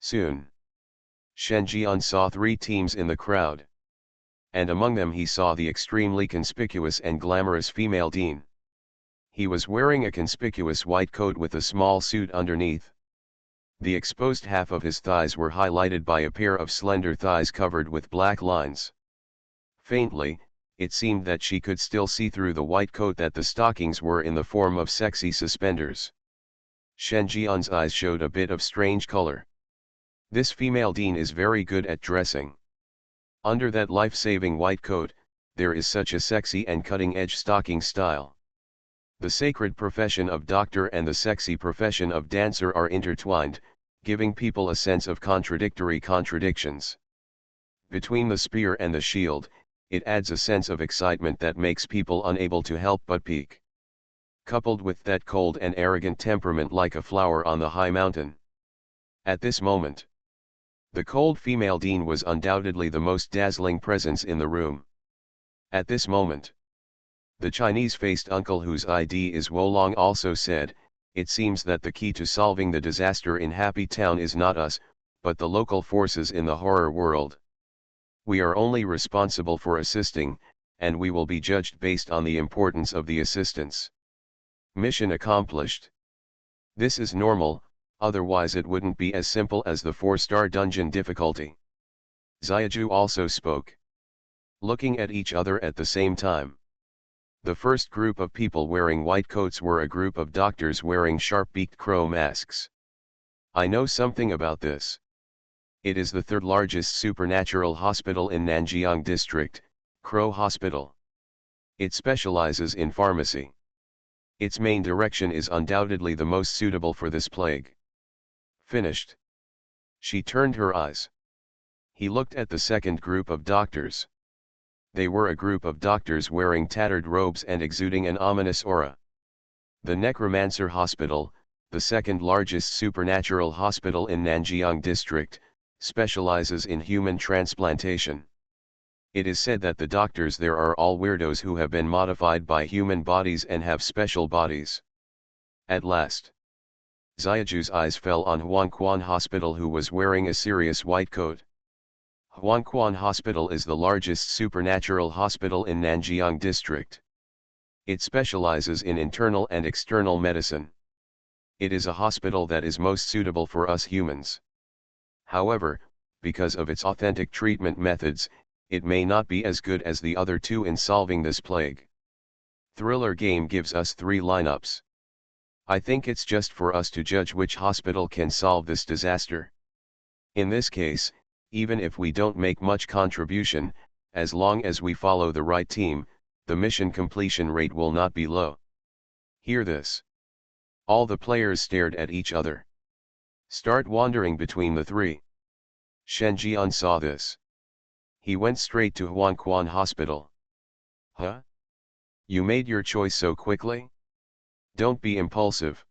Soon, Shen Jian saw 3 teams in the crowd. And among them he saw the extremely conspicuous and glamorous female dean. He was wearing a conspicuous white coat with a small suit underneath. The exposed half of his thighs were highlighted by a pair of slender thighs covered with black lines. Faintly, it seemed that she could still see through the white coat that the stockings were in the form of sexy suspenders. Shen Jian's eyes showed a bit of strange color. This female dean is very good at dressing. Under that life-saving white coat, there is such a sexy and cutting-edge stocking style. The sacred profession of doctor and the sexy profession of dancer are intertwined, giving people a sense of contradictory contradictions. Between the spear and the shield, it adds a sense of excitement that makes people unable to help but peak. Coupled with that cold and arrogant temperament like a flower on the high mountain. At this moment, the cold female dean was undoubtedly the most dazzling presence in the room. At this moment, the Chinese-faced uncle whose ID is Wolong also said, "It seems that the key to solving the disaster in Happy Town is not us, but the local forces in the horror world. We are only responsible for assisting, and we will be judged based on the importance of the assistance." Mission accomplished. This is normal, otherwise it wouldn't be as simple as the 4-star dungeon difficulty. Xiaju also spoke. Looking at each other at the same time. The first group of people wearing white coats were a group of doctors wearing sharp-beaked crow masks. I know something about this. It is the third largest supernatural hospital in Nanjiang District, Crow Hospital. It specializes in pharmacy. Its main direction is undoubtedly the most suitable for this plague. Finished. She turned her eyes. He looked at the second group of doctors. They were a group of doctors wearing tattered robes and exuding an ominous aura. The Necromancer Hospital, the second largest supernatural hospital in Nanjiang District, specializes in human transplantation. It is said that the doctors there are all weirdos who have been modified by human bodies and have special bodies. At last, Xiaoju's eyes fell on Huangquan Hospital, who was wearing a serious white coat. Huangquan Hospital is the largest supernatural hospital in Nanjiang District. It specializes in internal and external medicine. It is a hospital that is most suitable for us humans. However, because of its authentic treatment methods, it may not be as good as the other two in solving this plague. Thriller Game gives us 3 lineups. I think it's just for us to judge which hospital can solve this disaster. In this case, even if we don't make much contribution, as long as we follow the right team, the mission completion rate will not be low. Hear this. All the players stared at each other. Start wandering between the 3. Shen Jian saw this. He went straight to Huangquan Hospital. Huh? You made your choice so quickly? Don't be impulsive.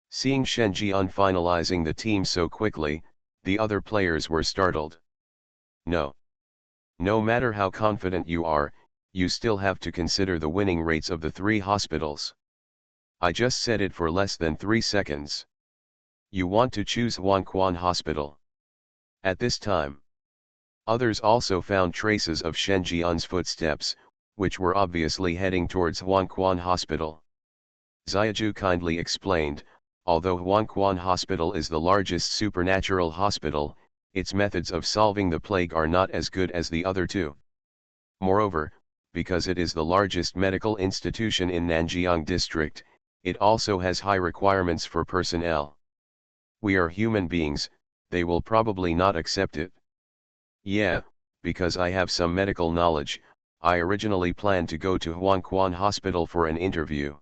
Seeing Shen Jian finalizing the team so quickly, the other players were startled. No. No matter how confident you are, you still have to consider the winning rates of the 3 hospitals. I just said it for less than 3 seconds. You want to choose Huangquan Hospital. At this time, others also found traces of Shen Jian's footsteps, which were obviously heading towards Huangquan Hospital. Xiaoju kindly explained, although Huangquan Hospital is the largest supernatural hospital, its methods of solving the plague are not as good as the other 2. Moreover, because it is the largest medical institution in Nanjiang District, it also has high requirements for personnel. We are human beings, they will probably not accept it. Yeah, because I have some medical knowledge, I originally planned to go to Huangquan Hospital for an interview.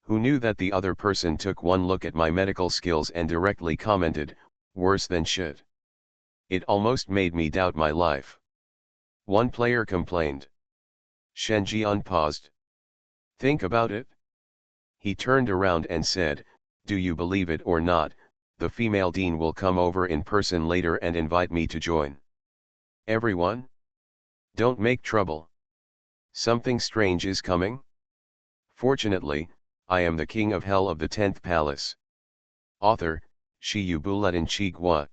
Who knew that the other person took one look at my medical skills and directly commented, worse than shit. It almost made me doubt my life. One player complained. Shen Jian paused. Think about it. He turned around and said, do you believe it or not, the female dean will come over in person later and invite me to join. Everyone? Don't make trouble. Something strange is coming? Fortunately, I am the king of hell of the 10th palace. Author, Shi Yu Buletin Chi Gua.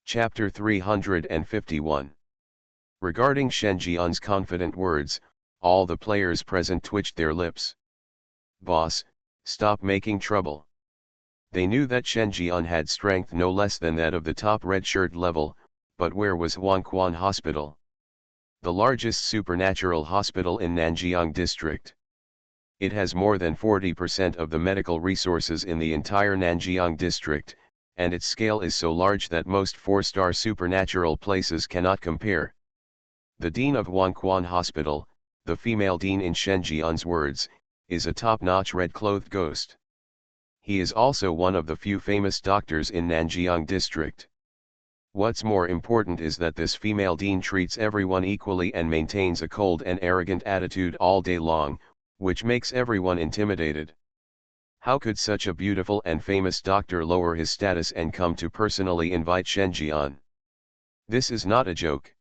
Chapter 351. Regarding Shen Jian's confident words, all the players present twitched their lips. Boss, stop making trouble. They knew that Shen Jian had strength no less than that of the top red shirt level, but where was Huangquan Hospital? The largest supernatural hospital in Nanjiang District. It has more than 40% of the medical resources in the entire Nanjiang District, and its scale is so large that most 4-star supernatural places cannot compare. The dean of Huangquan Hospital, the female dean in Shen Jian's words, is a top-notch red-clothed ghost. He is also one of the few famous doctors in Nanjiang District. What's more important is that this female dean treats everyone equally and maintains a cold and arrogant attitude all day long, which makes everyone intimidated. How could such a beautiful and famous doctor lower his status and come to personally invite Shen Jian? This is not a joke.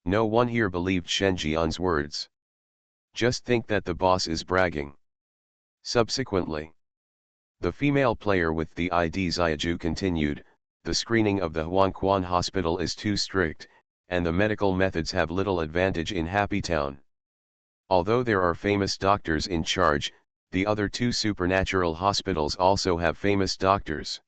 No one here believed Shen Jian's words. Just think that the boss is bragging. Subsequently, the female player with the ID Xiaoju continued, the screening of the Huangquan Hospital is too strict, and the medical methods have little advantage in Happy Town. Although there are famous doctors in charge, the other 2 supernatural hospitals also have famous doctors.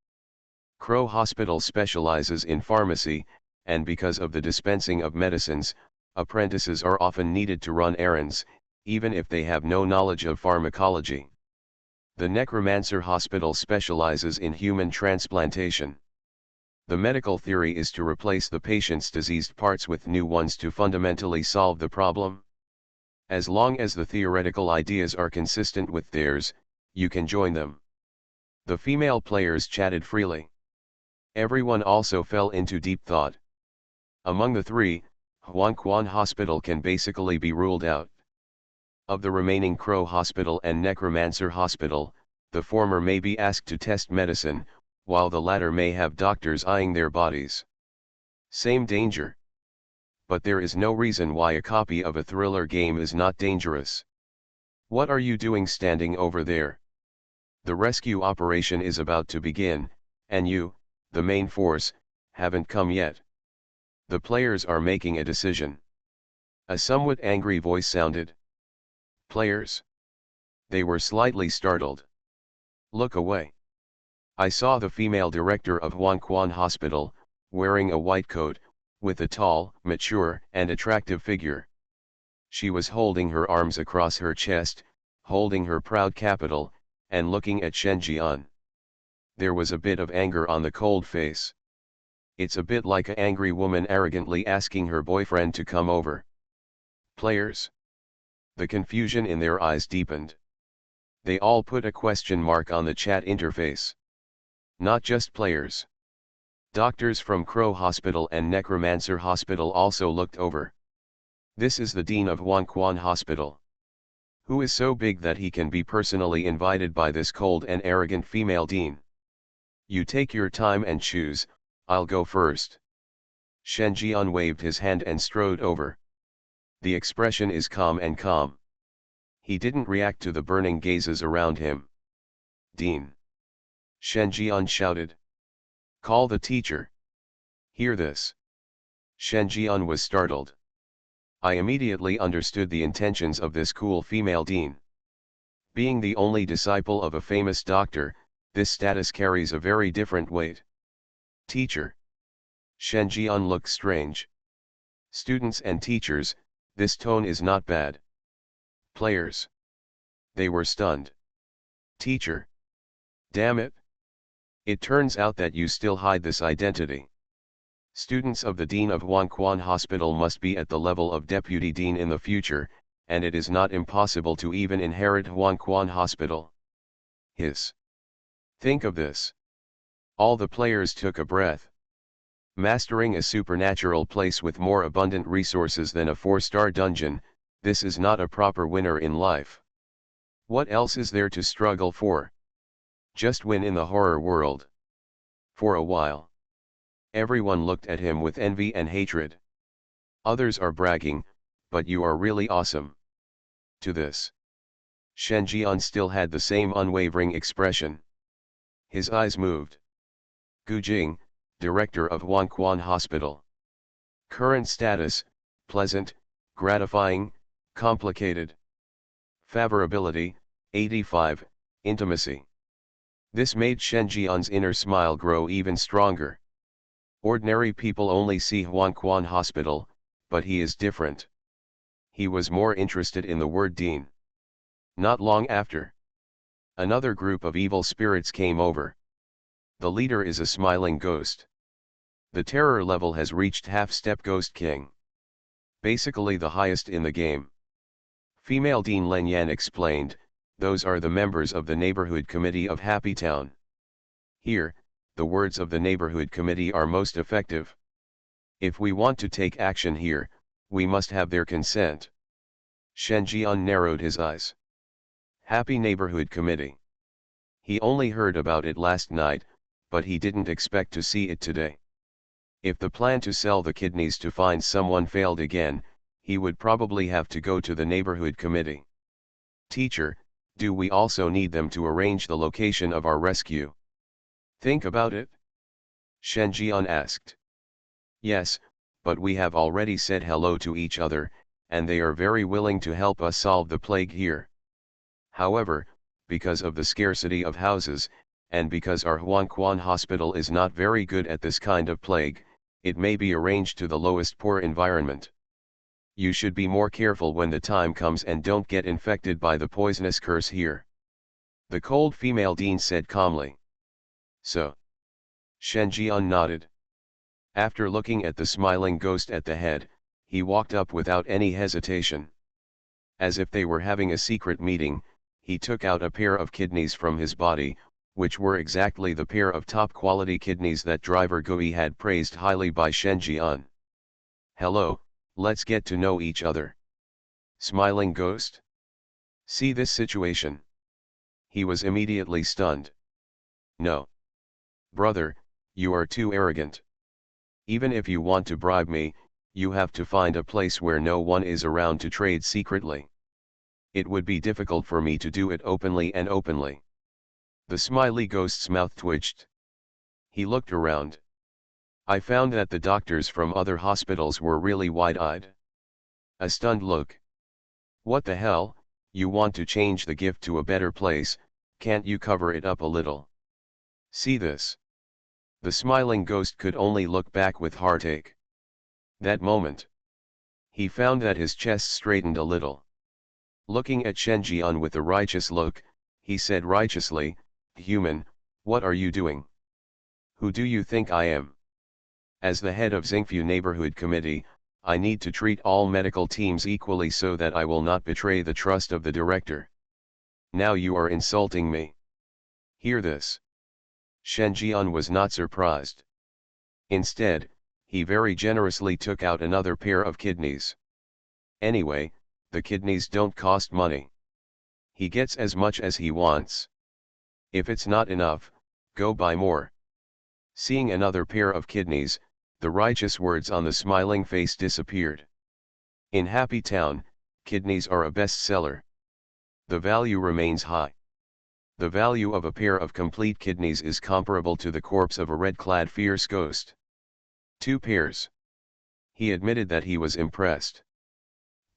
Crow Hospital specializes in pharmacy, and because of the dispensing of medicines, apprentices are often needed to run errands, even if they have no knowledge of pharmacology. The Necromancer Hospital specializes in human transplantation. The medical theory is to replace the patient's diseased parts with new ones to fundamentally solve the problem. As long as the theoretical ideas are consistent with theirs, you can join them. The female players chatted freely. Everyone also fell into deep thought. Among the three, Huanquan Hospital can basically be ruled out. Of the remaining Crow Hospital and Necromancer Hospital, the former may be asked to test medicine, while the latter may have doctors eyeing their bodies. Same danger. But there is no reason why a copy of a thriller game is not dangerous. What are you doing standing over there? The rescue operation is about to begin, and you, the main force, haven't come yet. The players are making a decision. A somewhat angry voice sounded. Players? They were slightly startled. Look away. I saw the female director of Huanquan Hospital, wearing a white coat, with a tall, mature, and attractive figure. She was holding her arms across her chest, holding her proud capital, and looking at Shen Jian. There was a bit of anger on the cold face. It's a bit like an angry woman arrogantly asking her boyfriend to come over. Players? The confusion in their eyes deepened. They all put a question mark on the chat interface. Not just players. Doctors from Crow Hospital and Necromancer Hospital also looked over. This is the dean of Huanquan Hospital. Who is so big that he can be personally invited by this cold and arrogant female dean? You take your time and choose, I'll go first. Shen Jian waved his hand and strode over. The expression is calm and calm. He didn't react to the burning gazes around him. Dean. Shen Jian shouted. Call the teacher. Hear this. Shen Jian was startled. I immediately understood the intentions of this cool female dean. Being the only disciple of a famous doctor, this status carries a very different weight. Teacher. Shen Jian looked strange. Students and teachers, this tone is not bad. Players. They were stunned. Teacher. Damn it. It turns out that you still hide this identity. Students of the Dean of Huanquan Hospital must be at the level of Deputy Dean in the future, and it is not impossible to even inherit Huanquan Hospital. Hiss. Think of this. All the players took a breath. Mastering a supernatural place with more abundant resources than a 4-star dungeon, this is not a proper winner in life. What else is there to struggle for? Just win in the horror world. For a while, everyone looked at him with envy and hatred. Others are bragging, but you are really awesome. To this, Shen Jian still had the same unwavering expression. His eyes moved. Gu Jing, director of Huanquan Hospital. Current status, pleasant, gratifying, complicated. Favorability, 85, intimacy. This made Shen Jian's inner smile grow even stronger. Ordinary people only see Huanquan Hospital, but he is different. He was more interested in the word dean. Not long after, another group of evil spirits came over. The leader is a smiling ghost. The terror level has reached half-step Ghost King. Basically the highest in the game. Female Dean Len Yan explained, those are the members of the Neighborhood Committee of Happy Town. Here, the words of the Neighborhood Committee are most effective. If we want to take action here, we must have their consent. Shen Jian narrowed his eyes. Happy Neighborhood Committee. He only heard about it last night, but he didn't expect to see it today. If the plan to sell the kidneys to find someone failed again, he would probably have to go to the Neighborhood Committee. Teacher, do we also need them to arrange the location of our rescue? Think about it. Shen Jian asked. Yes, but we have already said hello to each other, and they are very willing to help us solve the plague here. However, because of the scarcity of houses, and because our Huanquan Hospital is not very good at this kind of plague, it may be arranged to the lowest poor environment. You should be more careful when the time comes and don't get infected by the poisonous curse here. The cold female dean said calmly. So. Shen Jian nodded. After looking at the smiling ghost at the head, he walked up without any hesitation. As if they were having a secret meeting, he took out a pair of kidneys from his body, which were exactly the pair of top-quality kidneys that driver Gui had praised highly by Shen Jian. Hello, let's get to know each other. Smiling ghost? See this situation. He was immediately stunned. No. Brother, you are too arrogant. Even if you want to bribe me, you have to find a place where no one is around to trade secretly. It would be difficult for me to do it openly and openly. The smiley ghost's mouth twitched. He looked around. I found that the doctors from other hospitals were really wide-eyed. A stunned look. What the hell, you want to change the gift to a better place, can't you cover it up a little? See this. The smiling ghost could only look back with heartache. That moment. He found that his chest straightened a little. Looking at Shen Jian with a righteous look, he said righteously, Human, what are you doing? Who do you think I am? As the head of Xingfu Neighborhood Committee, I need to treat all medical teams equally so that I will not betray the trust of the director. Now you are insulting me. Hear this. Shen Jian was not surprised. Instead, he very generously took out another pair of kidneys. Anyway, the kidneys don't cost money. He gets as much as he wants. If it's not enough, go buy more. Seeing another pair of kidneys, the righteous words on the smiling face disappeared. In Happy Town, kidneys are a bestseller. The value remains high. The value of a pair of complete kidneys is comparable to the corpse of a red-clad fierce ghost. 2 pairs. He admitted that he was impressed.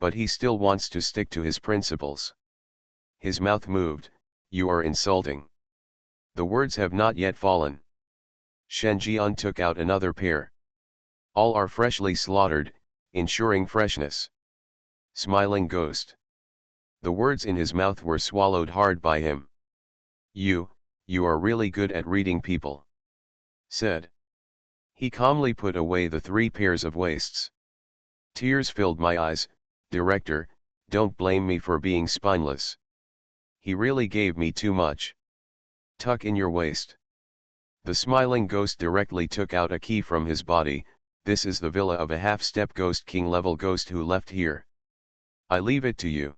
But he still wants to stick to his principles. His mouth moved. You are insulting. The words have not yet fallen. Shen Jian took out another pair. All are freshly slaughtered, ensuring freshness. Smiling ghost. The words in his mouth were swallowed hard by him. You are really good at reading people. Said. He calmly put away the 3 pairs of waists. Tears filled my eyes. Director, don't blame me for being spineless. He really gave me too much. Tuck in your waist. The smiling ghost directly took out a key from his body. This is the villa of a half-step ghost king level ghost who left here. I leave it to you.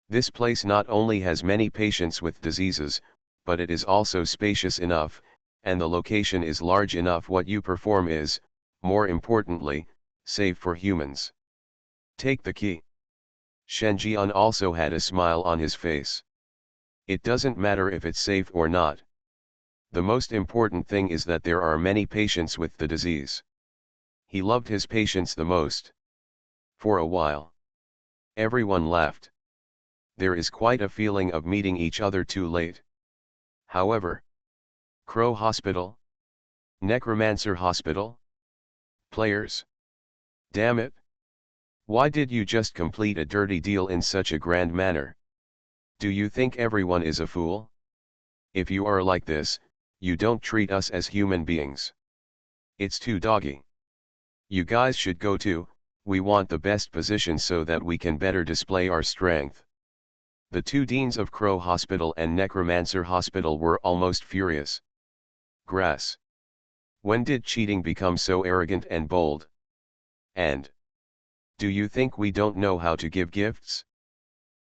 This place not only has many patients with diseases, but it is also spacious enough, and the location is large enough. What you perform is, more importantly, safe for humans. Take the key. Shen Jian also had a smile on his face. It doesn't matter if it's safe or not. The most important thing is that there are many patients with the disease. He loved his patients the most. For a while, everyone laughed. There is quite a feeling of meeting each other too late. However, Crow Hospital? Necromancer Hospital? Players? Damn it! Why did you just complete a dirty deal in such a grand manner? Do you think everyone is a fool? If you are like this, you don't treat us as human beings. It's too doggy. You guys should go too. We want the best position so that we can better display our strength. The 2 deans of Crow Hospital and Necromancer Hospital were almost furious. Grass. When did cheating become so arrogant and bold? And do you think we don't know how to give gifts?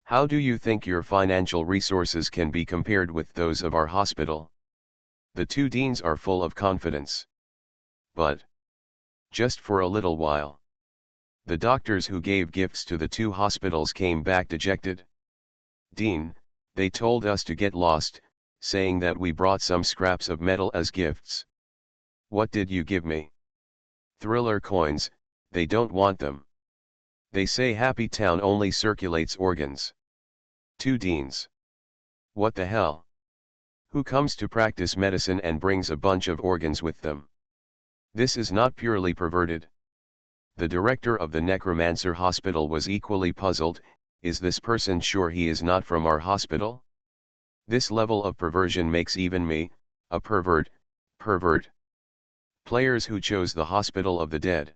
How do you think your financial resources can be compared with those of our hospital? The 2 deans are full of confidence. But just for a little while. The doctors who gave gifts to the 2 hospitals came back dejected. Dean, they told us to get lost, saying that we brought some scraps of metal as gifts. What did you give me? Thriller coins, they don't want them. They say Happy Town only circulates organs. 2 deans. What the hell? Who comes to practice medicine and brings a bunch of organs with them? This is not purely perverted. The director of the necromancer hospital was equally puzzled. Is this person sure he is not from our hospital? This level of perversion makes even me, a pervert. Players who chose the Hospital of the Dead.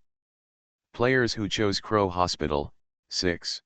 Players who chose Crow Hospital, 6.